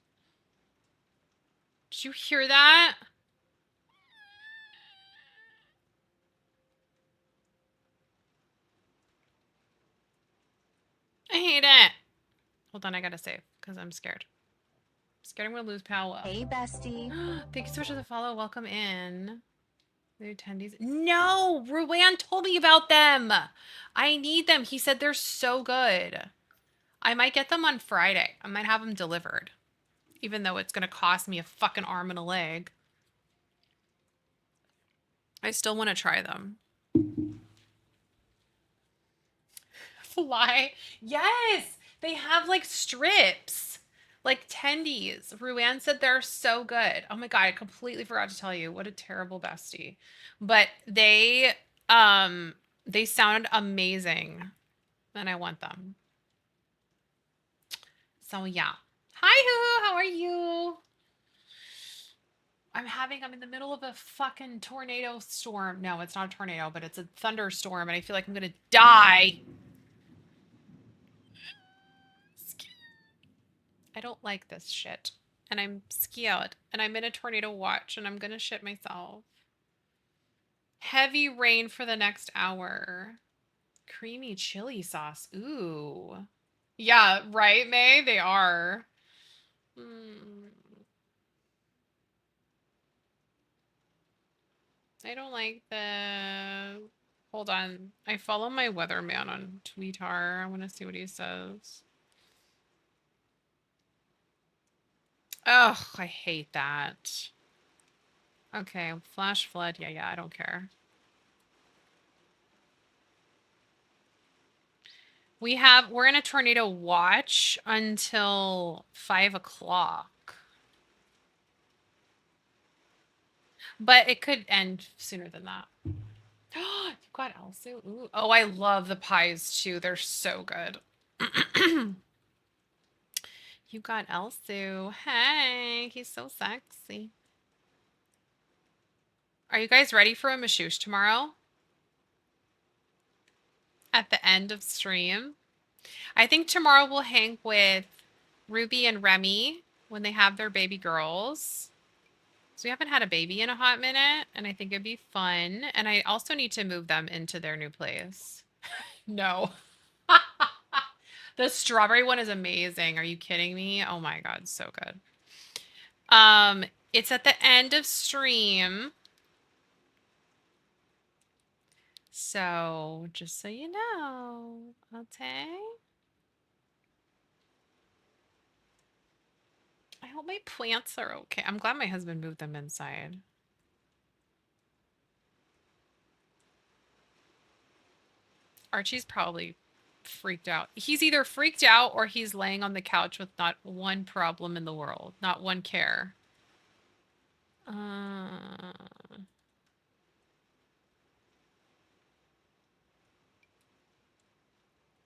Did you hear that? I hate it. Hold on, I gotta save because I'm scared. I'm scared I'm gonna lose power. Hey, bestie. Thank you so much for the follow. Welcome in. The attendees. No, Ruan told me about them. I need them. He said they're so good. I might get them on Friday. I might have them delivered. Even though it's gonna cost me a fucking arm and a leg. I still want to try them. Fly. Yes! They have like strips. Like tendies. Ruan said they're so good. Oh my god, I completely forgot to tell you. What a terrible bestie. But they sounded amazing. And I want them. So yeah. Hi Hoo, how are you? I'm in the middle of a fucking tornado storm. No, it's not a tornado, but it's a thunderstorm and I feel like I'm gonna die. I don't like this shit. And I'm scared. And I'm in a tornado watch and I'm gonna shit myself. Heavy rain for the next hour. Creamy chili sauce. Ooh. Yeah, right, May? They are. I don't like the... Hold on. I follow my weatherman on Twitter. I want to see what he says. Ugh, I hate that. Okay, flash flood. Yeah, I don't care. We're in a tornado watch until 5 o'clock. But it could end sooner than that. You got Elsu? Ooh. Oh, I love the pies too. They're so good. You got Elsu. Hey, he's so sexy. Are you guys ready for a mashush tomorrow? At the end of stream? I think tomorrow we'll hang with Ruby and Remy when they have their baby girls. So we haven't had a baby in a hot minute, and I think it'd be fun. And I also need to move them into their new place. No. The strawberry one is amazing. Are you kidding me? Oh my god, so good. It's at the end of stream. So, just so you know, okay? I hope my plants are okay. I'm glad my husband moved them inside. Archie's probably freaked out. He's either freaked out or he's laying on the couch with not one problem in the world, not one care.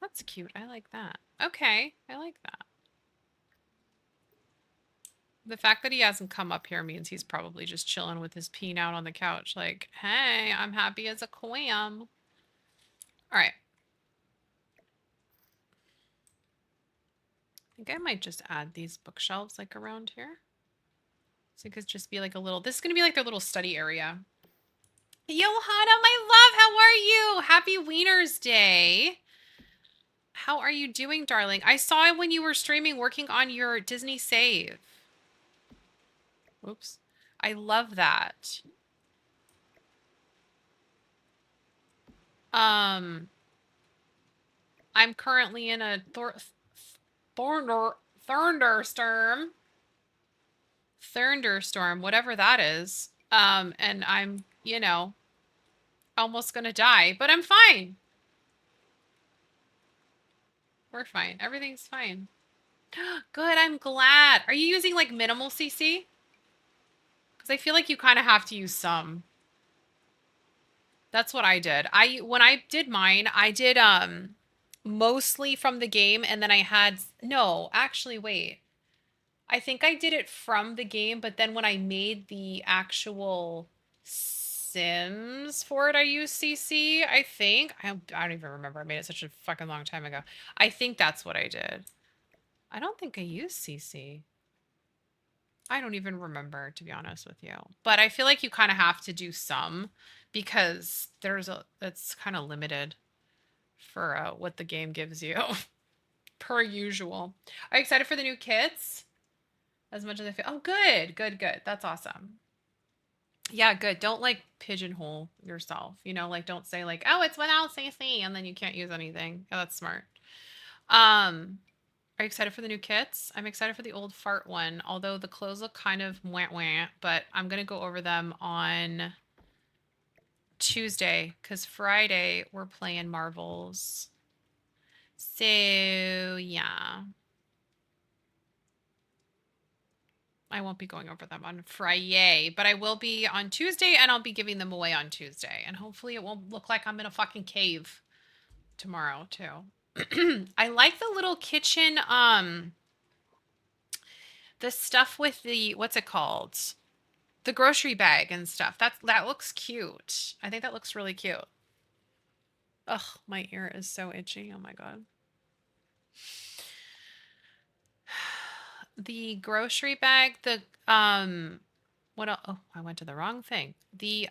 That's cute. I like that. Okay, I like that. The fact that he hasn't come up here means he's probably just chilling with his peen out on the couch like, hey, I'm happy as a clam. All right. I think I might just add these bookshelves like around here. So it could just be like a little, this is going to be like their little study area. Johanna, my love, how are you? Happy Wieners Day. How are you doing, darling? I saw it when you were streaming working on your Disney save. Oops. I love that. I'm currently in a thunderstorm, whatever that is. And I'm, you know, almost gonna die, but I'm fine. We're fine. Everything's fine. Good, I'm glad. Are you using like minimal CC? Because I feel like you kind of have to use some. That's what I did. When I did mine, I did mostly from the game, and then I had no, actually wait. I think I did it from the game, but then when I made the actual Sims for it, I used CC, I think. I don't even remember. I made it such a fucking long time ago. I think that's what I did. I don't think I used CC. I don't even remember, to be honest with you. But I feel like you kind of have to do some because it's kind of limited for what the game gives you, per usual. Are you excited for the new kits? As much as I feel. Oh, good, good, good. That's awesome. Yeah, good. Don't like pigeonhole yourself. You know, like don't say like, oh, it's without CC, and then you can't use anything. Oh, that's smart. Are you excited for the new kits? I'm excited for the old fart one, although the clothes look kind of wah, but I'm going to go over them on Tuesday because Friday we're playing Marvels. So, yeah. I won't be going over them on Friday, but I will be on Tuesday and I'll be giving them away on Tuesday. And hopefully it won't look like I'm in a fucking cave tomorrow too. I like the little kitchen, the stuff with the, what's it called? The grocery bag and stuff. That looks cute. I think that looks really cute. Ugh, my ear is so itchy. Oh my god. The grocery bag, the what else? Oh, I went to the wrong thing. The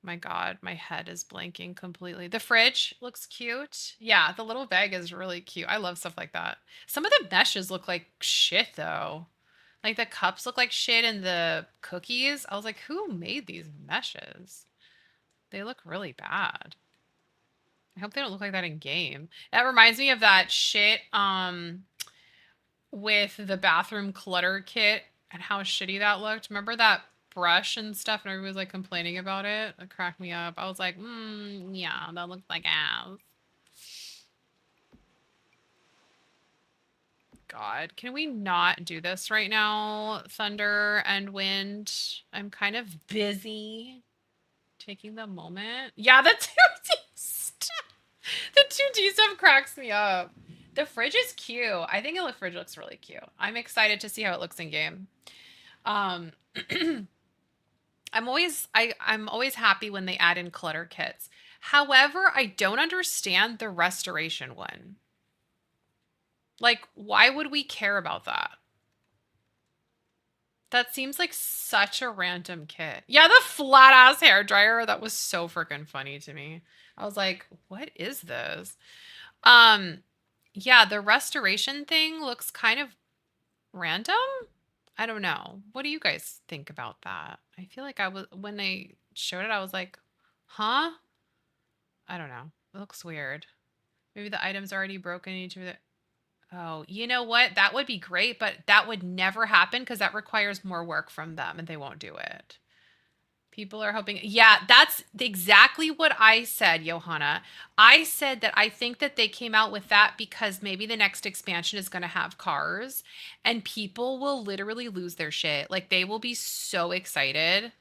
my god, my head is blanking completely. The fridge looks cute. Yeah, the little bag is really cute. I love stuff like that. Some of the meshes look like shit though. Like the cups look like shit and the cookies. I was like, who made these meshes? They look really bad. I hope they don't look like that in game. That reminds me of that shit with the bathroom clutter kit and how shitty that looked. Remember that brush and stuff and everybody was like complaining about it? It cracked me up. I was like, yeah, that looks like ass. God. Can we not do this right now, Thunder and Wind? I'm kind of busy taking the moment. Yeah, the 2D stuff. The 2D stuff cracks me up. The fridge is cute. I think the fridge looks really cute. I'm excited to see how it looks in game. Um, I'm always happy when they add in clutter kits. However, I don't understand the restoration one. Like, why would we care about that? That seems like such a random kit. Yeah, the flat ass hair dryer, that was so freaking funny to me. I was like, what is this? Um, yeah, the restoration thing looks kind of random. I don't know. What do you guys think about that? I feel like I was when they showed it, I was like, huh? I don't know. It looks weird. Maybe the item's already broken into the Oh, you know what? That would be great, but that would never happen because that requires more work from them and they won't do it. People are hoping. Yeah, that's exactly what I said, Johanna. I said that I think that they came out with that because maybe the next expansion is going to have cars and people will literally lose their shit. Like they will be so excited.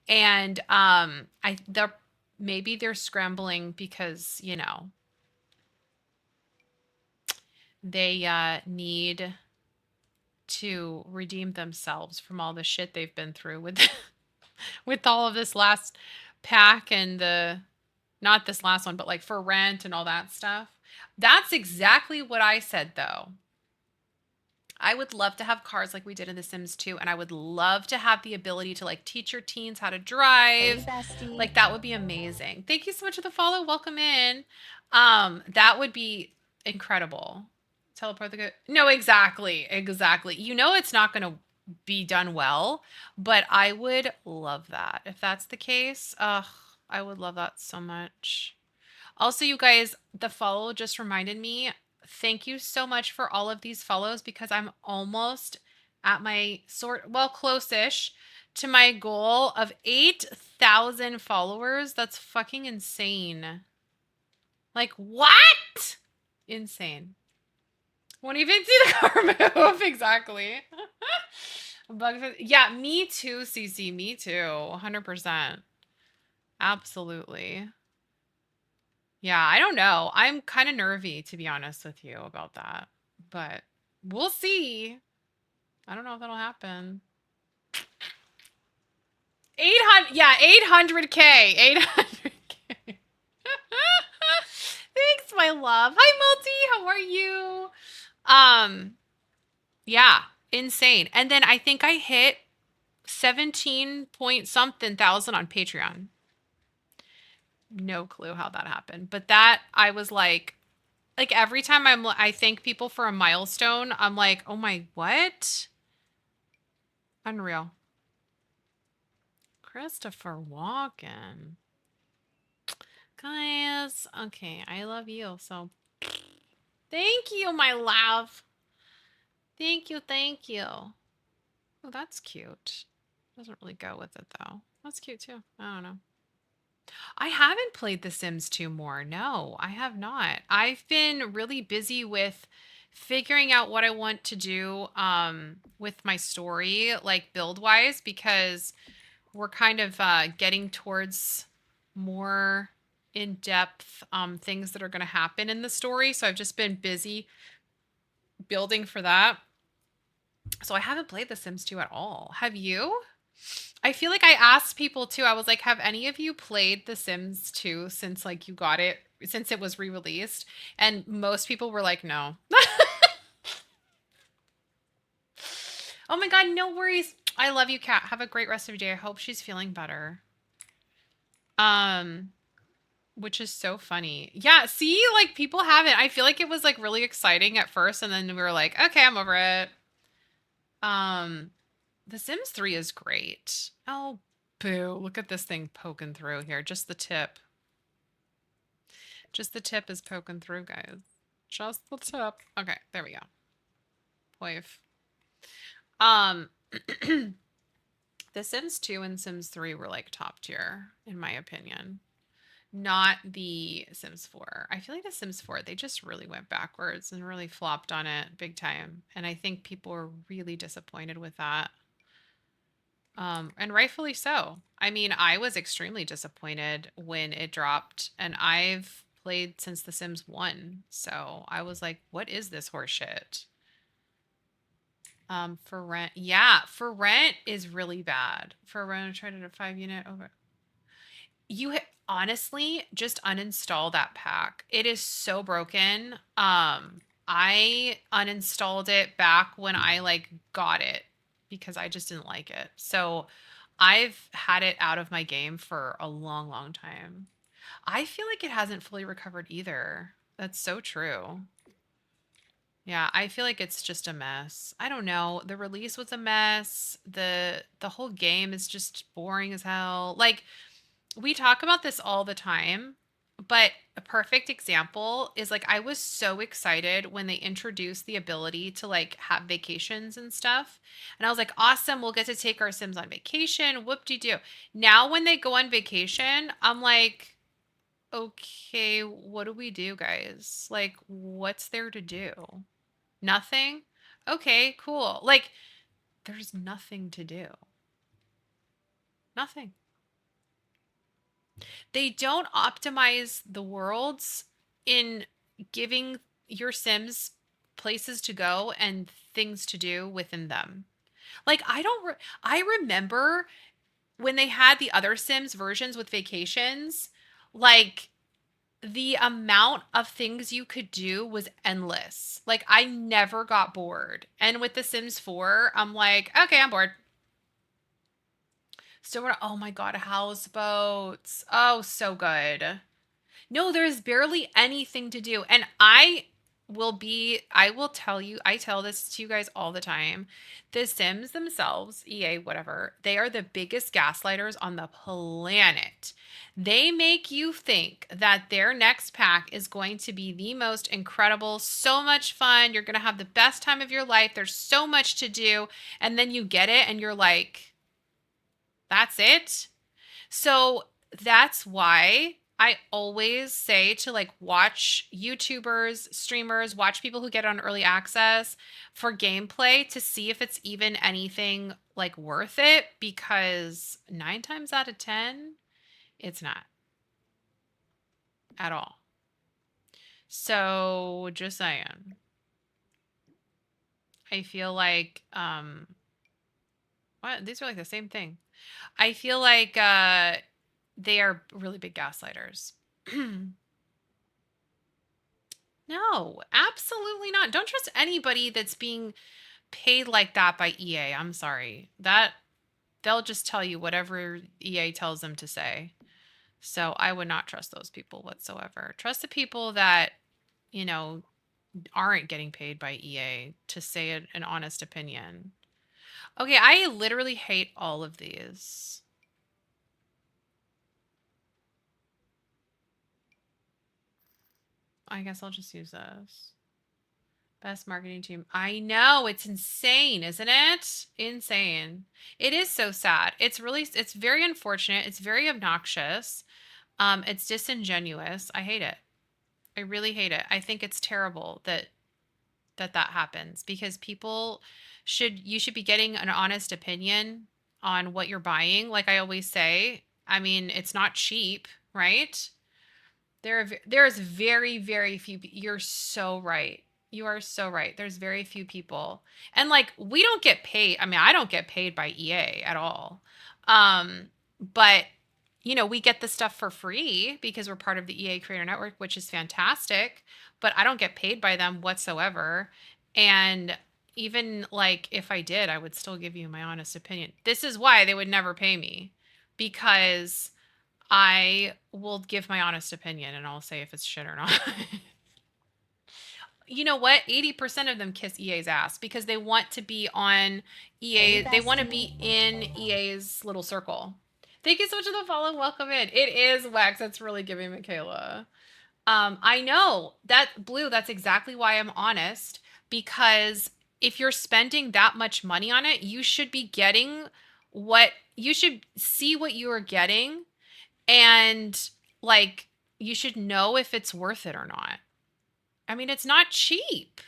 And they're maybe they're scrambling because, they need to redeem themselves from all the shit they've been through with with all of this last pack and the not this last one, but like for rent and all that stuff. That's exactly what I said though. I would love to have cars like we did in The Sims 2, and I would love to have the ability to like teach your teens how to drive. Hey, bestie. Like that would be amazing. Thank you so much for the follow. Welcome in. That would be incredible. Teleport the good. No, exactly. Exactly. You know it's not going to be done well, but I would love that. If that's the case, I would love that so much. Also, you guys, the follow just reminded me. Thank you so much for all of these follows because I'm almost at my close-ish to my goal of 8,000 followers. That's fucking insane. Like, what? Insane. Won't even see the car move. Exactly. Yeah, me too, CC. Me too. 100%. Absolutely. Yeah, I don't know. I'm kind of nervy, to be honest with you, about that. But we'll see. I don't know if that'll happen. 800, yeah, 800K. 800K. Thanks, my love. Hi, Multi. How are you? Yeah, insane. And then I think I hit 17 point something thousand on Patreon. No clue how that happened. But that I was like every time I thank people for a milestone, I'm like, oh my, what? Unreal. Christopher Walken. Guys, okay, I love you. So thank you, my love. Thank you, thank you. Oh, that's cute. Doesn't really go with it though. That's cute too. I don't know. I haven't played The Sims 2 more. No, I have not. I've been really busy with figuring out what I want to do with my story, like build wise, because we're kind of getting towards more in depth things that are going to happen in the story. So I've just been busy building for that. So I haven't played The Sims 2 at all. Have you? I feel like I asked people too. I was like, have any of you played The Sims 2 since like you got it, since it was re-released? And most people were like, no. Oh my God, no worries. I love you, Kat. Have a great rest of your day. I hope she's feeling better. Which is so funny. Yeah, see, like people haven't. I feel like it was like really exciting at first, and then we were like, okay, I'm over it. The Sims 3 is great. Oh, boo. Look at this thing poking through here. Just the tip. Just the tip is poking through, guys. Just the tip. Okay, there we go. Wave. The Sims 2 and Sims 3 were like top tier, in my opinion. Not the Sims 4. I feel like the Sims 4, they just really went backwards and really flopped on it big time. And I think people were really disappointed with that. And rightfully so. I mean, I was extremely disappointed when it dropped, and I've played since The Sims 1. So I was like, what is this horseshit? For rent. Yeah, for rent is really bad. For rent, I tried it at 5 unit over. Honestly just uninstall that pack. It is so broken. I uninstalled it back when I like got it because I just didn't like it. So I've had it out of my game for a long, long time. I feel like it hasn't fully recovered either. That's so true. Yeah, I feel like it's just a mess. I don't know. The release was a mess. The whole game is just boring as hell. Like we talk about this all the time, but a perfect example is like I was so excited when they introduced the ability to like have vacations and stuff. And I was like, awesome, we'll get to take our Sims on vacation. Whoop de doo. Now, when they go on vacation, I'm like, okay, what do we do, guys? Like, what's there to do? Nothing? Okay, cool. Like, there's nothing to do. Nothing. They don't optimize the worlds in giving your Sims places to go and things to do within them. Like I remember when they had the other Sims versions with vacations, like the amount of things you could do was endless. Like I never got bored. And with The Sims 4, I'm like, okay, I'm bored. So we're, oh my God, houseboats. Oh, so good. No, there's barely anything to do. And I will tell you, I tell this to you guys all the time. The Sims themselves, EA, whatever, they are the biggest gaslighters on the planet. They make you think that their next pack is going to be the most incredible, so much fun. You're going to have the best time of your life. There's so much to do. And then you get it and you're like, that's it. So that's why I always say to like watch YouTubers, streamers, watch people who get on early access for gameplay to see if it's even anything like worth it because 9 times out of 10 it's not at all. So just saying. I feel like what these are like the same thing. I feel like they are really big gaslighters. No, absolutely not. Don't trust anybody that's being paid like that by EA. I'm sorry. That they'll just tell you whatever EA tells them to say. So I would not trust those people whatsoever. Trust the people that, you know, aren't getting paid by EA to say an honest opinion. Okay, I literally hate all of these. I guess I'll just use this. Best marketing team. I know, it's insane, isn't it? Insane. It is so sad. It's very unfortunate. It's very obnoxious. It's disingenuous. I hate it. I really hate it. I think it's terrible that happens because you should be getting an honest opinion on what you're buying. Like I always say, I mean, it's not cheap, right? There's very, very few. You're so right. You are so right. There's very few people, and like we don't get paid. I mean, I don't get paid by EA at all. But we get the stuff for free because we're part of the EA Creator Network, which is fantastic. But I don't get paid by them whatsoever. And even like if I did, I would still give you my honest opinion. This is why they would never pay me because I will give my honest opinion and I'll say if it's shit or not. You know what? 80% of them kiss EA's ass because they want to be on EA. They want to be in EA's little circle. Thank you so much for the follow. Welcome in. It is Wax. That's really giving Michaela. I know that Blue. That's exactly why I'm honest because if you're spending that much money on it, you should be getting you should see what you are getting and like, you should know if it's worth it or not. I mean, it's not cheap.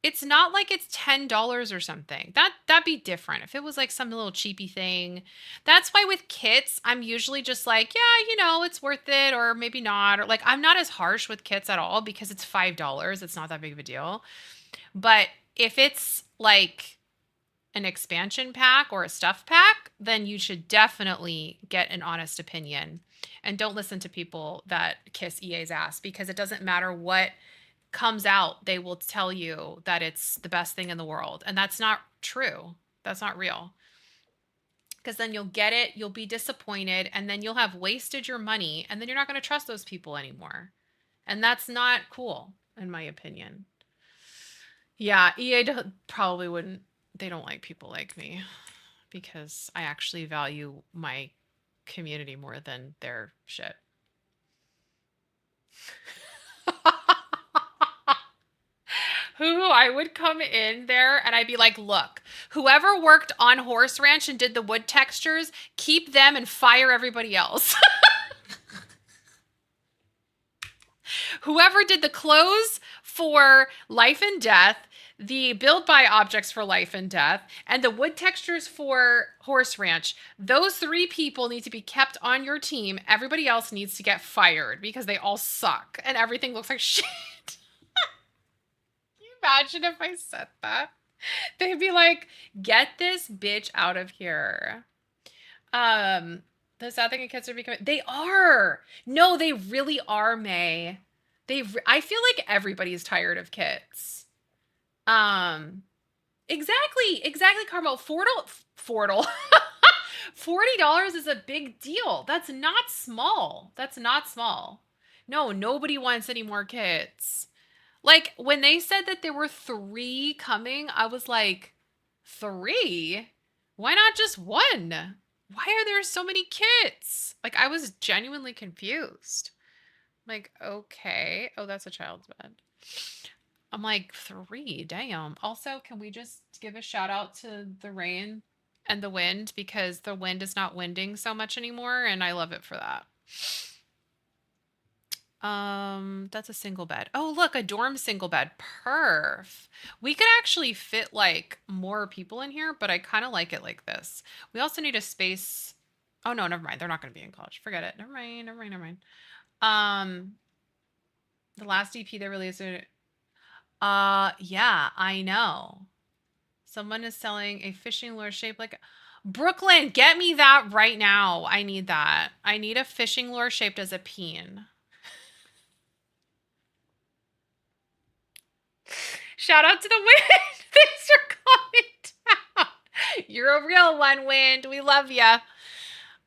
It's not like it's $10 or something. That'd be different. If it was like some little cheapy thing. That's why with kits, I'm usually just like, yeah, it's worth it or maybe not. Or like I'm not as harsh with kits at all because it's $5. It's not that big of a deal. But if it's like an expansion pack or a stuff pack, then you should definitely get an honest opinion. And don't listen to people that kiss EA's ass because it doesn't matter what comes out, they will tell you that it's the best thing in the world. And that's not true. That's not real. Because then you'll get it, you'll be disappointed, and then you'll have wasted your money, and then you're not going to trust those people anymore. And that's not cool, in my opinion. Yeah, EA probably wouldn't, they don't like people like me because I actually value my community more than their shit. Who I would come in there and I'd be like, look, whoever worked on Horse Ranch and did the wood textures, keep them and fire everybody else. Whoever did the clothes for Life and Death, the build by objects for Life and Death, and the wood textures for Horse Ranch, those 3 people need to be kept on your team. Everybody else needs to get fired because they all suck and everything looks like shit. Imagine if I said that. They'd be like, get this bitch out of here. The sad thing kids are becoming, they are. No, they really are, May. I feel like everybody's tired of kits. Exactly, Carmel. $40 is a big deal. That's not small. No, nobody wants any more kits. Like, when they said that there were 3 coming, I was like, 3? Why not just 1? Why are there so many kits? Like, I was genuinely confused. Like, okay. Oh, that's a child's bed. I'm like, 3? Damn. Also, can we just give a shout out to the rain and the wind? Because the wind is not winding so much anymore, and I love it for that. That's a single bed. Oh, look, a dorm single bed. Perf. We could actually fit like more people in here, but I kind of like it like this. We also need a space. Oh no, never mind. They're not going to be in college. Forget it. Never mind. The last EP they released. Yeah, I know. Someone is selling a fishing lure shaped like Brooklyn. Get me that right now. I need that. I need a fishing lure shaped as a peen. Shout out to the wind. Thanks for coming down. You're a real one, Wind. We love ya.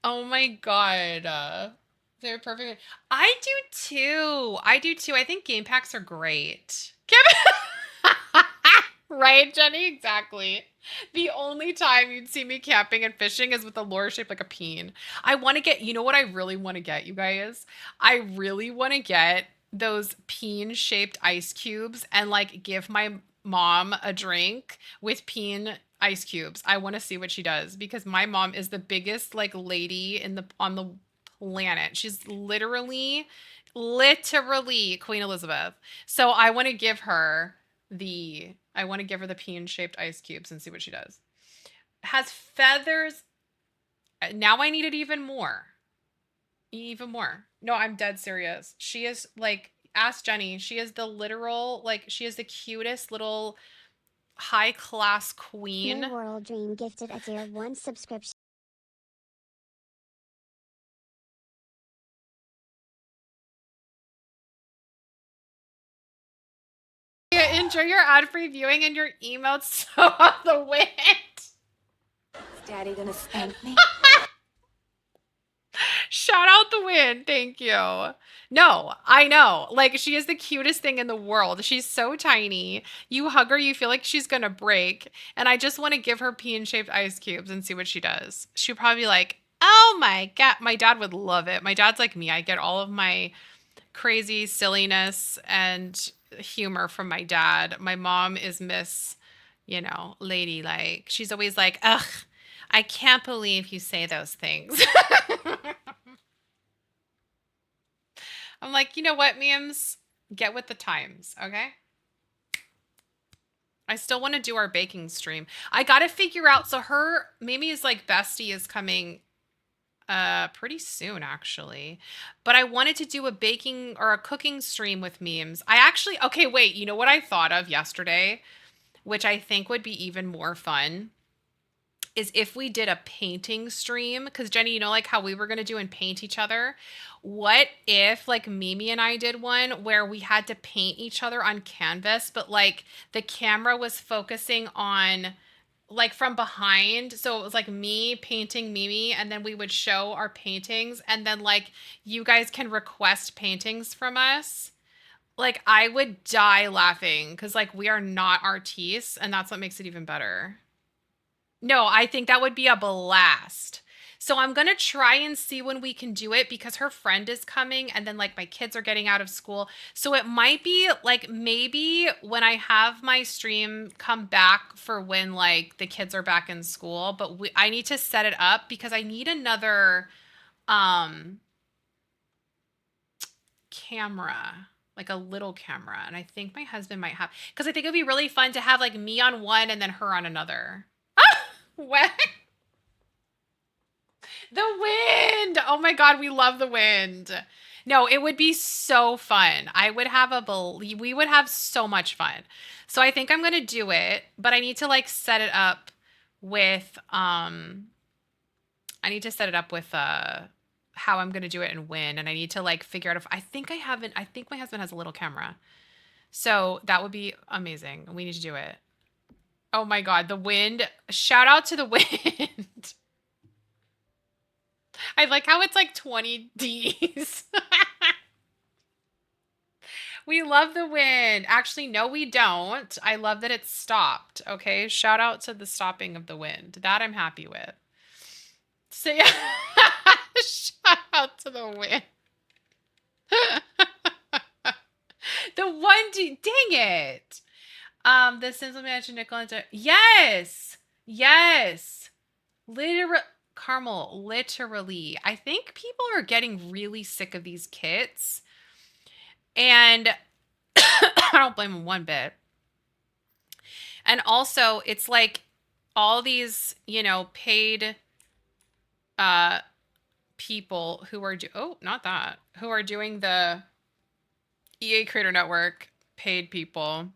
Oh my god. They're perfect. I do too. I think game packs are great. Right, Jenny? Exactly. The only time you'd see me camping and fishing is with a lure shaped like a peen. I want to get, you know what I really want to get, you guys? I really want to get those peen shaped ice cubes and like give my mom a drink with peen ice cubes. I want to see what she does because my mom is the biggest like lady on the planet. She's literally Queen Elizabeth. So I want to give her the peen shaped ice cubes and see what she does. Has feathers. Now I need it even more. No, I'm dead serious. She is like, ask Jenny. She is the literal, like, she is the cutest little high class queen. May World Dream gifted a tier 1 subscription. Enjoy your ad-free viewing and your emotes so on the wind. Is Daddy gonna spank me? Shout out the wind. Thank you. No, I know. Like, she is the cutest thing in the world. She's so tiny. You hug her, you feel like she's going to break. And I just want to give her peen-shaped ice cubes and see what she does. She'll probably be like, oh my God. My dad would love it. My dad's like me. I get all of my crazy silliness and humor from my dad. My mom is Miss, ladylike. She's always like, ugh, I can't believe you say those things. I'm like, you know what, memes? Get with the times, okay? I still want to do our baking stream. I got to figure out. So Mimi's like bestie is coming pretty soon actually. But I wanted to do a baking or a cooking stream with memes. Okay, wait, you know what I thought of yesterday, which I think would be even more fun? Is if we did a painting stream, because Jenny, you know, like how we were going to do and paint each other. What if like Mimi and I did one where we had to paint each other on canvas, but like the camera was focusing on like from behind. So it was like me painting Mimi, and then we would show our paintings, and then like you guys can request paintings from us. Like I would die laughing because like we are not artistes, and that's what makes it even better. No, I think that would be a blast. So I'm going to try and see when we can do it because her friend is coming and then like my kids are getting out of school. So it might be like maybe when I have my stream come back for when like the kids are back in school, but I need to set it up because I need another um camera, like a little camera. And I think my husband might have, because I think it'd be really fun to have like me on one and then her on another. What? The wind. Oh my God, we love the wind. No, it would be so fun. We would have so much fun. So I think I'm going to do it, but I need to like set it up with I need to set it up with how I'm going to do it and when, and I need to like figure out if I think my husband has a little camera. So that would be amazing. We need to do it. Oh my God, the wind. Shout out to the wind. I like how it's like 20 Ds. We love the wind. Actually, no, we don't. I love that it stopped. Okay. Shout out to the stopping of the wind. That I'm happy with. So yeah. Shout out to the wind. The one dang it. The Sims Mansion Nickel. Yes. Yes. Literally, Carmel, literally. I think people are getting really sick of these kits. And I don't blame them one bit. And also, it's like all these, paid people who are who are doing the EA Creator Network paid people.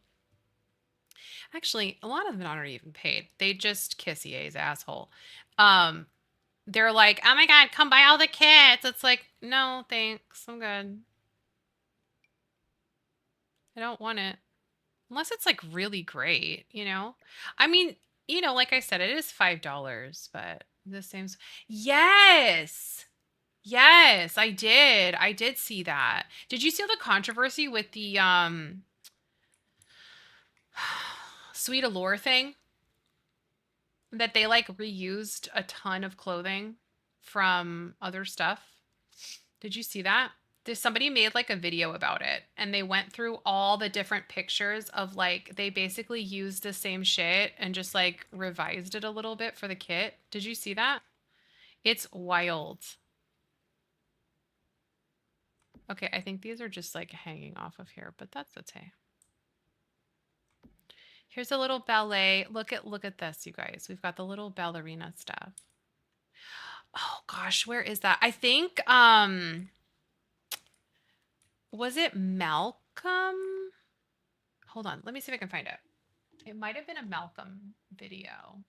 Actually, a lot of them aren't even paid. They just kiss EA's asshole. They're like, oh my God, come buy all the kits. It's like, no, thanks. I'm good. I don't want it. Unless it's like really great, I mean, like I said, it is $5, but the same. Yes. Yes, I did. I did see that. Did you see the controversy with the Sweet Allure thing? That they like reused a ton of clothing from other stuff. Did you see that? Somebody made like a video about it and they went through all the different pictures of like they basically used the same shit and just like revised it a little bit for the kit. Did you see that? It's wild. Okay, I think these are just like hanging off of here, but that's okay. Here's a little ballet. Look at this, you guys. We've got the little ballerina stuff. Oh gosh, where is that? I think was it Malcolm? Hold on, let me see if I can find it. It might have been a Malcolm video.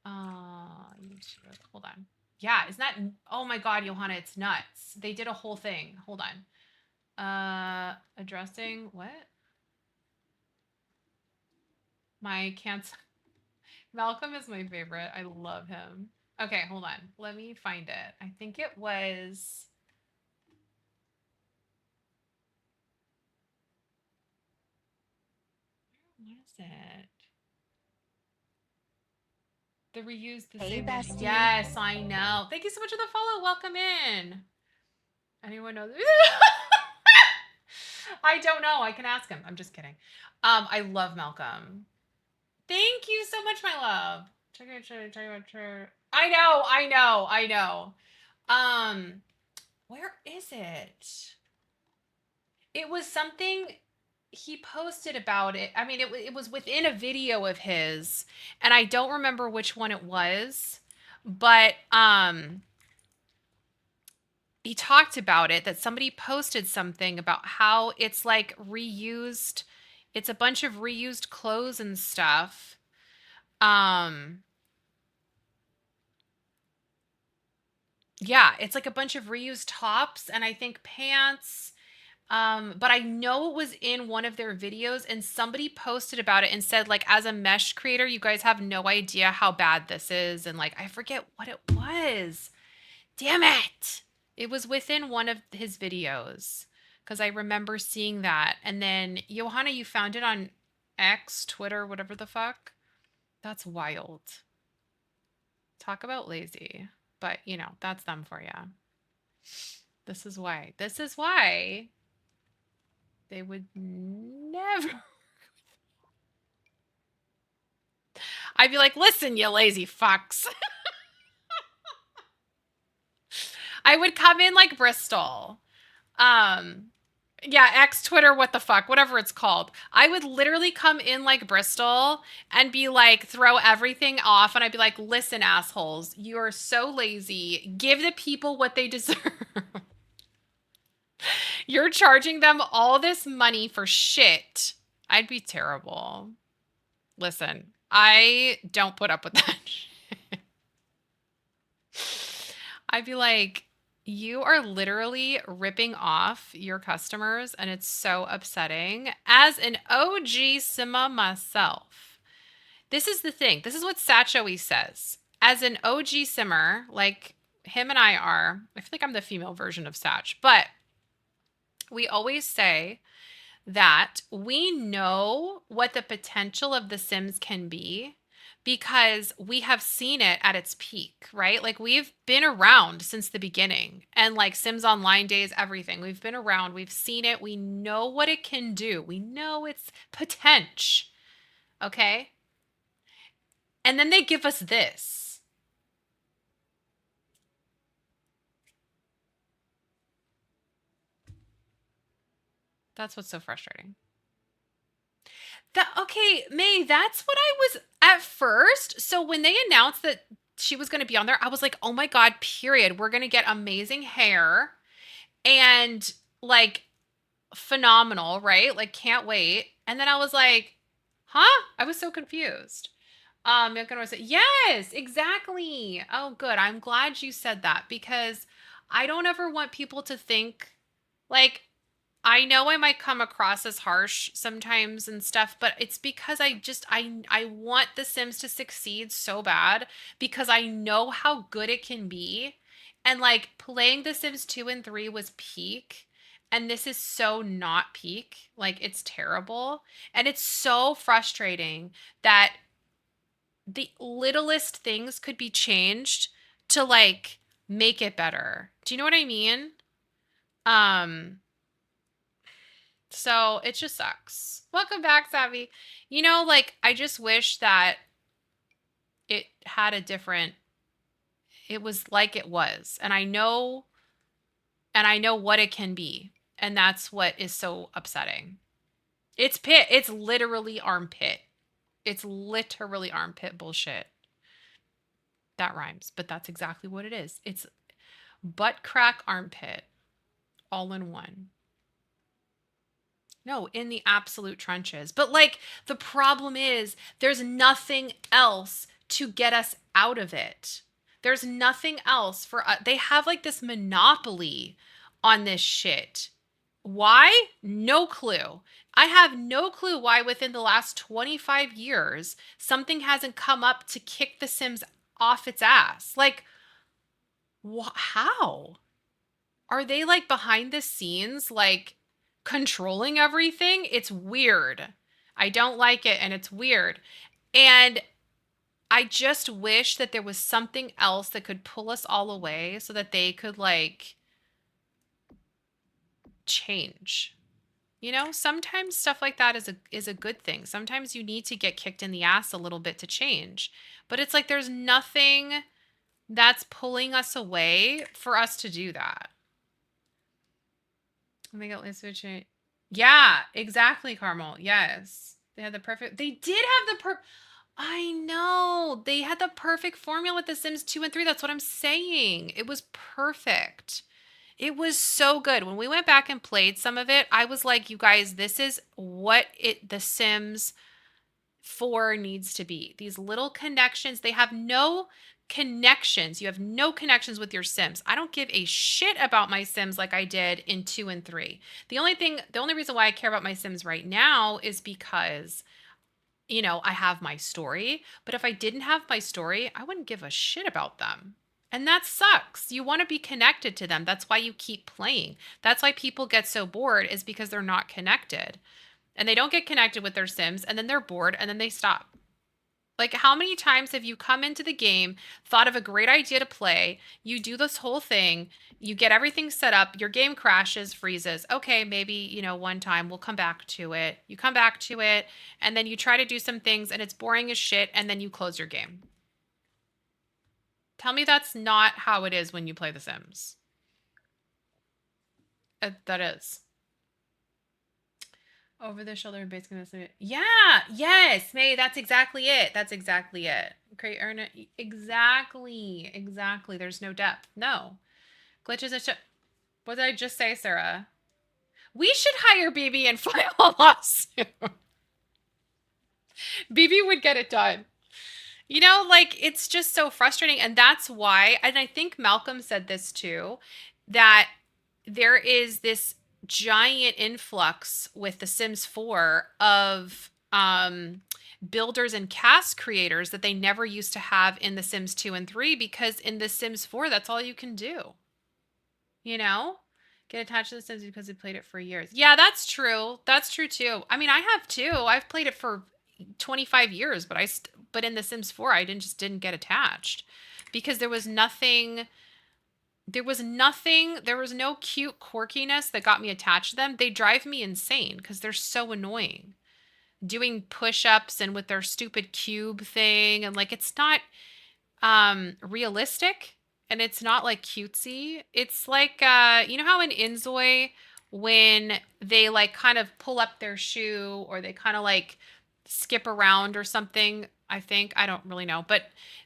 YouTube. Hold on. Yeah, isn't that? Oh my God, Johanna, it's nuts. They did a whole thing. Hold on. Addressing what? My cancer. Malcolm is my favorite. I love him. Okay, hold on. Let me find it. I think it was. What is it? The reuse the Hey, same. bestie. Yes, I know. Thank you so much for the follow. Welcome in. Anyone know? I don't know. I can ask him. I'm just kidding. I love Malcolm. Thank you so much, my love. I know. Where is it? It was something he posted about it. I mean, it was within a video of his, and I don't remember which one it was, but he talked about it, that somebody posted something about how it's like reused, it's a bunch of reused clothes and stuff. Yeah, it's like a bunch of reused tops and I think pants. But I know it was in one of their videos and somebody posted about it and said, like, as a mesh creator, you guys have no idea how bad this is. And like, I forget what it was. Damn it. It was within one of his videos because I remember seeing that. And then, Johanna, you found it on X, Twitter, whatever the fuck. That's wild. Talk about lazy. But, you know, that's them for you. This is why. This is why they would never. I'd be like, listen, you lazy fucks. I would come in like Bristol. Yeah, X, Twitter, what the fuck, whatever it's called. I would literally come in like Bristol and be like, throw everything off. And I'd be like, listen, assholes, you are so lazy. Give the people what they deserve. You're charging them all this money for shit. I'd be terrible. Listen, I don't put up with that shit. I'd be like, you are literally ripping off your customers, and it's so upsetting. As an OG Sima myself, this is the thing. This is what Satch always says. As an OG Simmer, like him and I are, I feel like I'm the female version of Satch, but we always say that we know what the potential of The Sims can be because we have seen it at its peak, right? Like we've been around since the beginning and like Sims Online days, everything. We've been around, we've seen it, we know what it can do, we know its potential. Okay. And then they give us this. That's what's so frustrating. Okay, May, that's what I was at first. So when they announced that she was going to be on there, I was like, oh my God, period. We're going to get amazing hair and like phenomenal, right? Like, can't wait. And then I was like, huh? I was so confused. I'm gonna say, yes, exactly. Oh, good. I'm glad you said that because I don't ever want people to think like I know I might come across as harsh sometimes and stuff, but it's because I want The Sims to succeed so bad because I know how good it can be. And like playing The Sims 2 and 3 was peak, and this is so not peak. Like it's terrible. And it's so frustrating that the littlest things could be changed to like make it better. Do you know what I mean? Um So it just sucks. Welcome back, Savvy. You know, like, I just wish that it had a different, it was like it was. And I know what it can be. And that's what is so upsetting. It's pit. It's literally armpit. It's literally armpit bullshit. That rhymes, but that's exactly what it is. It's butt crack armpit all in one. No, in the absolute trenches. But like the problem is there's nothing else to get us out of it. There's nothing else for us. They have like this monopoly on this shit. Why? No clue. I have no clue why within the last 25 years something hasn't come up to kick The Sims off its ass. Like, how? Are they like behind the scenes, like controlling everything? It's weird. I don't like it and it's weird. And I just wish that there was something else that could pull us all away so that they could like change. You know, sometimes stuff like that is a good thing. Sometimes you need to get kicked in the ass a little bit to change. But it's like there's nothing that's pulling us away for us to do that. Let me get let's switch it. Yeah, exactly, Carmel. Yes. They had the perfect they did have the I know. They had the perfect formula with The Sims 2 and 3. That's what I'm saying. It was perfect. It was so good. When we went back and played some of it, I was like, you guys, this is what The Sims 4 needs to be. These little connections, they have no connections. You have no connections with your Sims. I don't give a shit about my Sims like I did in 2 and 3. The only reason why I care about my Sims right now is because I have my story, but if I didn't have my story, I wouldn't give a shit about them. And that sucks. You want to be connected to them. That's why you keep playing. That's why people get so bored, is because they're not connected. And they don't get connected with their Sims, and then they're bored, and then they stop. Like, how many times have you come into the game, thought of a great idea to play, you do this whole thing, you get everything set up, your game crashes, freezes. Okay, maybe, one time we'll come back to it. You come back to it, and then you try to do some things, and it's boring as shit, and then you close your game. Tell me that's not how it is when you play The Sims. That is. Over the shoulder, basically. Yeah, yes, May. That's exactly it. That's exactly it. Create earn it. Exactly. There's no depth. No glitches. What did I just say, Sarah? We should hire BB and file a lawsuit. BB would get it done. It's just so frustrating, and that's why. And I think Malcolm said this too, that there is this giant influx with The Sims 4 of builders and cast creators that they never used to have in The Sims 2 and 3, because in The Sims 4, that's all you can do. Get attached to The Sims because they played it for years. Yeah, that's true. That's true too. I mean, I have too. I've played it for 25 years, but in The Sims 4, I didn't get attached because there was no cute quirkiness that got me attached to them. They drive me insane because they're so annoying. Doing push-ups and with their stupid cube thing, and it's not realistic, and it's not cutesy. It's like how in Inzoi, when they kind of pull up their shoe, or they kind of skip around or something. I don't really know, but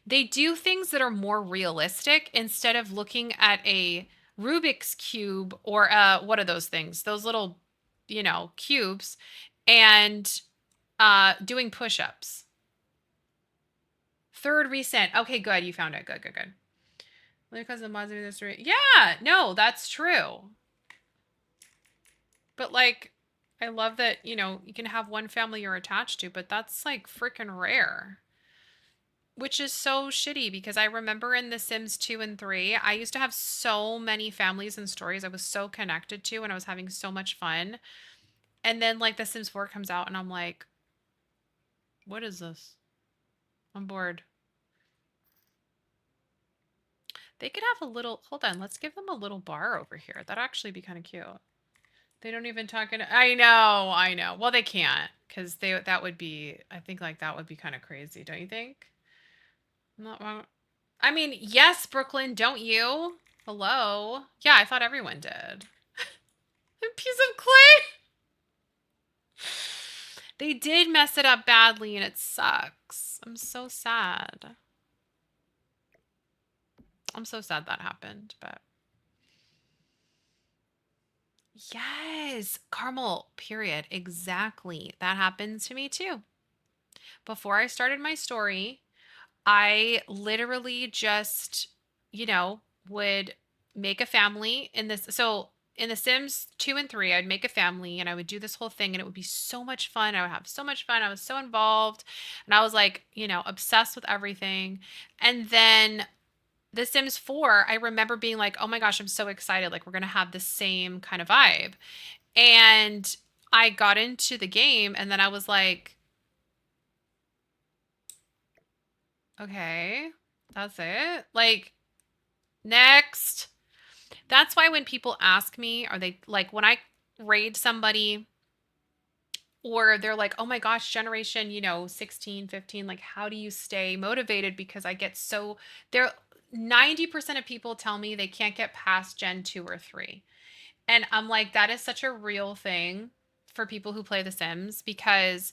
they do things that are more realistic instead of looking at a Rubik's cube, or what are those things? Those little, cubes, and doing push-ups. Third recent. Okay, good. You found it. Good. Because the mods of this, yeah, no, that's true. But I love that, you can have one family you're attached to, but that's freaking rare. Which is so shitty, because I remember in The Sims 2 and 3, I used to have so many families and stories I was so connected to, and I was having so much fun. And then The Sims 4 comes out, and I'm like, what is this? I'm bored. They could have a little, hold on, let's give them a little bar over here. That'd actually be kind of cute. They don't even talk in, I know. Well, they can't, because that would be, I think that would be kind of crazy, don't you think? Not wrong. I mean, yes, Brooklyn, don't you? Hello? Yeah, I thought everyone did. A piece of clay? They did mess it up badly, and it sucks. I'm so sad. I'm so sad that happened, but... Yes, Carmel, period. Exactly. That happened to me too. Before I started my story, I literally just, would make a family in this. So in The Sims 2 and 3, I'd make a family, and I would do this whole thing, and it would be so much fun. I would have so much fun. I was so involved, and I was obsessed with everything. And then The Sims 4, I remember being like, oh my gosh, I'm so excited. We're going to have the same kind of vibe. And I got into the game, and then I was like, okay, that's it. Next. That's why when people ask me, are they when I raid somebody, or they're like, oh my gosh, generation, 16, 15, how do you stay motivated? Because I get so, there, 90% of people tell me they can't get past Gen 2 or 3. And I'm like, that is such a real thing for people who play The Sims because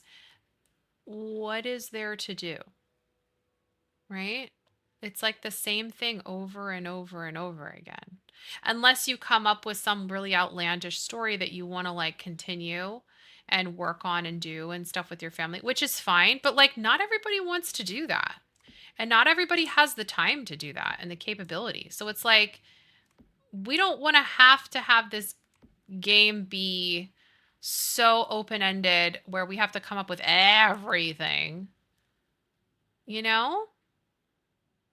what is there to do, right? It's like the same thing over and over and over again. Unless you come up with some really outlandish story that you want to like continue and work on and do and stuff with your family, which is fine. But like, not everybody wants to do that. And not everybody has the time to do that and the capability. So it's like, we don't want to have this game be so open ended where we have to come up with everything, you know?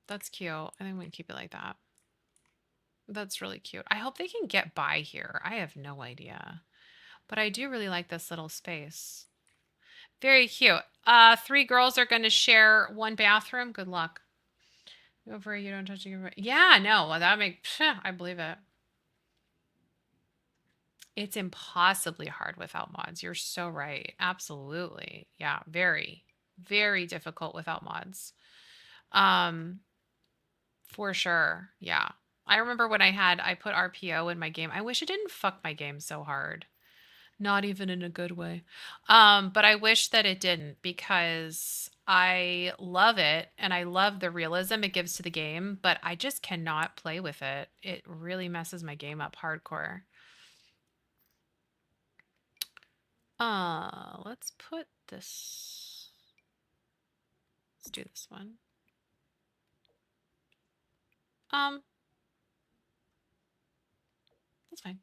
That's cute. I think we can keep it like that. That's really cute. I hope they can get by here. I have no idea. But I do really like this little space. Very cute. 3 girls are going to share one bathroom. Good luck. Over, you don't touch your... Yeah, no. Well, that makes... I believe it. It's impossibly hard without mods. You're so right. Absolutely. Yeah, very, very difficult without mods. Um, for sure. Yeah. I remember when I put RPO in my game. I wish it didn't fuck my game so hard. Not even in a good way. But I wish that it didn't because I love it and I love the realism it gives to the game, but I just cannot play with it. It really messes my game up hardcore. Let's put this. Let's do this one. That's fine.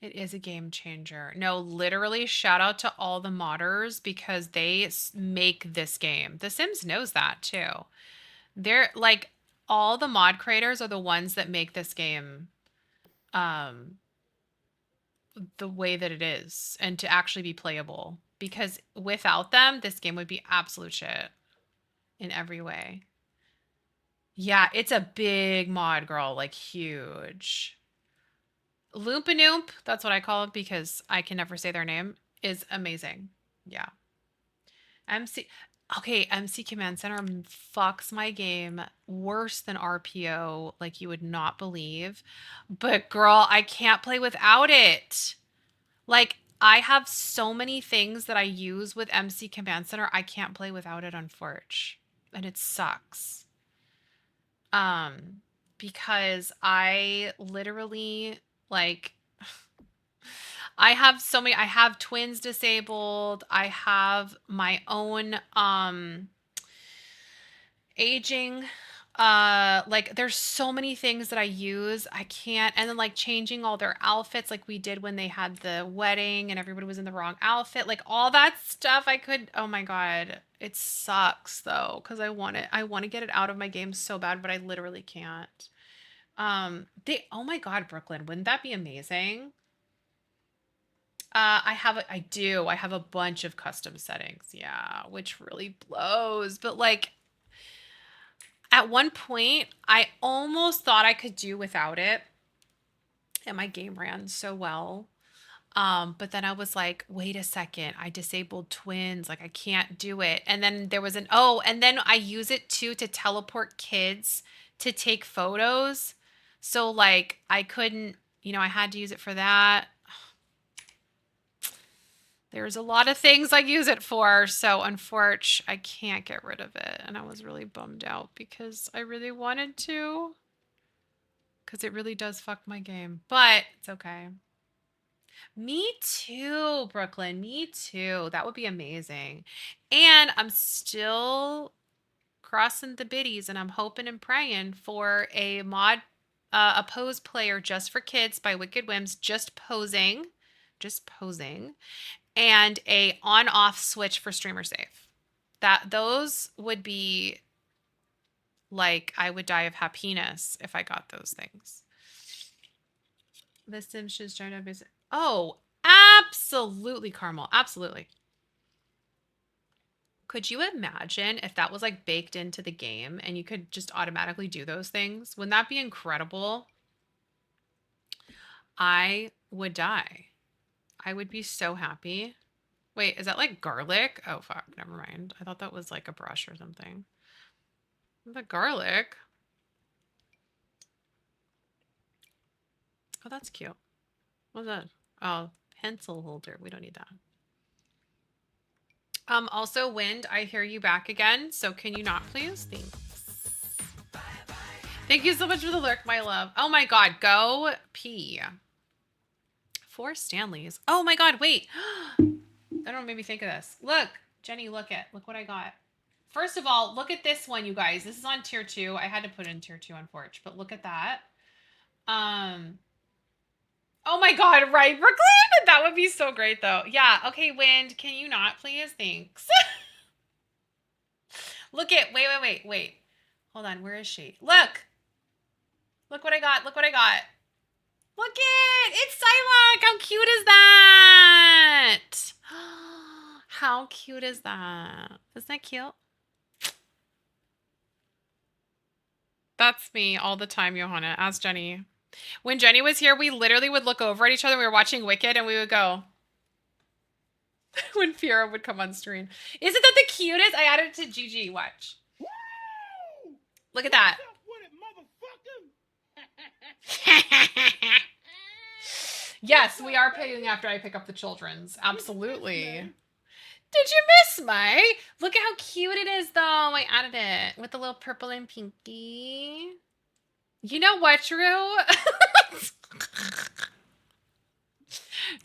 It is a game changer. No, literally, shout out to all the modders because they make this game. The Sims knows that too. They're like all the mod creators are the ones that make this game um the way that it is and to actually be playable because without them this game would be absolute shit in every way. Yeah, it's a big mod, girl, like huge. Loopanoop, that's what I call it because I can never say their name, is amazing. Yeah. MC Okay, MC Command Center fucks my game worse than RPO like you would not believe. But girl, I can't play without it. Like I have so many things that I use with MC Command Center, I can't play without it on Forge. And it sucks. Um, because I literally like I have so many I have twins disabled. I have my own aging like there's so many things that I use. I can't and then like changing all their outfits like we did when they had the wedding and everybody was in the wrong outfit. Like all that stuff I could oh my god. It sucks though cuz I want to get it out of my game so bad but I literally can't. They oh my god, Brooklyn, wouldn't that be amazing? I do. I have a bunch of custom settings. Yeah, which really blows. But like at one point, I almost thought I could do without it. And my game ran so well. But then I was like, wait a second, I disabled twins. Like I can't do it. And then there was and then I use it too to teleport kids to take photos. So like I couldn't, I had to use it for that. There's a lot of things I use it for, so unfortunately, I can't get rid of it. And I was really bummed out because I really wanted to. Because it really does fuck my game. But it's okay. Me too, Brooklyn. Me too. That would be amazing. And I'm still crossing the biddies and I'm hoping and praying for a a pose player just for kids by Wicked Whims, just posing. Just posing and a on-off switch for streamer safe. Those would be like I would die of happiness if I got those things. The Sims should start up is oh, absolutely, Carmel, absolutely. Could you imagine if that was like baked into the game and you could just automatically do those things? Wouldn't that be incredible? I would die. I would be so happy. Wait, is that like garlic? Oh, fuck. Never mind. I thought that was like a brush or something. The garlic. Oh, that's cute. What's that? Oh, pencil holder. We don't need that. Also, Wind, I hear you back again. So can you not, please? Thanks. Thank you so much for the lurk, my love. Oh my God, go pee. 4 Stanleys. Oh my God, wait. That don't make me think of this. Look, Jenny, look what I got. First of all, look at this one, you guys. This is on tier 2. I had to put in tier 2 on Forge, but look at that. Oh my God, right, Brooklyn? That would be so great though. Yeah, okay, Wind, can you not please? Thanks. Look at, wait. Hold on, where is she? Look what I got, look what I got. Look it, it's Psylocke. How cute is that? How cute is that? Isn't that cute? That's me all the time, Johanna. Ask Jenny. When Jenny was here, we literally would look over at each other. We were watching Wicked and we would go. When Fiora would come on screen. Isn't that the cutest? I added it to GG. Watch. Woo! Look at that. Yes, we are paying after I pick up the children's. Absolutely. Did you miss my? Look at how cute it is, though. I added it with the little purple and pinky. You know what, Drew?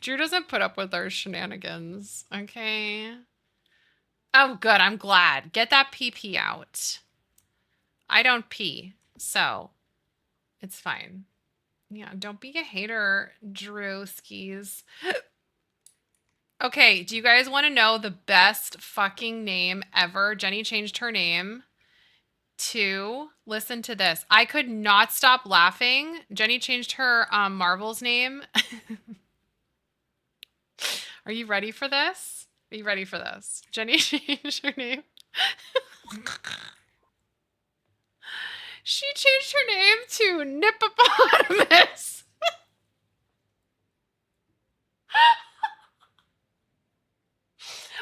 Drew doesn't put up with our shenanigans, okay? Oh, good. I'm glad. Get that pee out. I don't pee, so it's fine. Yeah, don't be a hater, Drew skis. Okay, do you guys want to know the best fucking name ever? Jenny changed her name to, listen to this. I could not stop laughing. Jenny changed her Marvel's name. Are you ready for this? Are you ready for this? Jenny changed her name. She changed her name to Nippopotamus.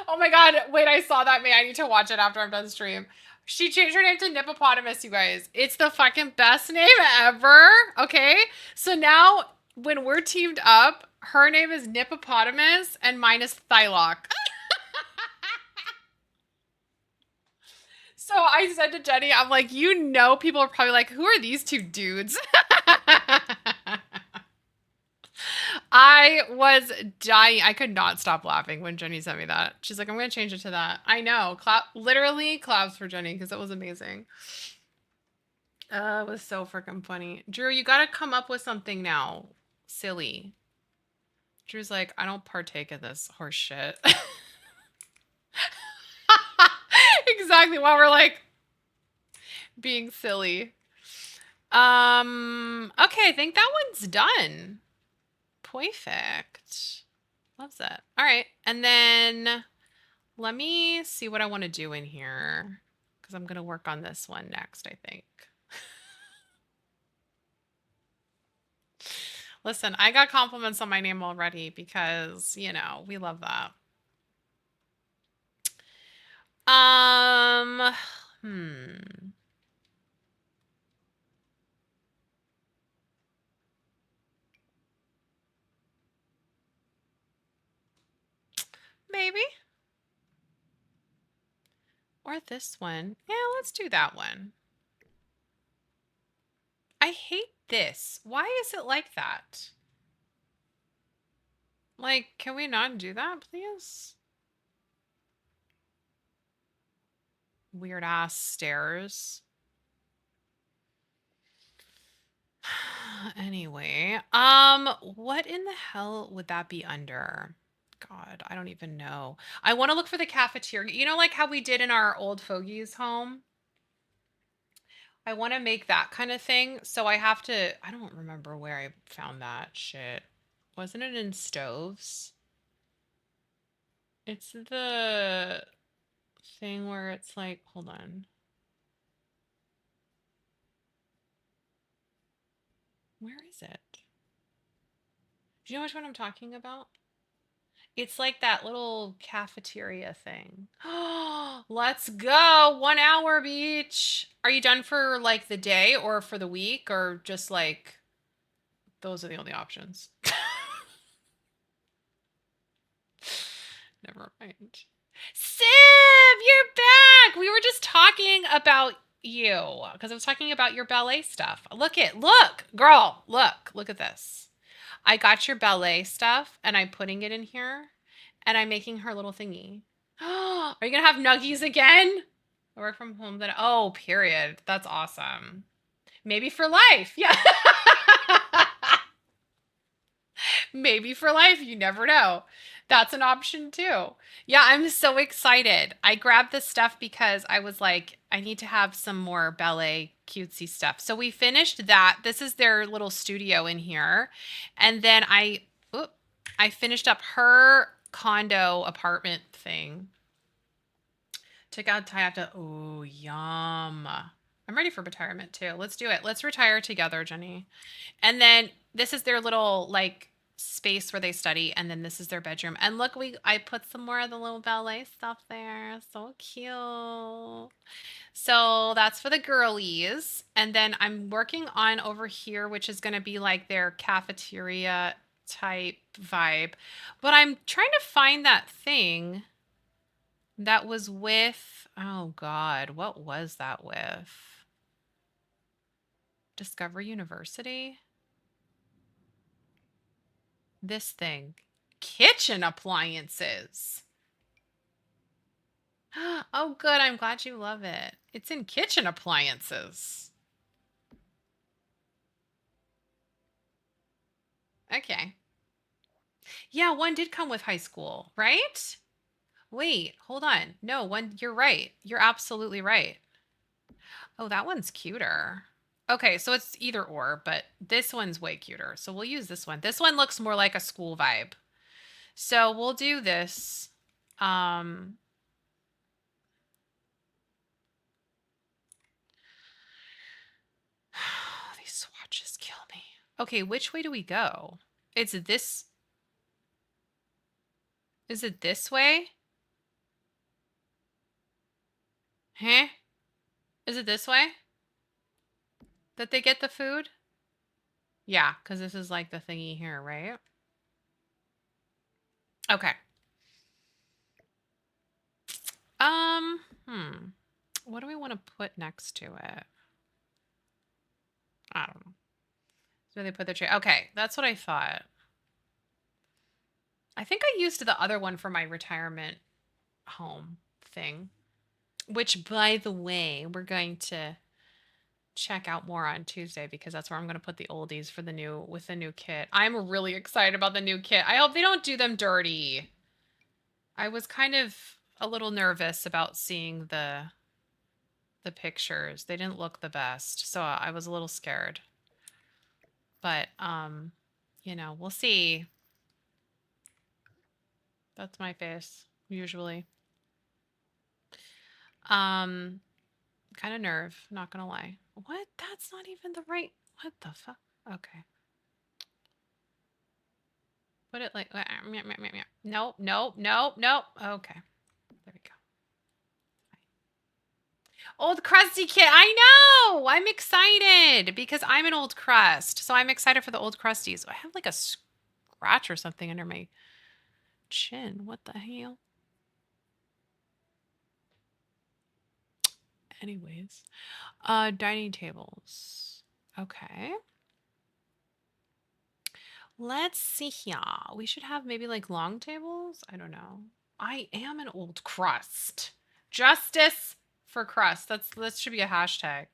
Oh my God, wait, I saw that. I need to watch it after I'm done stream. She changed her name to Nippopotamus, you guys. It's the fucking best name ever, okay? So now, when we're teamed up, her name is Nippopotamus and mine is Thylock. So I said to Jenny, I'm like, you know, people are probably like, who are these two dudes? I was dying. I could not stop laughing when Jenny sent me that. She's like, I'm going to change it to that. I know. Literally claps for Jenny because it was amazing. It was so freaking funny. Drew, you got to come up with something now. Silly. Drew's like, I don't partake in this horse shit. Exactly. While we're like being silly. Okay, I think that one's done. Perfect. Loves it. All right. And then let me see what I want to do in here because I'm going to work on this one next, I think. Listen, I got compliments on my name already because, you know, we love that. Maybe. Or this one. Yeah, let's do that one. I hate this. Why is it like that? Like, can we not do that, please? Weird ass stairs. Anyway, what in the hell would that be under? God, I don't even know. I want to look for the cafeteria. You know, like how we did in our old fogies home? I want to make that kind of thing. So I have to, I don't remember where I found that shit. Wasn't it in stoves? It's the thing where it's like, hold on. Where is it? Do you know which one I'm talking about? It's like that little cafeteria thing. Let's go. 1 hour beach. Are you done for like the day or for the week or just like Those are the only options. Never mind. Sib, you're back. We were just talking about you because I was talking about your ballet stuff. Look, girl, look at this. I got your ballet stuff and I'm putting it in here and I'm making her little thingy. Are you gonna have nuggies again? I work from home that, oh, period. That's awesome. Maybe for life. Yeah. Maybe for life. You never know. That's an option too. Yeah, I'm so excited. I grabbed this stuff because I was like, I need to have some more ballet cutesy stuff. So we finished that. This is their little studio in here. And then I finished up her condo apartment thing. Took out Tayata. Oh, yum. I'm ready for retirement too. Let's do it. Let's retire together, Jenny. And then this is their little like space where they study, and then this is their bedroom. And look, I put some more of the little ballet stuff there. So cute. So that's for the girlies. And then I'm working on over here, which is going to be like their cafeteria type vibe. But I'm trying to find that thing that was with, oh God, what was that with? Discovery University? This thing. Kitchen appliances. Oh, good. I'm glad you love it. It's in kitchen appliances. Okay. Yeah, one did come with high school, right? Wait, hold on. No, one, you're right. You're absolutely right. Oh, that one's cuter. Okay, so it's either or, but this one's way cuter. So we'll use this one. This one looks more like a school vibe. So we'll do this. These swatches kill me. Okay, which way do we go? It's this. Is it this way? Huh? Is it this way? That they get the food? Yeah, because this is like the thingy here, right? Okay. What do we want to put next to it? I don't know. So they put the chair. Okay, that's what I thought. I think I used the other one for my retirement home thing, which, by the way, we're going to check out more on Tuesday because that's where I'm going to put the oldies for the new with the new kit. I'm really excited about the new kit. I hope they don't do them dirty. I was kind of a little nervous about seeing the pictures. They didn't look the best, so I was a little scared. But you know, we'll see. That's my face usually. Kind of nerve, not gonna lie. What? That's not even the right. What the fuck? Okay. Put it like. Nope, nope, nope, nope. Okay. There we go. Old crusty kit. I know. I'm excited because I'm an old crust. So I'm excited for the old crusties. I have like a scratch or something under my chin. What the hell? Anyways. Dining tables. Okay. Let's see here. We should have maybe like long tables. I don't know. I am an old crust. Justice for crust. That should be a hashtag.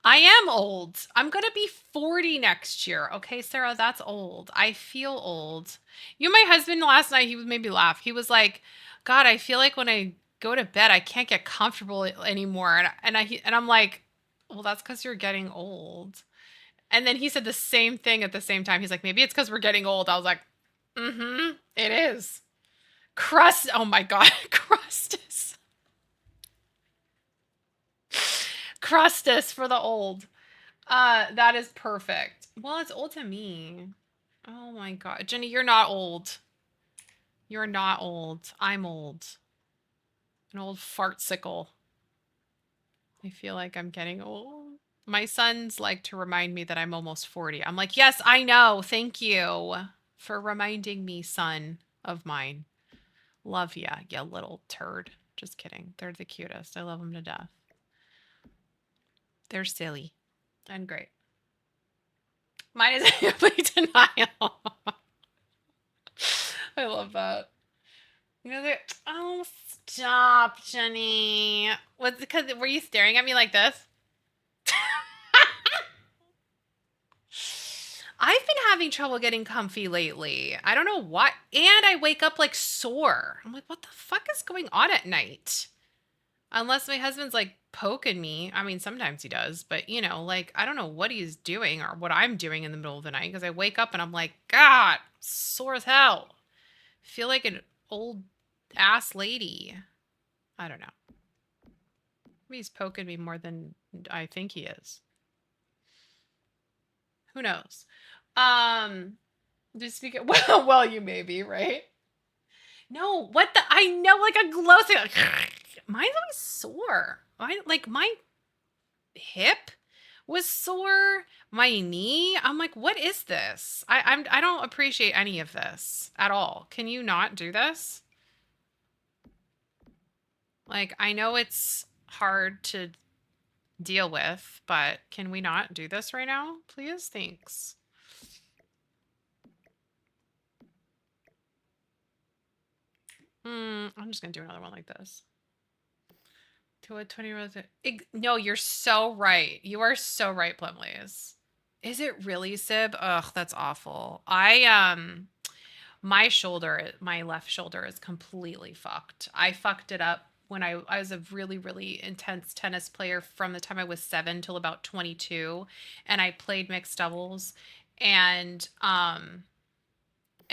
I am old. I'm going to be 40 next year. Okay, Sarah, that's old. I feel old. You, my husband last night, he made me laugh. He was like, God, I feel like when I go to bed, I can't get comfortable anymore. And I'm like, well, that's because you're getting old. And then he said the same thing at the same time. He's like, maybe it's because we're getting old. I was like, it is. Crust. Oh my God. Crustus. Crustus for the old. That is perfect. Well, it's old to me. Oh my God. Jenny, you're not old. You're not old. I'm old. An old fartsicle. I feel like I'm getting old. My sons like to remind me that I'm almost 40. I'm like, yes, I know. Thank you for reminding me, son of mine. Love ya, you little turd. Just kidding. They're the cutest. I love them to death. They're silly and great. Mine is a complete denial. I love that. You know, oh, stop, Jenny. Was because were you staring at me like this? I've been having trouble getting comfy lately. I don't know what. And I wake up like sore. I'm like, what the fuck is going on at night? Unless my husband's like poking me. I mean, sometimes he does, but you know, like, I don't know what he's doing or what I'm doing in the middle of the night because I wake up and I'm like, God, sore as hell. Feel like an old ass lady. I don't know. Maybe he's poking me more than I think he is. Who knows? Just speak well, you may be, right? No, what the I know like a glow stick. Like, mine's always sore. My hip was sore, my knee. I'm like, what is this? I don't appreciate any of this at all. Can you not do this? Like, I know it's hard to deal with, but can we not do this right now? Please? Thanks. I'm just gonna do another one like this. To a 20-year-old. No, you're so right. You are so right, Plumleys. Is it really, Sib? Ugh, that's awful. My left shoulder is completely fucked. I fucked it up when I was a really, really intense tennis player from the time I was 7 till about 22, and I played mixed doubles, and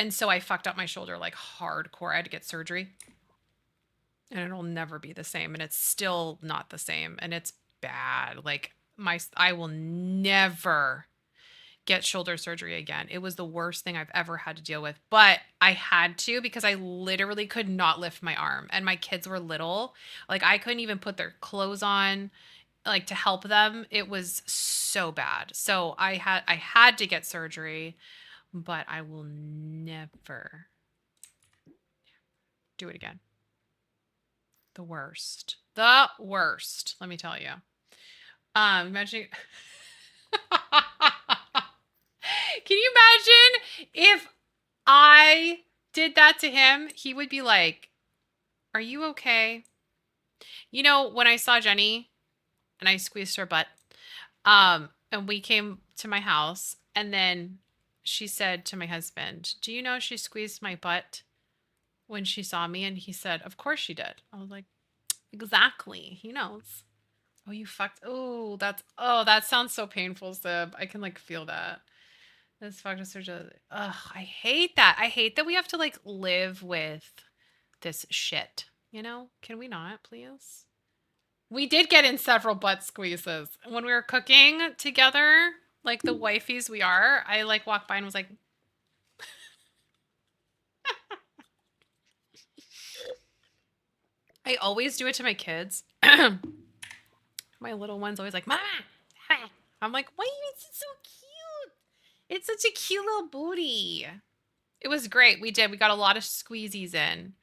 so I fucked up my shoulder like hardcore. I had to get surgery. And it'll never be the same, and it's still not the same, and it's bad. Like I will never get shoulder surgery again. It was the worst thing I've ever had to deal with, but I had to because I literally could not lift my arm, and my kids were little. Like I couldn't even put their clothes on like to help them. It was so bad. So I had to get surgery, but I will never do it again. The worst. The worst, let me tell you. Imagine Can you imagine if I did that to him? He would be like, "Are you okay?" You know, when I saw Jenny and I squeezed her butt, and we came to my house, and then she said to my husband, "Do you know she squeezed my butt when she saw me?" And he said, "Of course she did." I was like, "Exactly. He knows." Oh, you fucked. Oh, that sounds so painful, Sib. I can like feel that. This fucked us. Ugh, I hate that. I hate that we have to like live with this shit. You know? Can we not, please? We did get in several butt squeezes when we were cooking together, like the wifeys we are. I like walked by and was like, I always do it to my kids. My little one's always like, Mama. I'm like, why? It's so cute. It's such a cute little booty. It was great. We did. We got a lot of squeezies in.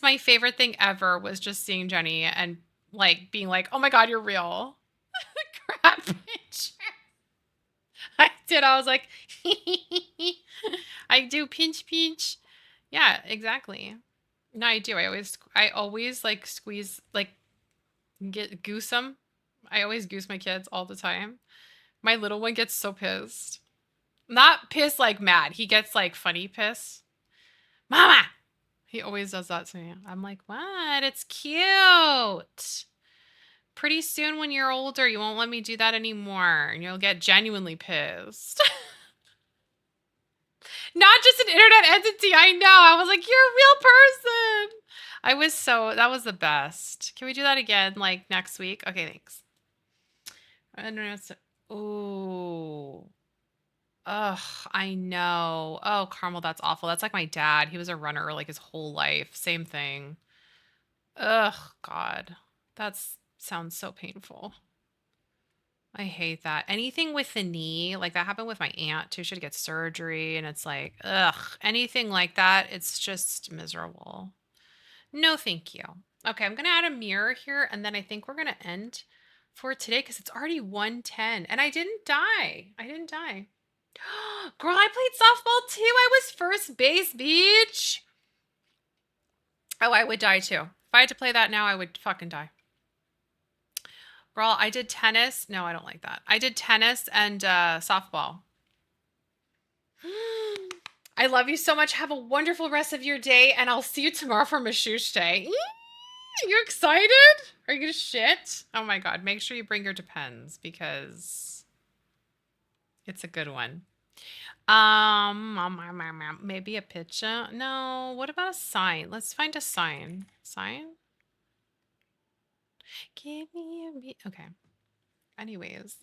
My favorite thing ever was just seeing Jenny and like being like, oh my God, you're real. Crap picture. I did. I was like, I do pinch pinch. Yeah, exactly. No, I do. I always like squeeze, like goose them. I always goose my kids all the time. My little one gets so pissed. Not pissed like mad. He gets like funny pissed. Mama! He always does that to me. I'm like, what? It's cute. Pretty soon when you're older, you won't let me do that anymore. And you'll get genuinely pissed. Not just an internet entity. I know. I was like, you're a real person. That was the best. Can we do that again like next week? Okay, thanks. I don't know. Ooh. Ugh, I know. Oh, Carmel, that's awful. That's like my dad. He was a runner like his whole life. Same thing. Ugh, God. That sounds so painful. I hate that. Anything with the knee, like that happened with my aunt too. She had to get surgery, and it's like, ugh, anything like that, it's just miserable. No, thank you. Okay, I'm gonna add a mirror here, and then I think we're gonna end for today because it's already 1:10, and I didn't die. I didn't die. Girl, I played softball too. I was first base, beach. Oh, I would die too. If I had to play that now, I would fucking die. Girl, I did tennis. No, I don't like that. I did tennis and softball. I love you so much. Have a wonderful rest of your day, and I'll see you tomorrow for Mashush Day. You excited? Are you gonna shit? Oh my god, make sure you bring your Depends because it's a good one. Maybe a picture. No, what about a sign? Let's find a sign. Sign? Give me a okay. Anyways,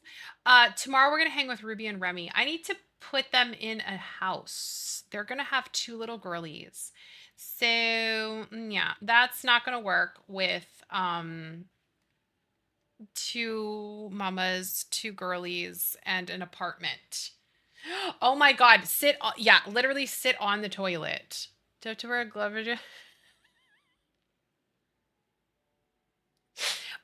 tomorrow we're gonna hang with Ruby and Remy. I need to put them in a house. They're gonna have two little girlies. So yeah, that's not gonna work with two mamas, two girlies, and an apartment. Oh my god, yeah, literally sit on the toilet. Do I have to wear a glove?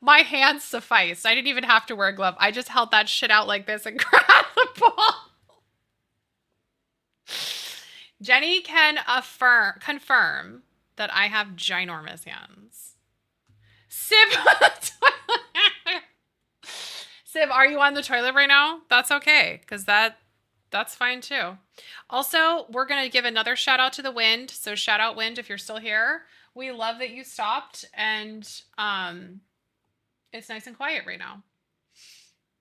My hands suffice. I didn't even have to wear a glove. I just held that shit out like this and grabbed the ball. Jenny can confirm that I have ginormous hands. Sib, Sib, are you on the toilet right now? That's okay, because that's fine too. Also, we're gonna give another shout out to the wind. So shout out wind if you're still here. We love that you stopped, and it's nice and quiet right now.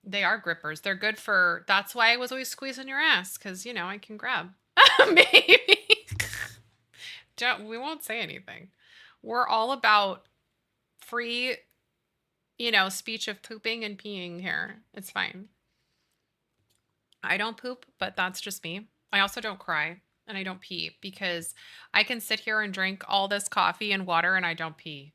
They are grippers. They're good for. That's why I was always squeezing your ass, because you know I can grab. Maybe. We won't say anything. We're all about free, speech of pooping and peeing here. It's fine. I don't poop, but that's just me. I also don't cry and I don't pee because I can sit here and drink all this coffee and water and I don't pee.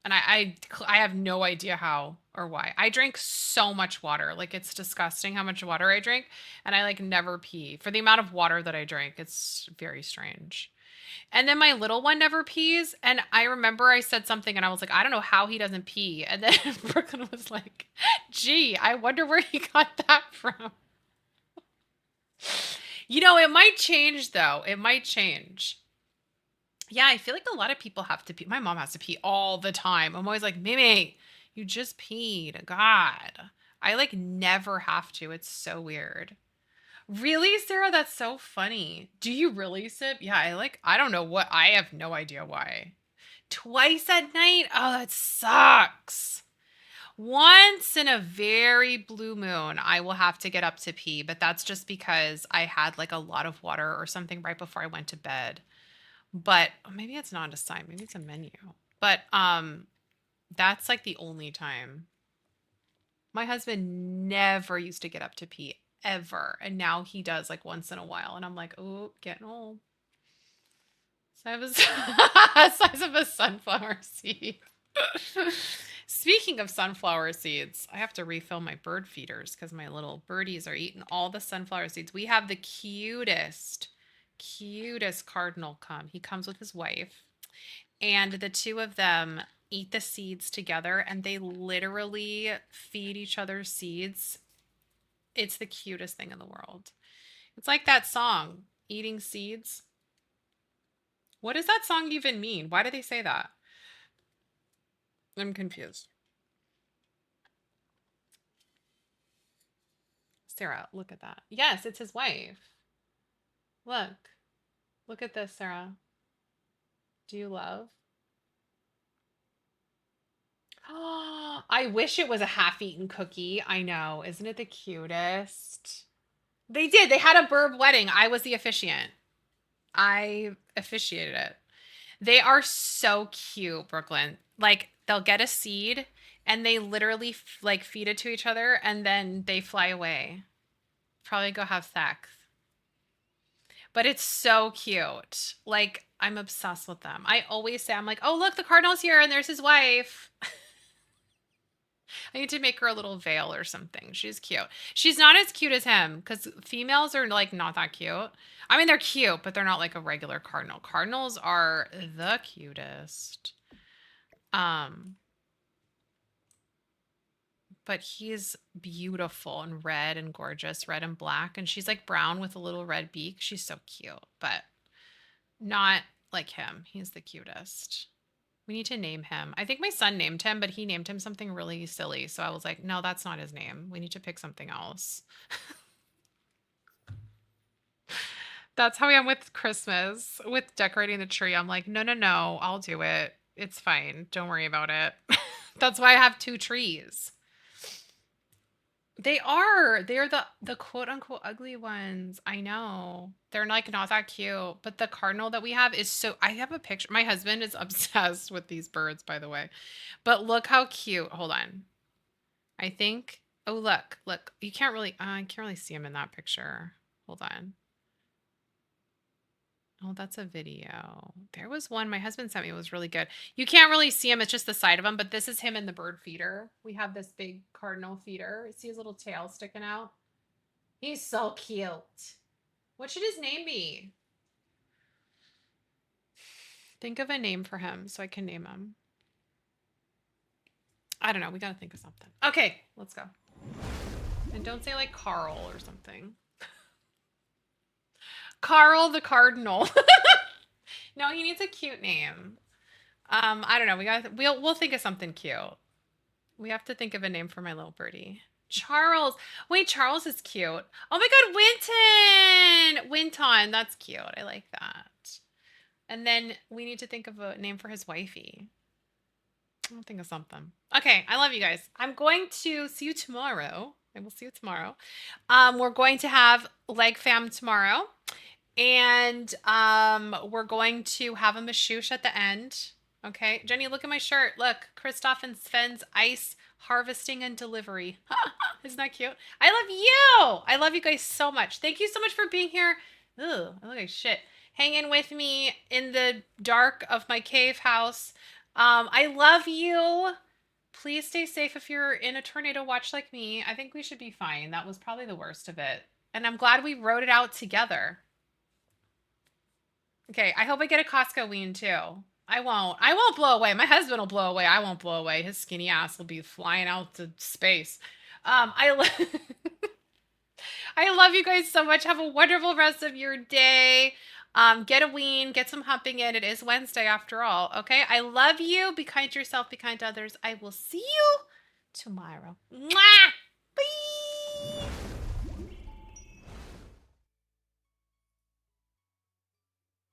And I have no idea how or why. I drink so much water. Like it's disgusting how much water I drink and I like never pee. For the amount of water that I drink, it's very strange. And then my little one never pees. And I remember I said something and I was like, I don't know how he doesn't pee. And then Brooklyn was like, gee, I wonder where he got that from. It might change though. It might change. Yeah, I feel like a lot of people have to pee. My mom has to pee all the time. I'm always like, Mimi, you just peed. God. I like never have to. It's so weird. Really, Sarah? That's so funny. Do you really sip? Yeah, I don't know what. I have no idea why. Twice at night? Oh, that sucks. Once in a very blue moon, I will have to get up to pee, but that's just because I had like a lot of water or something right before I went to bed. But maybe it's not a sign, maybe it's a menu. But that's like the only time. My husband never used to get up to pee ever, and now he does like once in a while, and I'm like, oh, getting old. Size of a sunflower seed. Speaking of sunflower seeds, I have to refill my bird feeders because my little birdies are eating all the sunflower seeds. We have the cutest cardinal come. He comes with his wife, and the two of them eat the seeds together, and they literally feed each other seeds. It's the cutest thing in the world. It's like that song, Eating Seeds. What does that song even mean? Why do they say that? I'm confused. Sarah, look at that. Yes, it's his wife. Look at this, Sarah. Do you love? Oh, I wish it was a half-eaten cookie. I know. Isn't it the cutest? They did. They had a burb wedding. I was the officiant. I officiated it. They are so cute, Brooklyn. Like they'll get a seed and they literally like feed it to each other and then they fly away. Probably go have sex. But it's so cute. Like I'm obsessed with them. I always say, I'm like, oh, look, the cardinal's here and there's his wife. I need to make her a little veil or something. She's cute. She's not as cute as him because females are like not that cute. I mean, they're cute, but they're not like a regular cardinal. Cardinals are the cutest. But he's beautiful and red and gorgeous, red and black. And she's like brown with a little red beak. She's so cute, but not like him. He's the cutest. We need to name him. I think my son named him, but he named him something really silly. So I was like, no, that's not his name. We need to pick something else. That's how I am with Christmas, with decorating the tree. I'm like, no, no, no, I'll do it. It's fine. Don't worry about it. That's why I have 2 trees. They are. They're the quote unquote ugly ones. I know. They're like not that cute. But the cardinal that we have is so I have a picture. My husband is obsessed with these birds, by the way. But look how cute. Hold on. I think oh look, look. You can't really I can't really see him in that picture. Hold on. Oh, that's a video. There was one my husband sent me. It was really good. You can't really see him. It's just the side of him, but this is him in the bird feeder. We have this big cardinal feeder. See his little tail sticking out? He's so cute. What should his name be? Think of a name for him so I can name him. I don't know. We got to think of something. Okay, let's go. And don't say like Carl or something. Carl the Cardinal. No, he needs a cute name. I don't know. We'll think of something cute. We have to think of a name for my little birdie. Charles. Wait, Charles is cute. Oh my God, Winton. Winton. That's cute. I like that. And then we need to think of a name for his wifey. I'll think of something. Okay, I love you guys. I'm going to see you tomorrow. I will see you tomorrow. We're going to have Leg Fam tomorrow. And we're going to have a mashoosh at the end. Okay, Jenny, look at my shirt. Look, Christoph and Sven's ice harvesting and delivery. Isn't that cute? I love you. I love you guys so much. Thank you so much for being here. Ugh, I look like shit. Hanging with me in the dark of my cave house. I love you. Please stay safe if you're in a tornado watch like me. I think we should be fine. That was probably the worst of it. And I'm glad we wrote it out together. Okay, I hope I get a Costco ween too. I won't blow away. My husband will blow away. I won't blow away. His skinny ass will be flying out to space. I love you guys so much. Have a wonderful rest of your day. Get a ween, get some humping in. It is Wednesday after all. Okay, I love you. Be kind to yourself. Be kind to others. I will see you tomorrow. Mwah!